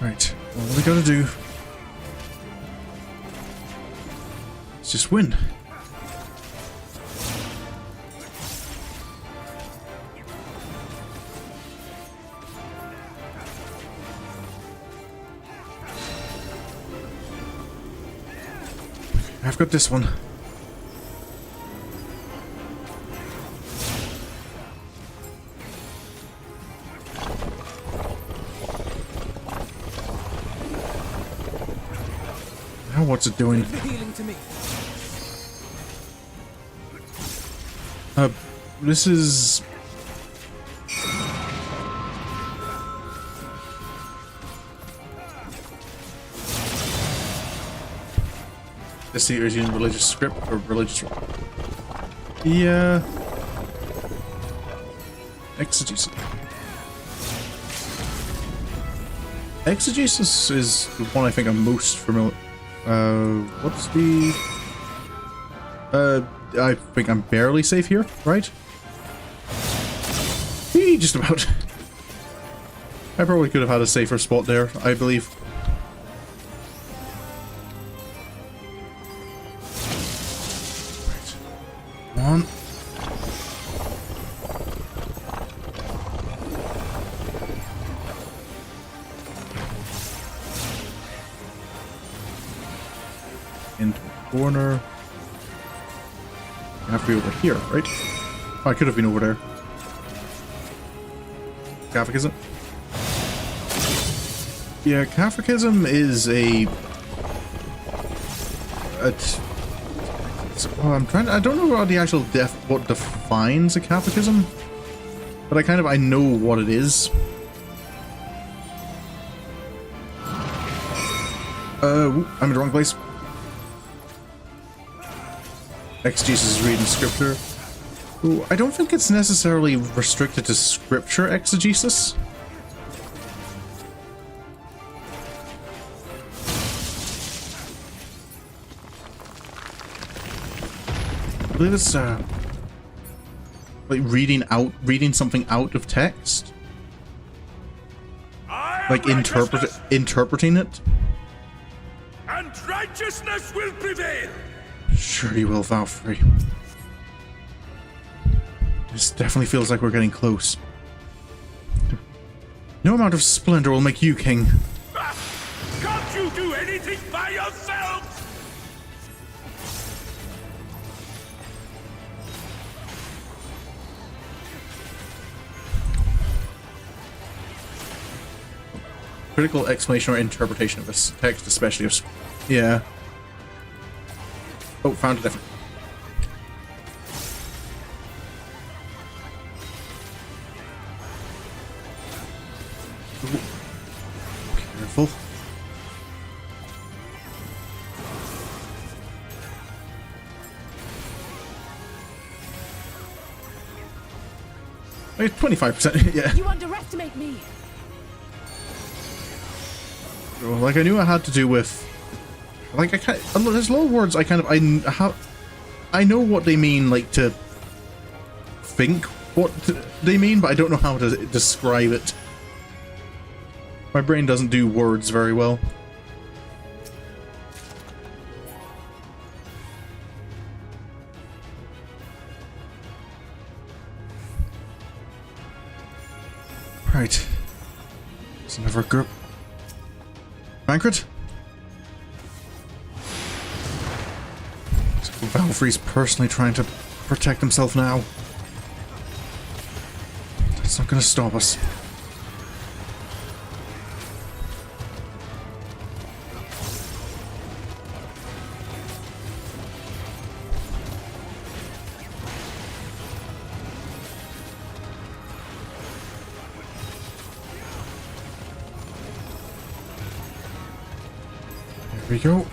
Right, well, what we gotta do? Let's just win. I've got this one. Now what's it doing? This is... This is using religious script or religious... Yeah... Exegesis. Exegesis is the one I think I'm most familiar... what's the... I think I'm barely safe here, right? Just about. I probably could have had a safer spot there, I believe. Right. Come on. Into a corner. I have to be over here, right? Oh, I could have been over there. Catholicism? Yeah, Catholicism is a I don't know what the actual what defines a Catholicism, but I know what it is. I'm in the wrong place. Exegesis is reading scripture. Ooh, I don't think it's necessarily restricted to scripture exegesis. I believe it's like reading something out of text, like interpreting it. And righteousness will prevail. Sure you will, Vauthry. This definitely feels like we're getting close. No amount of splendor will make you king. Can't you do anything by yourselves? Critical explanation or interpretation of this text, especially of... Yeah. Oh, found a different... Careful. Oh, 25%, yeah. You underestimate me. Like, I knew I had to do with... Like, I can't... There's a lot of words I know what they mean, like, to think what they mean, but I don't know how to describe it. My brain doesn't do words very well. Right. There's another group. Banquet? Vauthry's personally trying to protect himself now. That's not going to stop us. There we go.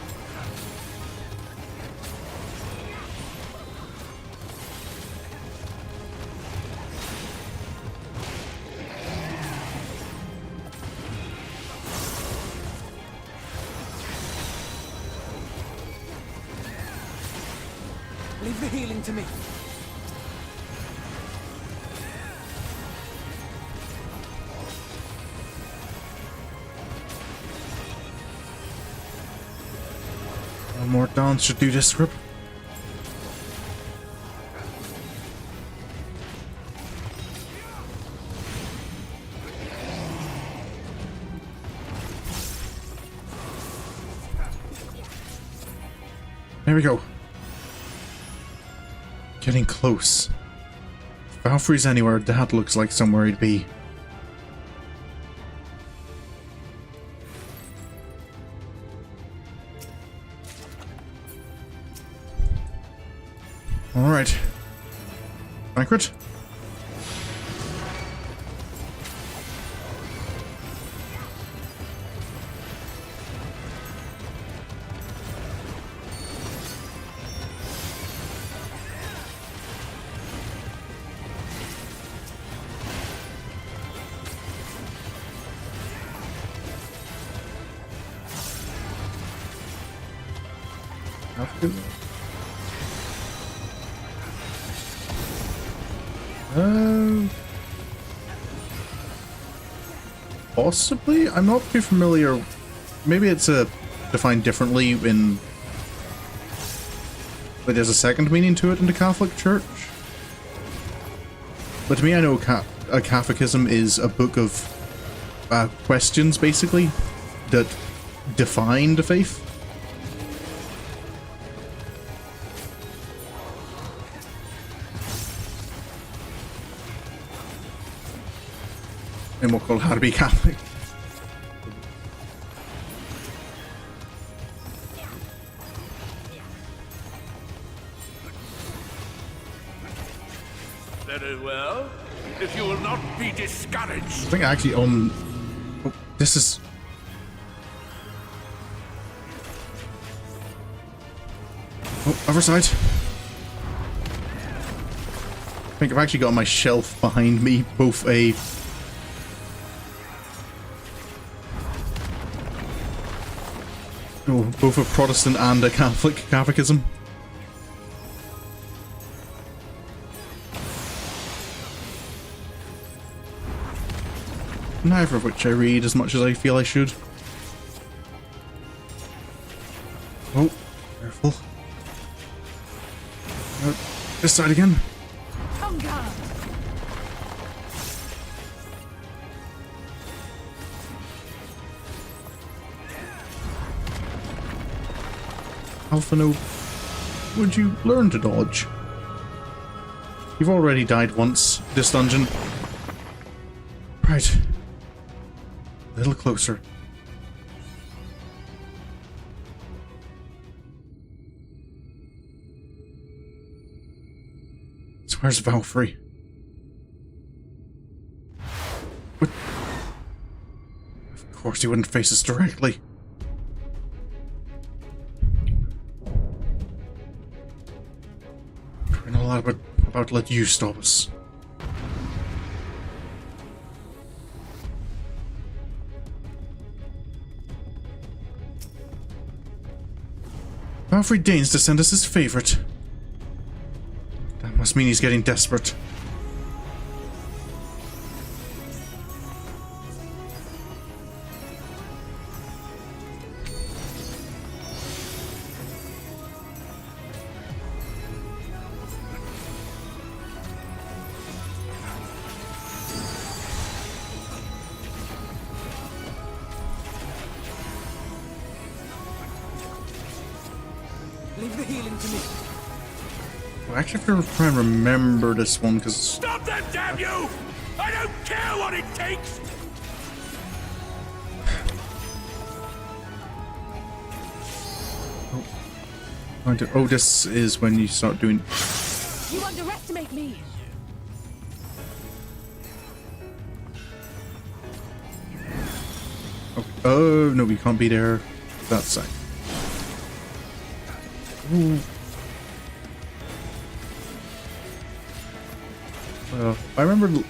Leave the healing to me. One more dance should do this script. There we go. Getting close. If Vauthry's anywhere, that looks like somewhere he'd be. Alright. Banquet? Possibly? I'm not too familiar. Maybe it's defined differently in... But there's a second meaning to it in the Catholic Church. But to me, I know a Catechism is a book of questions, basically, that define the faith. And we'll call how to be Catholic. Very well. If you will not be discouraged. I think actually on... Oh, this is... Oh, other side. I think I've actually got on my shelf behind me both a... Oh, both a Protestant and a Catholic catechism. Neither of which I read as much as I feel I should. Oh, careful. Oh, this side again. Alphino, would you learn to dodge? You've already died once, this dungeon. Right. A little closer. So where's Vauthry? What? Of course he wouldn't face us directly. About to let you stop us. Vauthry deigns to send us his favorite. That must mean he's getting desperate. Leave the healing to me. I actually have to try and remember this one because. Stop them, damn you! I don't care what it takes! Oh, this is when you start doing. You underestimate me. Okay. Oh no, we can't be there. That side. Ooh. I remember the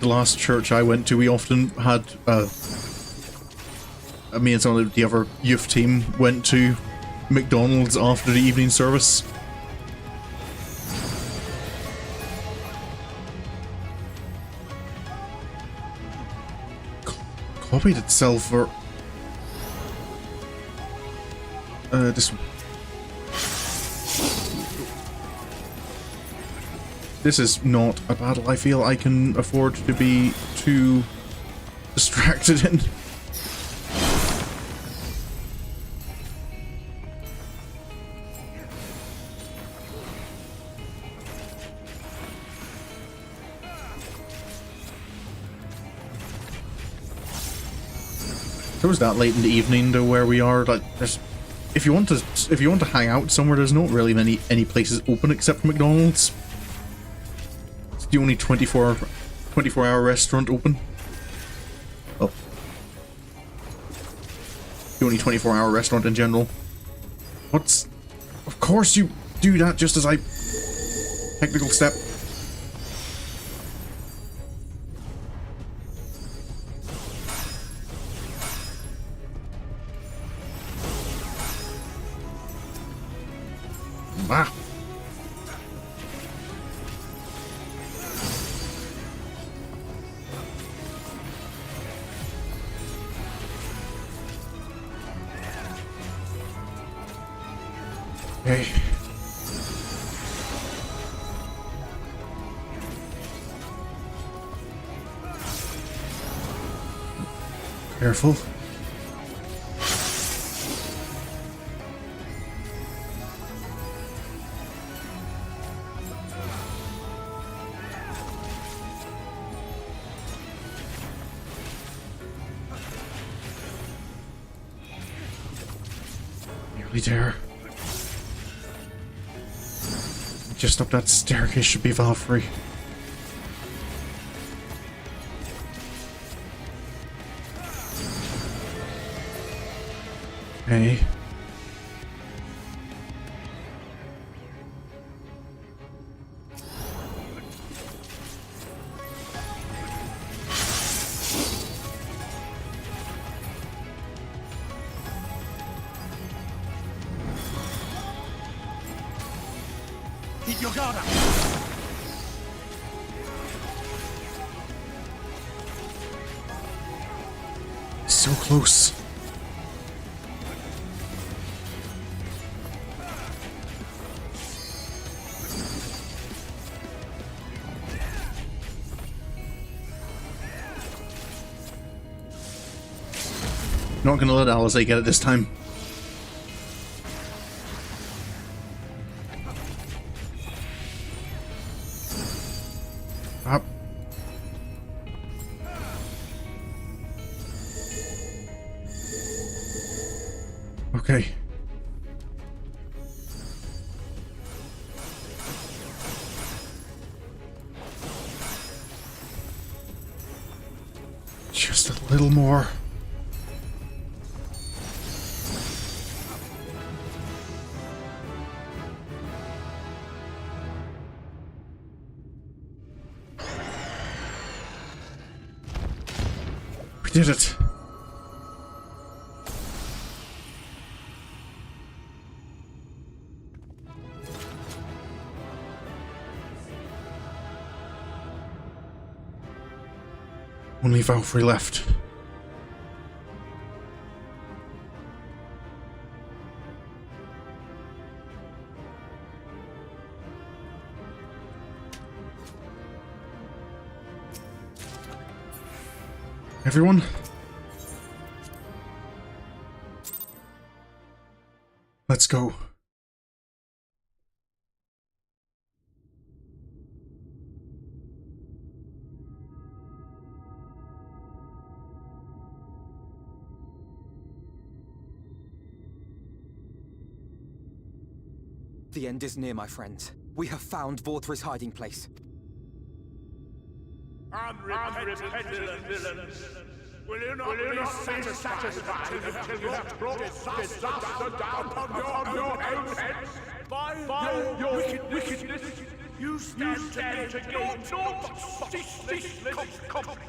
last church I went to, we often had me and some of the other youth team went to McDonald's after the evening service. Copied itself for this one. This is not a battle I feel I can afford to be too distracted in. So it's that late in the evening to where we are. Like, there's, if you want to hang out somewhere, there's not really any places open except for McDonald's. It's the only 24-hour restaurant open. Oh, the only 24-hour restaurant in general. What's? Of course you do that just as I technical step. Ah. Okay. Careful. Nearly there. Just up that staircase should be Vauthry. Okay. Keep your guard up! So close. Not gonna let Alizé get it this time. Up. Okay. Just a little more. We did it. Only Vauthry left. Everyone? Let's go. The end is near, my friends. We have found Vauthry's hiding place. Unrepentant villains! Will you not be satisfied until you have brought disaster down on your own heads? By your wickedness, you stand to gain naught ceaseless conflict.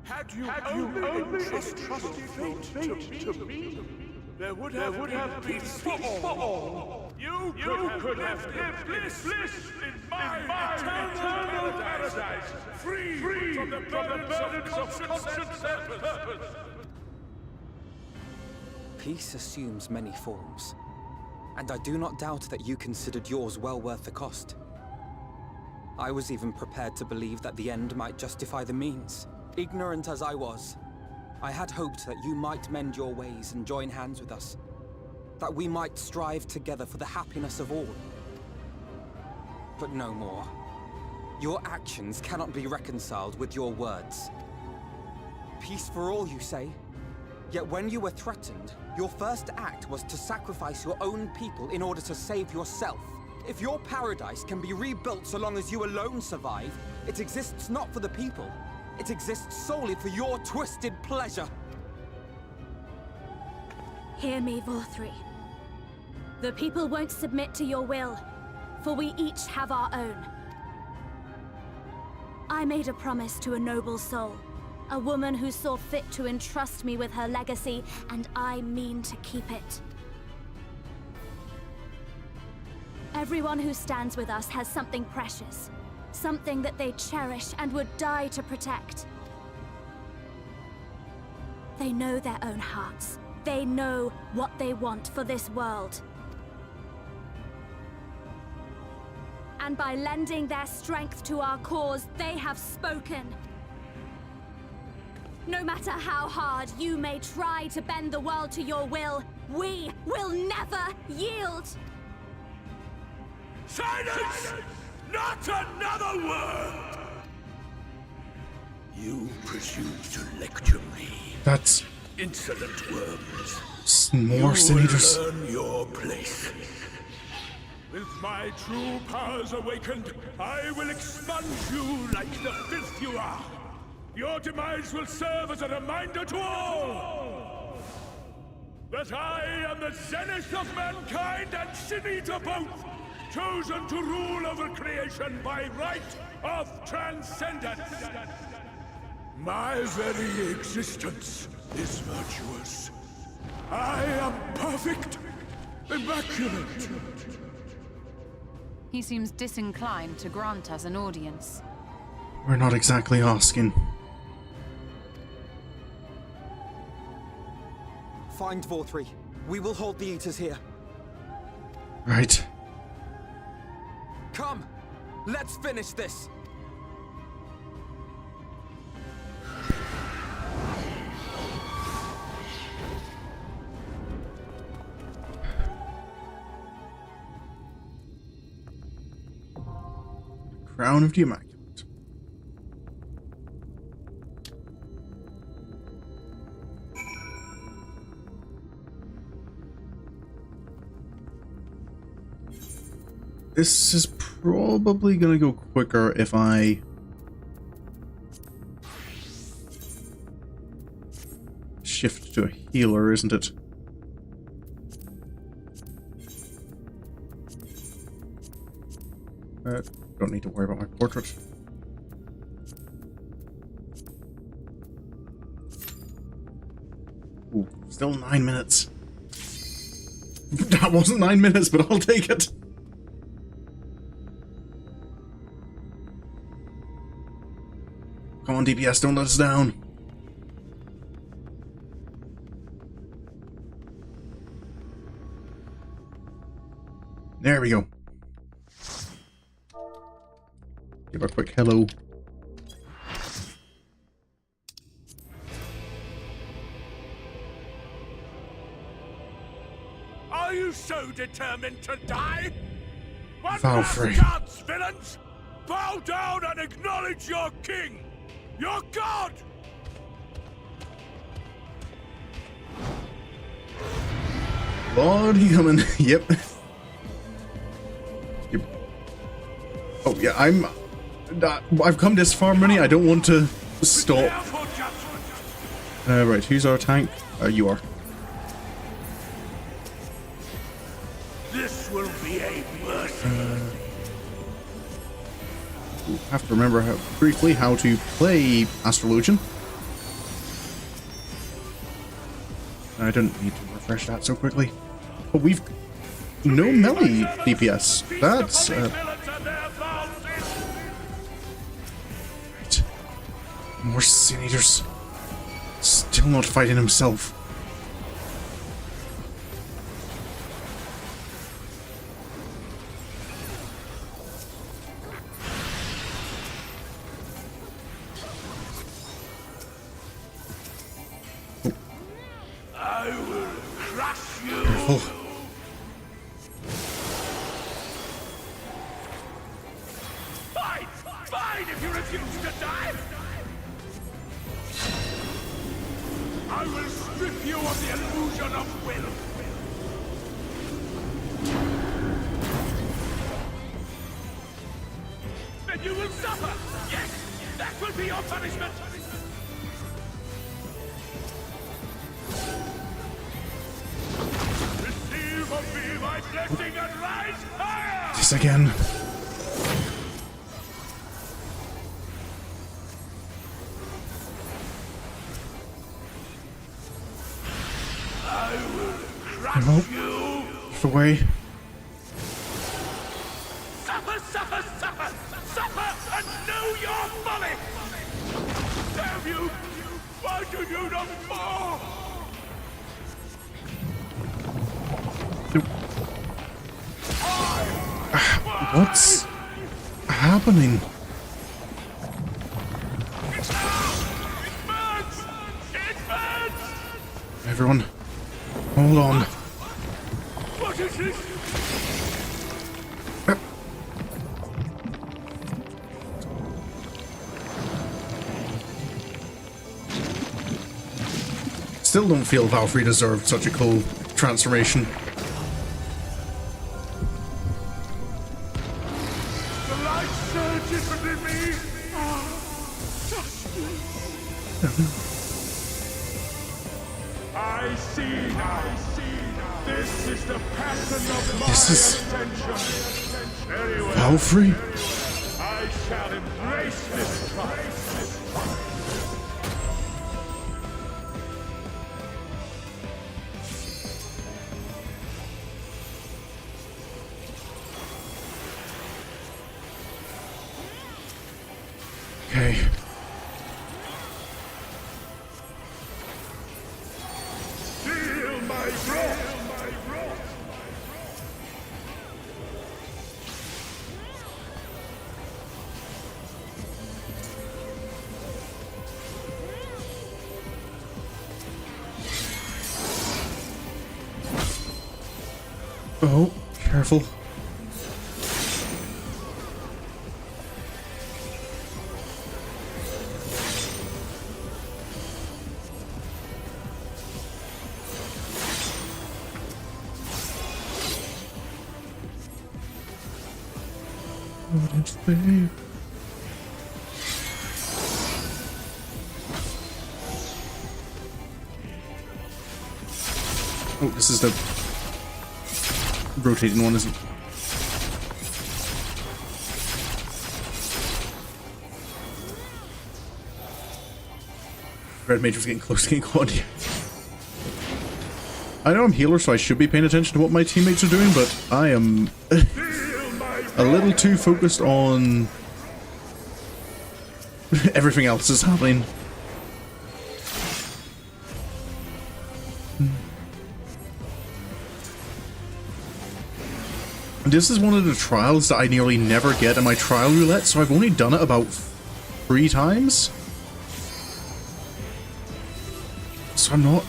Had you only entrusted fate to me, there would have been peace for all. You could have lived bliss in my eternal paradise, free from the burdens of conscience and purpose. Peace assumes many forms, and I do not doubt that you considered yours well worth the cost. I was even prepared to believe that the end might justify the means. Ignorant as I was, I had hoped that you might mend your ways and join hands with us. That we might strive together for the happiness of all. But no more. Your actions cannot be reconciled with your words. Peace for all, you say? Yet when you were threatened, your first act was to sacrifice your own people in order to save yourself. If your paradise can be rebuilt so long as you alone survive, it exists not for the people. It exists solely for your twisted pleasure. Hear me, Vauthry. The people won't submit to your will, for we each have our own. I made a promise to a noble soul, a woman who saw fit to entrust me with her legacy, and I mean to keep it. Everyone who stands with us has something precious, something that they cherish and would die to protect. They know their own hearts. They know what they want for this world. And by lending their strength to our cause, they have spoken. No matter how hard you may try to bend the world to your will, we will never yield! Silence! Not another word! You presume to lecture me. That's insolent worms. More Sin Eaters. Learn your place. With my true powers awakened, I will expunge you like the filth you are. Your demise will serve as a reminder to all that I am the zenith of mankind and Sin Eater both, chosen to rule over creation by right of transcendence. My very existence is virtuous. I am perfect, immaculate. He seems disinclined to grant us an audience. We're not exactly asking. Find Vauthry. We will hold the Eaters here. Right. Come! Let's finish this! Crown of the Immaculate. This is probably gonna go quicker if I shift to a healer, isn't it? Don't need to worry about my portrait. Ooh, still 9 minutes. That wasn't 9 minutes, but I'll take it. Come on, DPS, don't let us down. There we go. Give a quick hello. Are you so determined to die? One Vauthry. last chance, villains! Bow down and acknowledge your king! Your god! Lordy coming. Yep. Yep. Oh yeah, I've come this far, Money. I don't want to stop. Right, who's our tank? You are. This will be a mercy. Have to remember briefly how to play Astrologian. I don't need to refresh that so quickly. But we've no melee DPS. That's right. More Sin Eaters. Still not fighting himself. I will crush you. Careful. Fine, fine if you refuse to die. I will strip you of the illusion of will. Then you will suffer. Yes, that will be your punishment. Receive of me my blessing and rise higher. This again. I will crush you. Get away. Suffer, suffer, suffer, suffer, and know your folly. Damn you! Why do you not fall? What's happening? It burns! It burns! Everyone, hold on. What is this? Still don't feel Vauthry deserved such a cool transformation. The light surges within me. Touch me. I see now. This is the pattern of my ascension. Very well. Vauthry? I shall embrace this trial. Okay. Feel my wrath. Oh, careful. Babe. Oh, this is the rotating one, isn't it? Red Mage was getting close to getting caught here. I know I'm healer, so I should be paying attention to what my teammates are doing, but I am a little too focused on everything else that's happening. This is one of the trials that I nearly never get in my trial roulette, so I've only done it about 3 times. So I'm not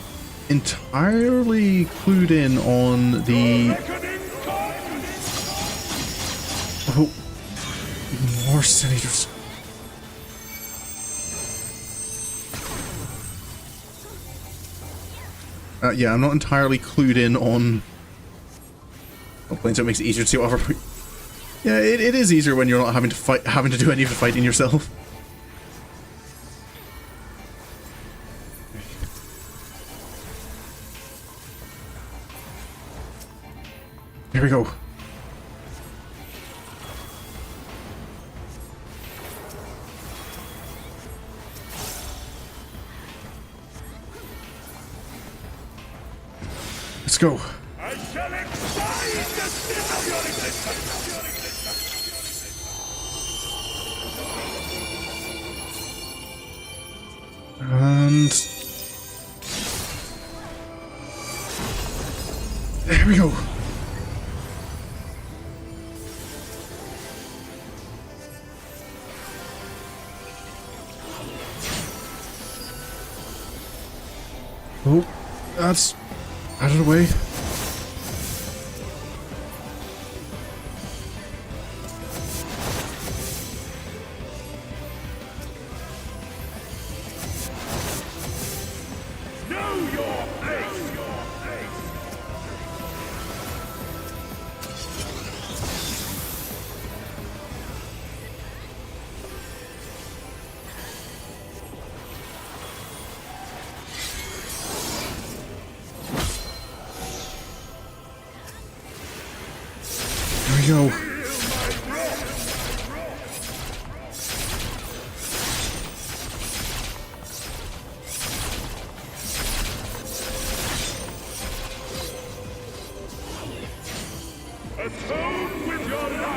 entirely clued in on the... Oh, more senators. Yeah, I'm not entirely clued in on... Hopefully it makes it easier to see whatever... Yeah, it is easier when you're not having to do any of the fighting yourself. Here we go. Let's go. I shall excite the sin of your existence. And there we go. Oh, That's out of the way. Go.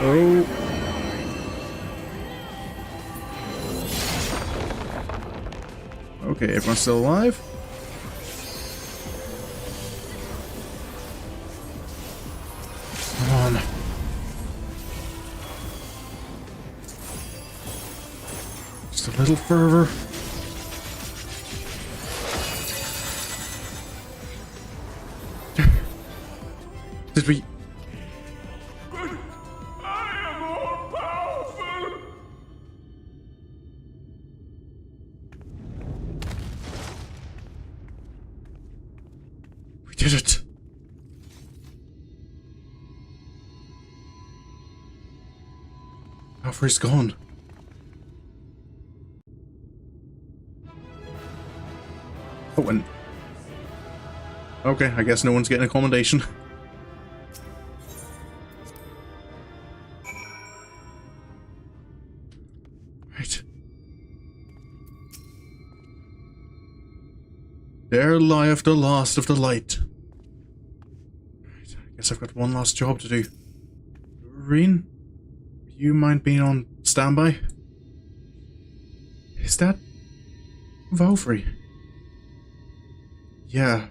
Oh. Okay, everyone's still alive. Come on. Just a little further. Did we... But I am all powerful! We did it! Vauthry's gone. Oh, and... okay, I guess no one's getting accommodation. Right. There lieth the last of the light. Right, I guess I've got one last job to do. Reen, you mind being on standby? Is that Vauthry? Yeah.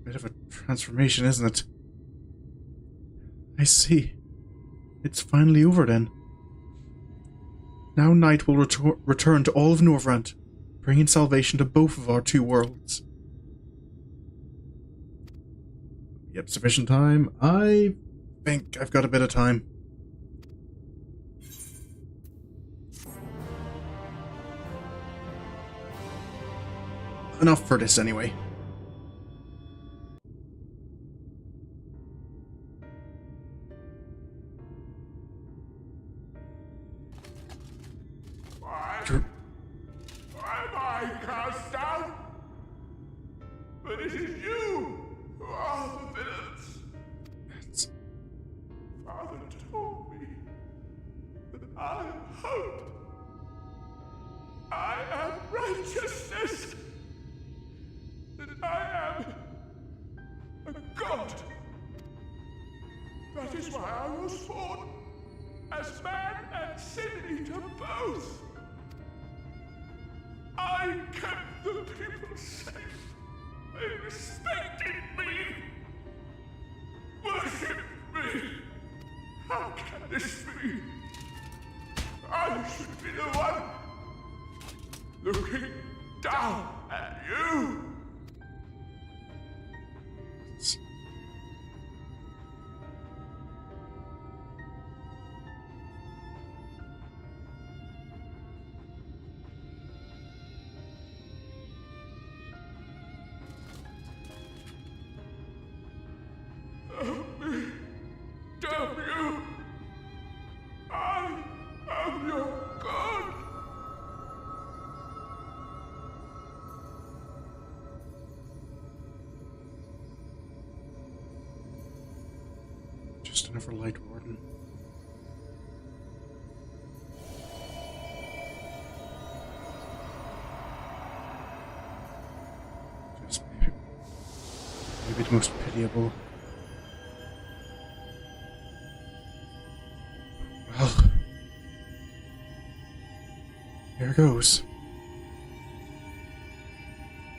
Bit of a transformation, isn't it? I see. It's finally over then. Now night will return to all of Norvrandt, bringing salvation to both of our two worlds. Yep, sufficient time. I think I've got a bit of time. Enough for this anyway. Why am I cast down? But it is you who are the villains. Father told me that I am hope. I am righteousness. That I am a god. That is why I was born, as man and sin eater both. I kept the people safe. They respected me. Worshipped me. How can this be? I should be the one looking down at you. Help me. Damn you. I am your god. Just another light warden. Just maybe the most pitiable. Well, here goes.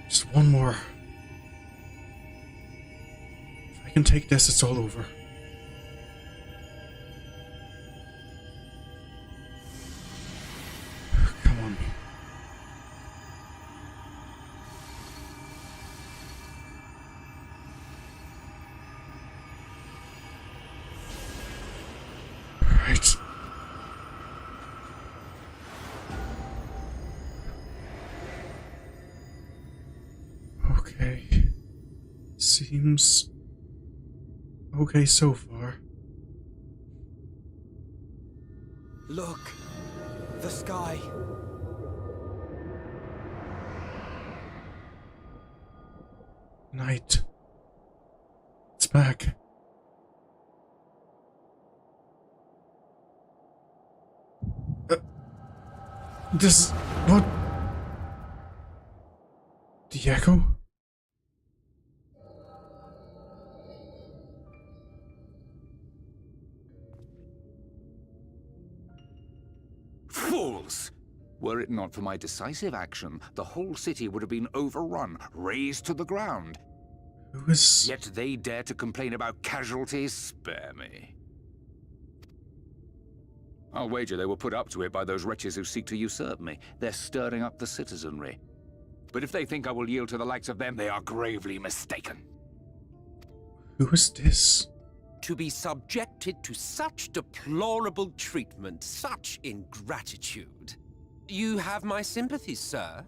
Just one more. If I can take this, it's all over. Come on. Okay. Seems okay so far. Look! The sky! Night. It's back. This... what? The echo? Fools! Were it not for my decisive action, the whole city would have been overrun, razed to the ground. Who is... Yet they dare to complain about casualties? Spare me. I'll wager they were put up to it by those wretches who seek to usurp me. They're stirring up the citizenry. But if they think I will yield to the likes of them, they are gravely mistaken. Who is this? To be subjected to such deplorable treatment, such ingratitude. You have my sympathies, sir.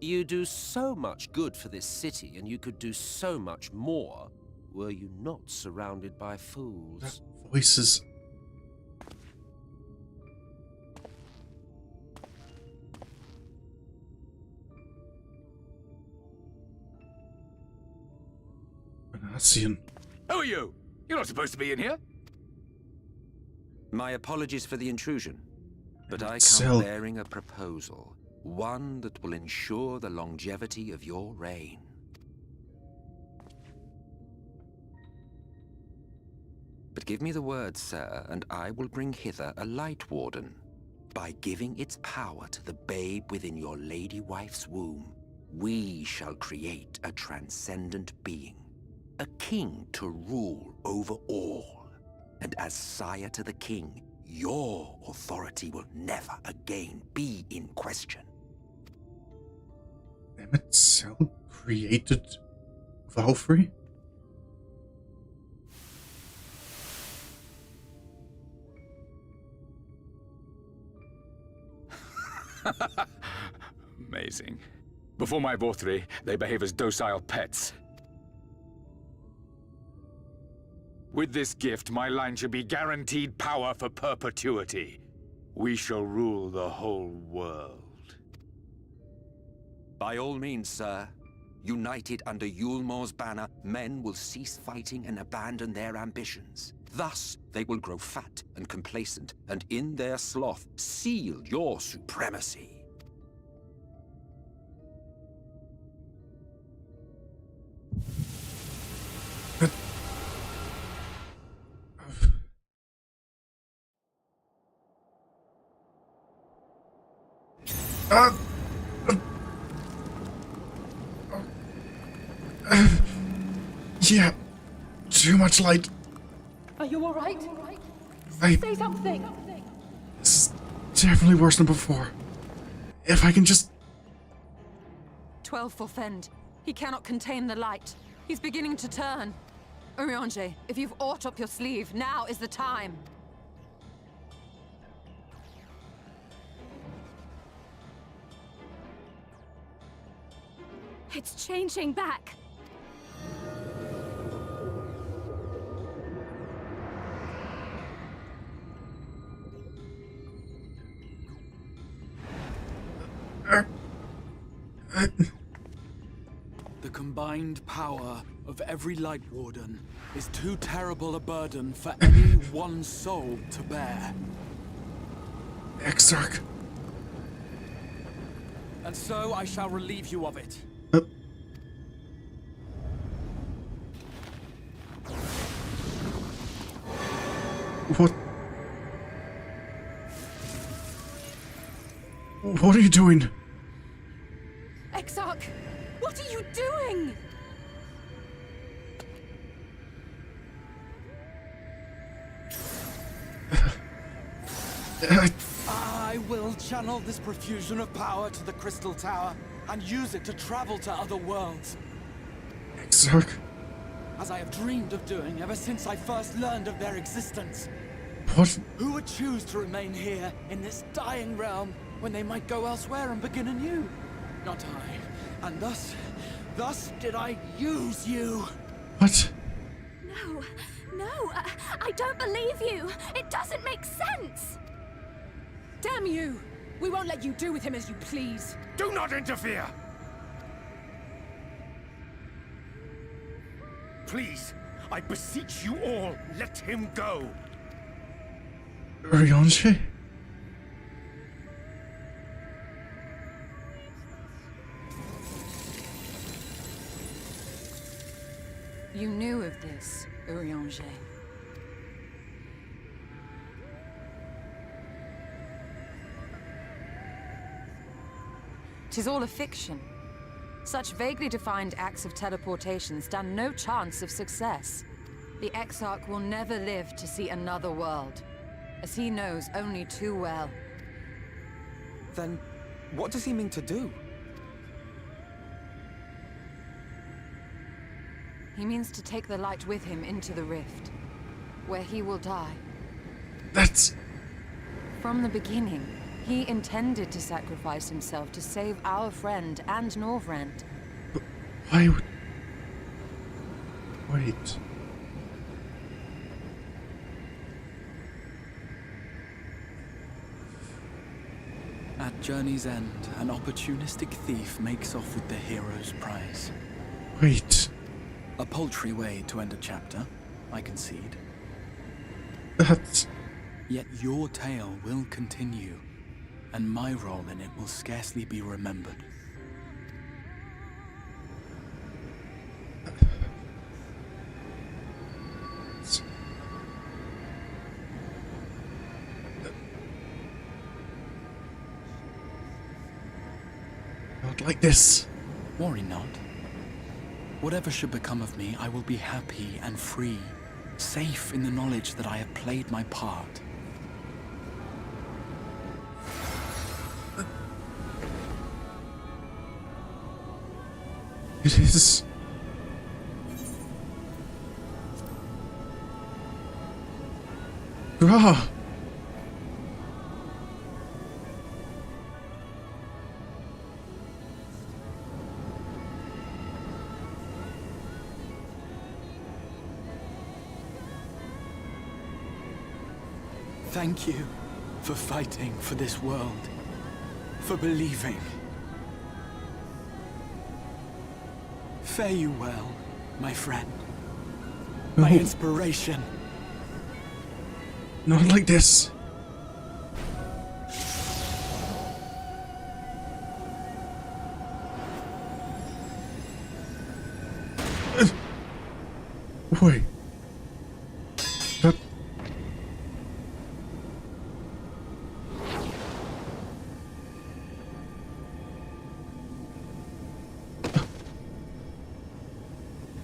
You do so much good for this city, and you could do so much more were you not surrounded by fools. That voice is... Venusian. Who are you? You're not supposed to be in here. My apologies for the intrusion, but I Sell. come bearing a proposal. One that will ensure the longevity of your reign. But give me the word, sir, and I will bring hither a light warden. By giving its power to the babe within your lady wife's womb, we shall create a transcendent being. A king to rule over all. And as sire to the king, your authority will never again be in question. Emmett Cell created Vauthry? Amazing. Before my Vauthry, they behave as docile pets. With this gift, my line should be guaranteed power for perpetuity. We shall rule the whole world. By all means, sir. United under Yulmor's banner, men will cease fighting and abandon their ambitions. Thus, they will grow fat and complacent, and in their sloth, seal your supremacy. Yeah, too much light. Are you alright? I... Say something! This is definitely worse than before. If I can just... 12 for Fend. He cannot contain the light. He's beginning to turn. Urianger, if you've aught up your sleeve, now is the time. It's changing back. The combined power of every Light Warden is too terrible a burden for any one soul to bear. Exarch. And so I shall relieve you of it. What? What are you doing? Exarch, what are you doing? I will channel this profusion of power to the Crystal Tower and use it to travel to other worlds. Exarch. As I have dreamed of doing ever since I first learned of their existence. What? Who would choose to remain here in this dying realm when they might go elsewhere and begin anew? Not I. And thus, Thus did I use you. What? No, no, I don't believe you. It doesn't make sense. Damn you! We won't let you do with him as you please. Do not interfere! Please, I beseech you all, let him go. Urianger? You knew of this, Urianger. 'Tis all a fiction. Such vaguely defined acts of teleportation stand no chance of success. The Exarch will never live to see another world, as he knows only too well. Then, what does he mean to do? He means to take the light with him into the rift, where he will die. That's... From the beginning, he intended to sacrifice himself to save our friend and Norvrandt. But why would... Wait... At journey's end, an opportunistic thief makes off with the hero's prize. Wait... A paltry way to end a chapter, I concede. That's... Yet your tale will continue, and my role in it will scarcely be remembered. Not like this. Worry not. Whatever should become of me, I will be happy and free, safe in the knowledge that I have played my part. It is... Grah! Thank you for fighting for this world, for believing. Fare you well, my friend. My No. inspiration. Not like this. Wait. That...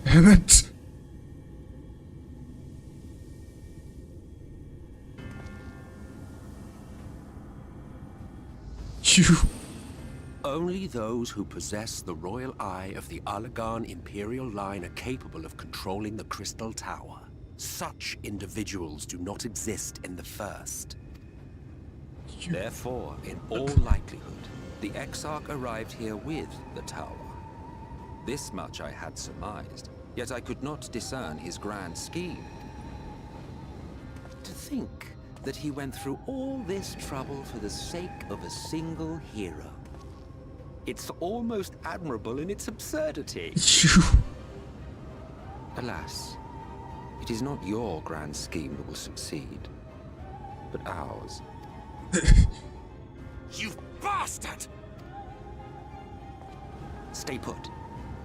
Damn it! You... Only those who possess the royal eye of the Allagan Imperial line are capable of controlling the Crystal Tower. Such individuals do not exist in the First. Therefore, in all likelihood, the Exarch arrived here with the tower. This much I had surmised, yet I could not discern his grand scheme. To think that he went through all this trouble for the sake of a single hero. It's almost admirable in its absurdity. You... Alas, it is not your grand scheme that will succeed, but ours. You bastard! Stay put.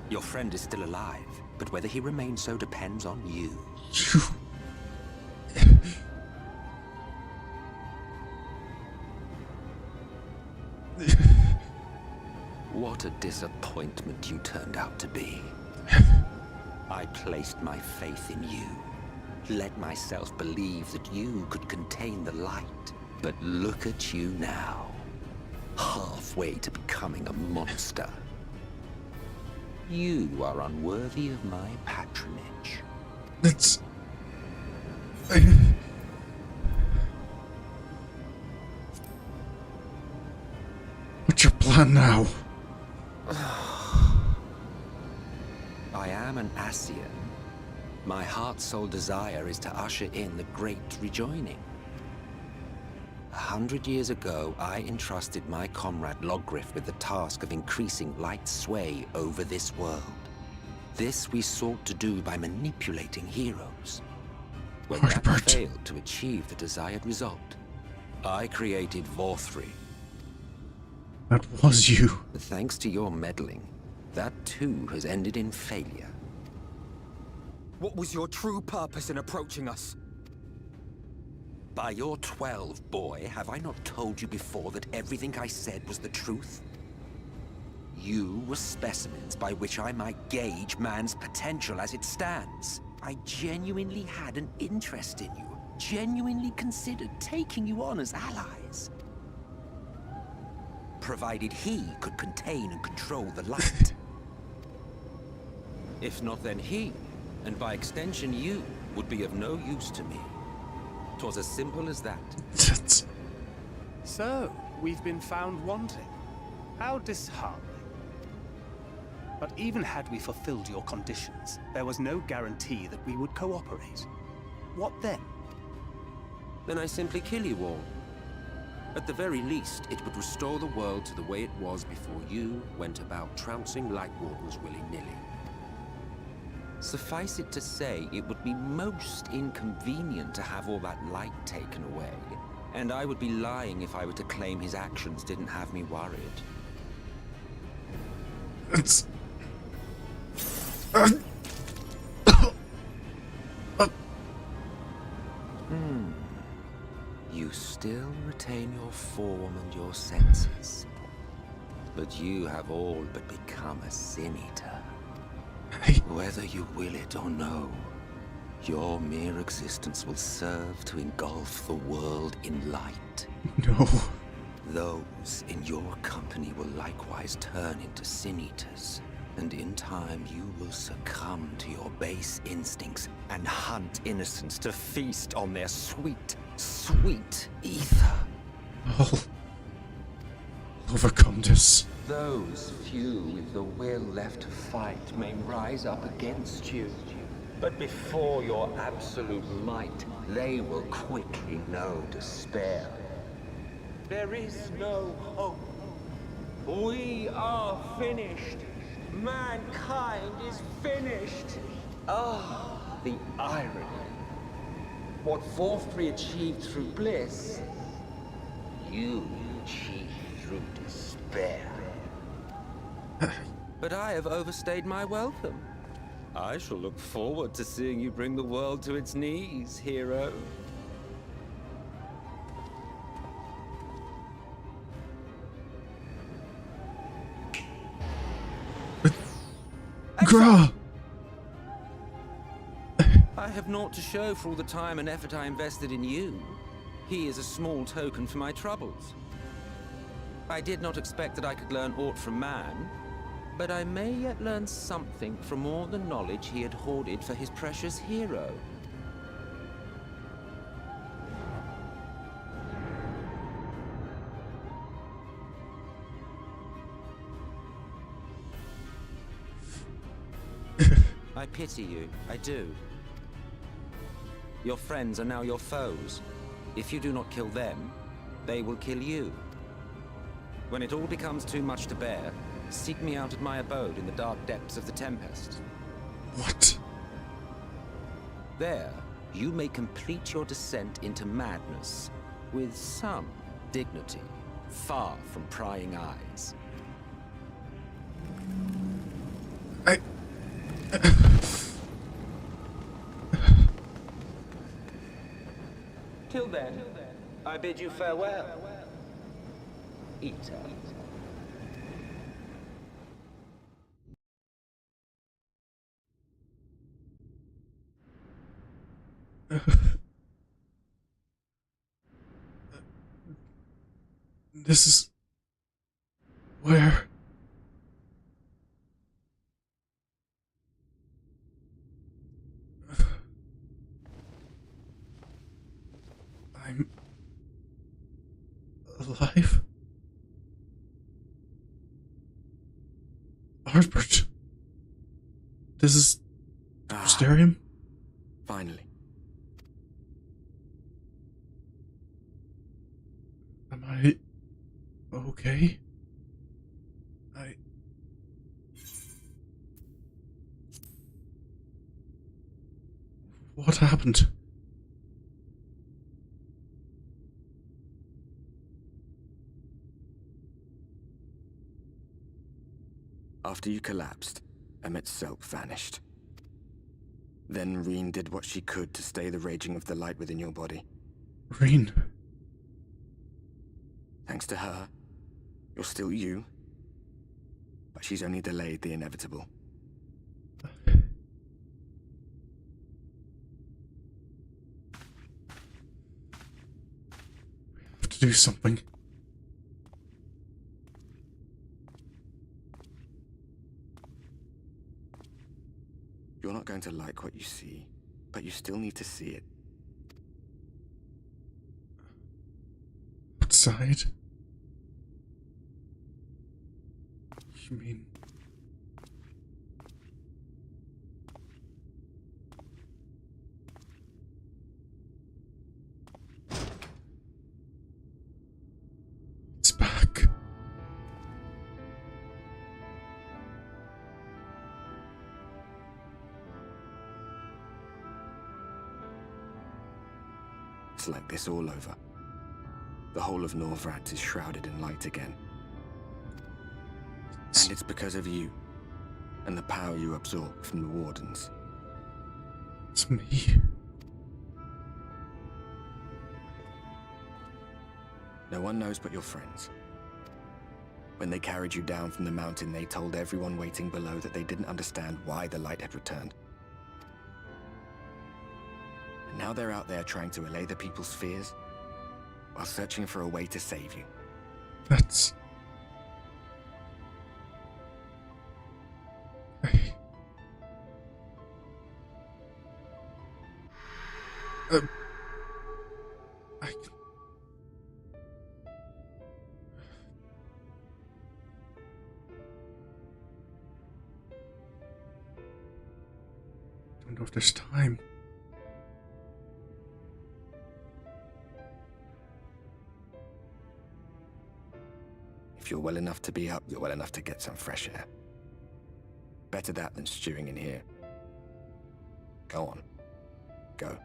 Your friend is still alive, but whether he remains so depends on you. You... What a disappointment you turned out to be. I placed my faith in you. Let myself believe that you could contain the light. But look at you now. Halfway to becoming a monster. You are unworthy of my patronage. That's... What's your plan now? am an Ascian, my heart's sole desire is to usher in the Great Rejoining. 100 years ago, I entrusted my comrade Logriff with the task of increasing light's sway over this world. This we sought to do by manipulating heroes. When that failed to achieve the desired result, I created Vauthry. That was you. But thanks to your meddling, that too has ended in failure. What was your true purpose in approaching us? By your 12, boy, have I not told you before that everything I said was the truth? You were specimens by which I might gauge man's potential as it stands. I genuinely had an interest in you, genuinely considered taking you on as allies. Provided he could contain and control the light. If not, then he, and by extension you, would be of no use to me. 'Twas as simple as that. So, we've been found wanting. How disheartening. But even had we fulfilled your conditions, there was no guarantee that we would cooperate. What then? Then I simply kill you all. At the very least, it would restore the world to the way it was before you went about trouncing Light Wardens willy-nilly. Suffice it to say, it would be most inconvenient to have all that light taken away, and I would be lying if I were to claim his actions didn't have me worried. It's... You still retain your form and your senses, but you have all but become a sin-eater. Whether you will it or no, your mere existence will serve to engulf the world in light. No. Those in your company will likewise turn into sin-eaters, and in time you will succumb to your base instincts and hunt innocents to feast on their sweet, sweet ether. I'll overcome this. Those few with the will left to fight may rise up against you, but before your absolute might, they will quickly know despair. There is no hope. We are finished. Mankind is finished. Ah, the irony. What Vauthry achieved through bliss, you achieved through despair. But I have overstayed my welcome. I shall look forward to seeing you bring the world to its knees, hero. Gra! I have naught to show for all the time and effort I invested in you. He is a small token for my troubles. I did not expect that I could learn aught from man, but I may yet learn something from all the knowledge he had hoarded for his precious hero. I pity you, I do. Your friends are now your foes. If you do not kill them, they will kill you. When it all becomes too much to bear, seek me out at my abode in the dark depths of the Tempest. What? There, you may complete your descent into madness with some dignity, far from prying eyes. Till then, I bid you farewell, Eater. This is... where? I'm... alive? Albert. This is Starium? Finally. Am I okay? What happened? After you collapsed, Emmet's self vanished. Then Reen did what she could to stay the raging of the light within your body. Reen. Thanks to her, you're still you. But she's only delayed the inevitable. We have to do something. You're not going to like what you see, but you still need to see it. What side? You mean... It's back. It's like this all over. The whole of Norvrandt is shrouded in light again. And it's because of you, and the power you absorb from the Wardens. It's me. No one knows but your friends. When they carried you down from the mountain, they told everyone waiting below that they didn't understand why the light had returned. And now they're out there trying to allay the people's fears, while searching for a way to save you. That's... I don't know if there's time. If you're well enough to be up, you're well enough to get some fresh air. Better that than stewing in here. Go on. Go.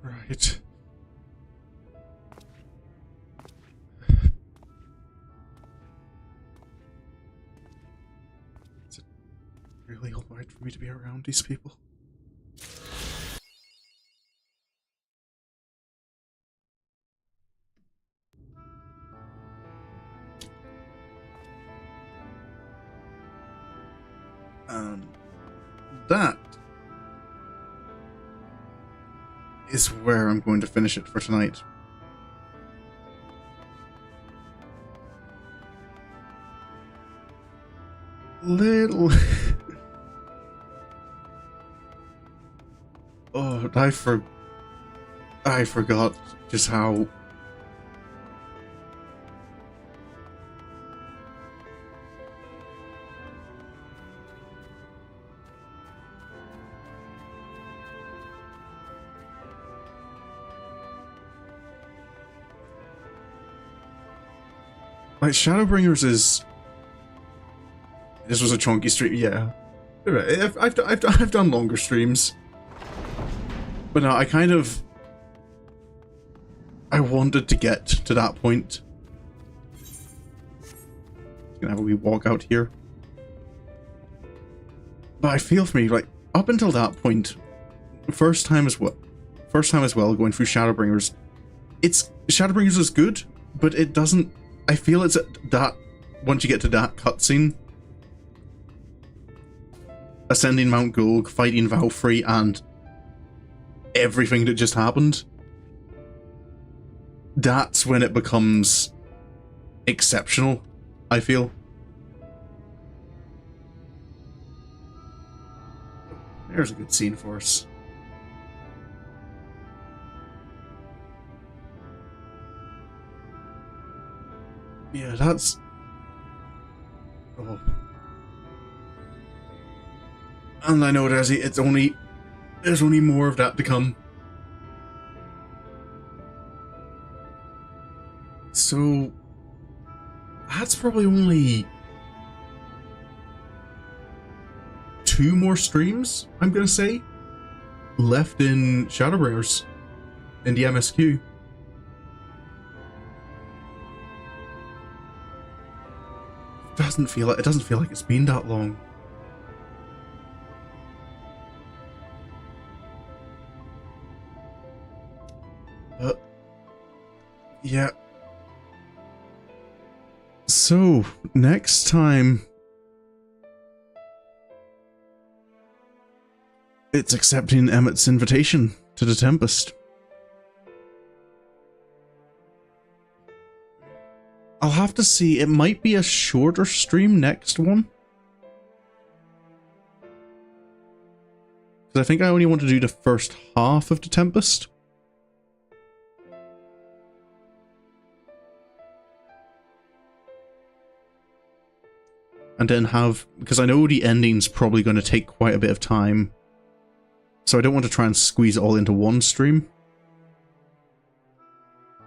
Right. Is it really all right for me to be around these people? That is where I'm going to finish it for tonight. Little... Oh, I forgot just how... Like, Shadowbringers is... This was a chunky stream, yeah. I've done longer streams. But no, I wanted to get to that point. Gonna have a wee walk out here. But I feel for me, like, up until that point, first time as well going through Shadowbringers, Shadowbringers is good, but it doesn't... I feel it's at that, once you get to that cutscene, ascending Mount Gulg, fighting Vauthry, and everything that just happened, that's when it becomes exceptional, I feel. There's a good scene for us. Yeah, that's... Oh. And I know there's only more of that to come. So that's probably only 2 more streams, I'm gonna say, left in Shadowbringers in the MSQ. It doesn't feel like it's been that long. Yeah. So, next time, it's accepting Emmett's invitation to the Tempest. I'll have to see. It might be a shorter stream next one. Because I think I only want to do the first half of the Tempest. And then have, because I know the ending's probably going to take quite a bit of time, so I don't want to try and squeeze it all into one stream.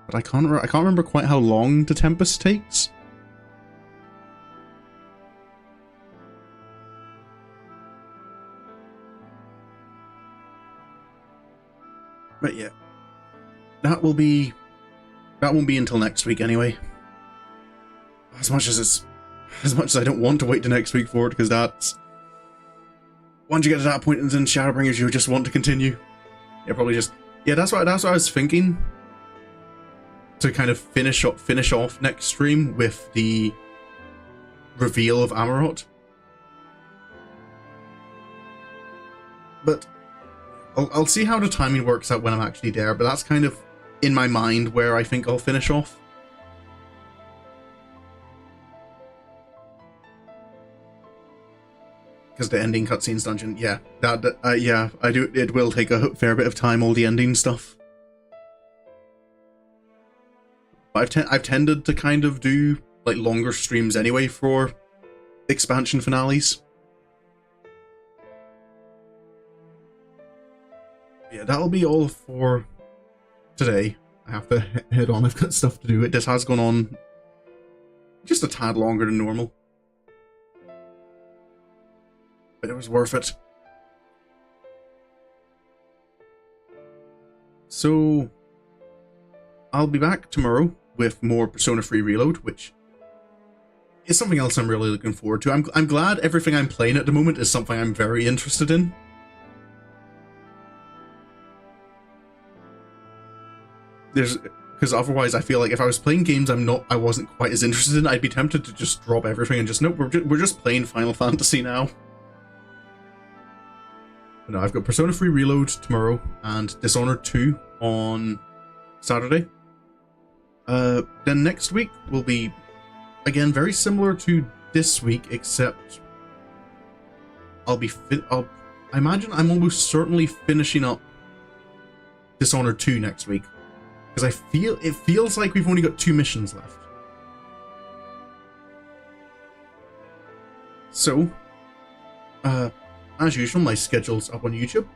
But I can't remember quite how long the Tempest takes. But yeah, that won't be until next week anyway. As much as I don't want to wait to next week for it, because that's... Once you get to that point in Shadowbringers, you just want to continue. Yeah, probably just... Yeah, that's what I was thinking. To kind of finish off next stream with the reveal of Amarot. But I'll see how the timing works out when I'm actually there, but that's kind of in my mind where I think I'll finish off. Because the ending cutscenes dungeon, yeah, yeah, I do. It will take a fair bit of time, all the ending stuff. I've tended to kind of do like longer streams anyway for expansion finales. Yeah, that'll be all for today. I have to head on. I've got stuff to do. This has gone on just a tad longer than normal. But it was worth it. So, I'll be back tomorrow with more Persona 3 Reload, which is something else I'm really looking forward to. I'm glad everything I'm playing at the moment is something I'm very interested in. Because otherwise I feel like if I was playing games I wasn't quite as interested in, I'd be tempted to just drop everything and just, nope, we're just playing Final Fantasy now. No, I've got Persona 3 Reload tomorrow and Dishonored 2 on Saturday. Then next week will be, again, very similar to this week, except I imagine I'm almost certainly finishing up Dishonored 2 next week. Because it feels like we've only got 2 missions left. So, as usual, my schedule's up on YouTube.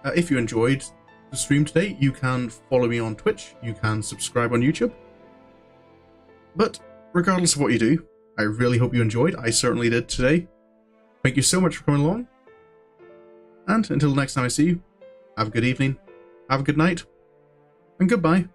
If you enjoyed the stream today, you can follow me on Twitch, you can subscribe on YouTube. But regardless of what you do, I really hope you enjoyed. I certainly did today. Thank you so much for coming along. And until the next time I see you, have a good evening, have a good night, and goodbye.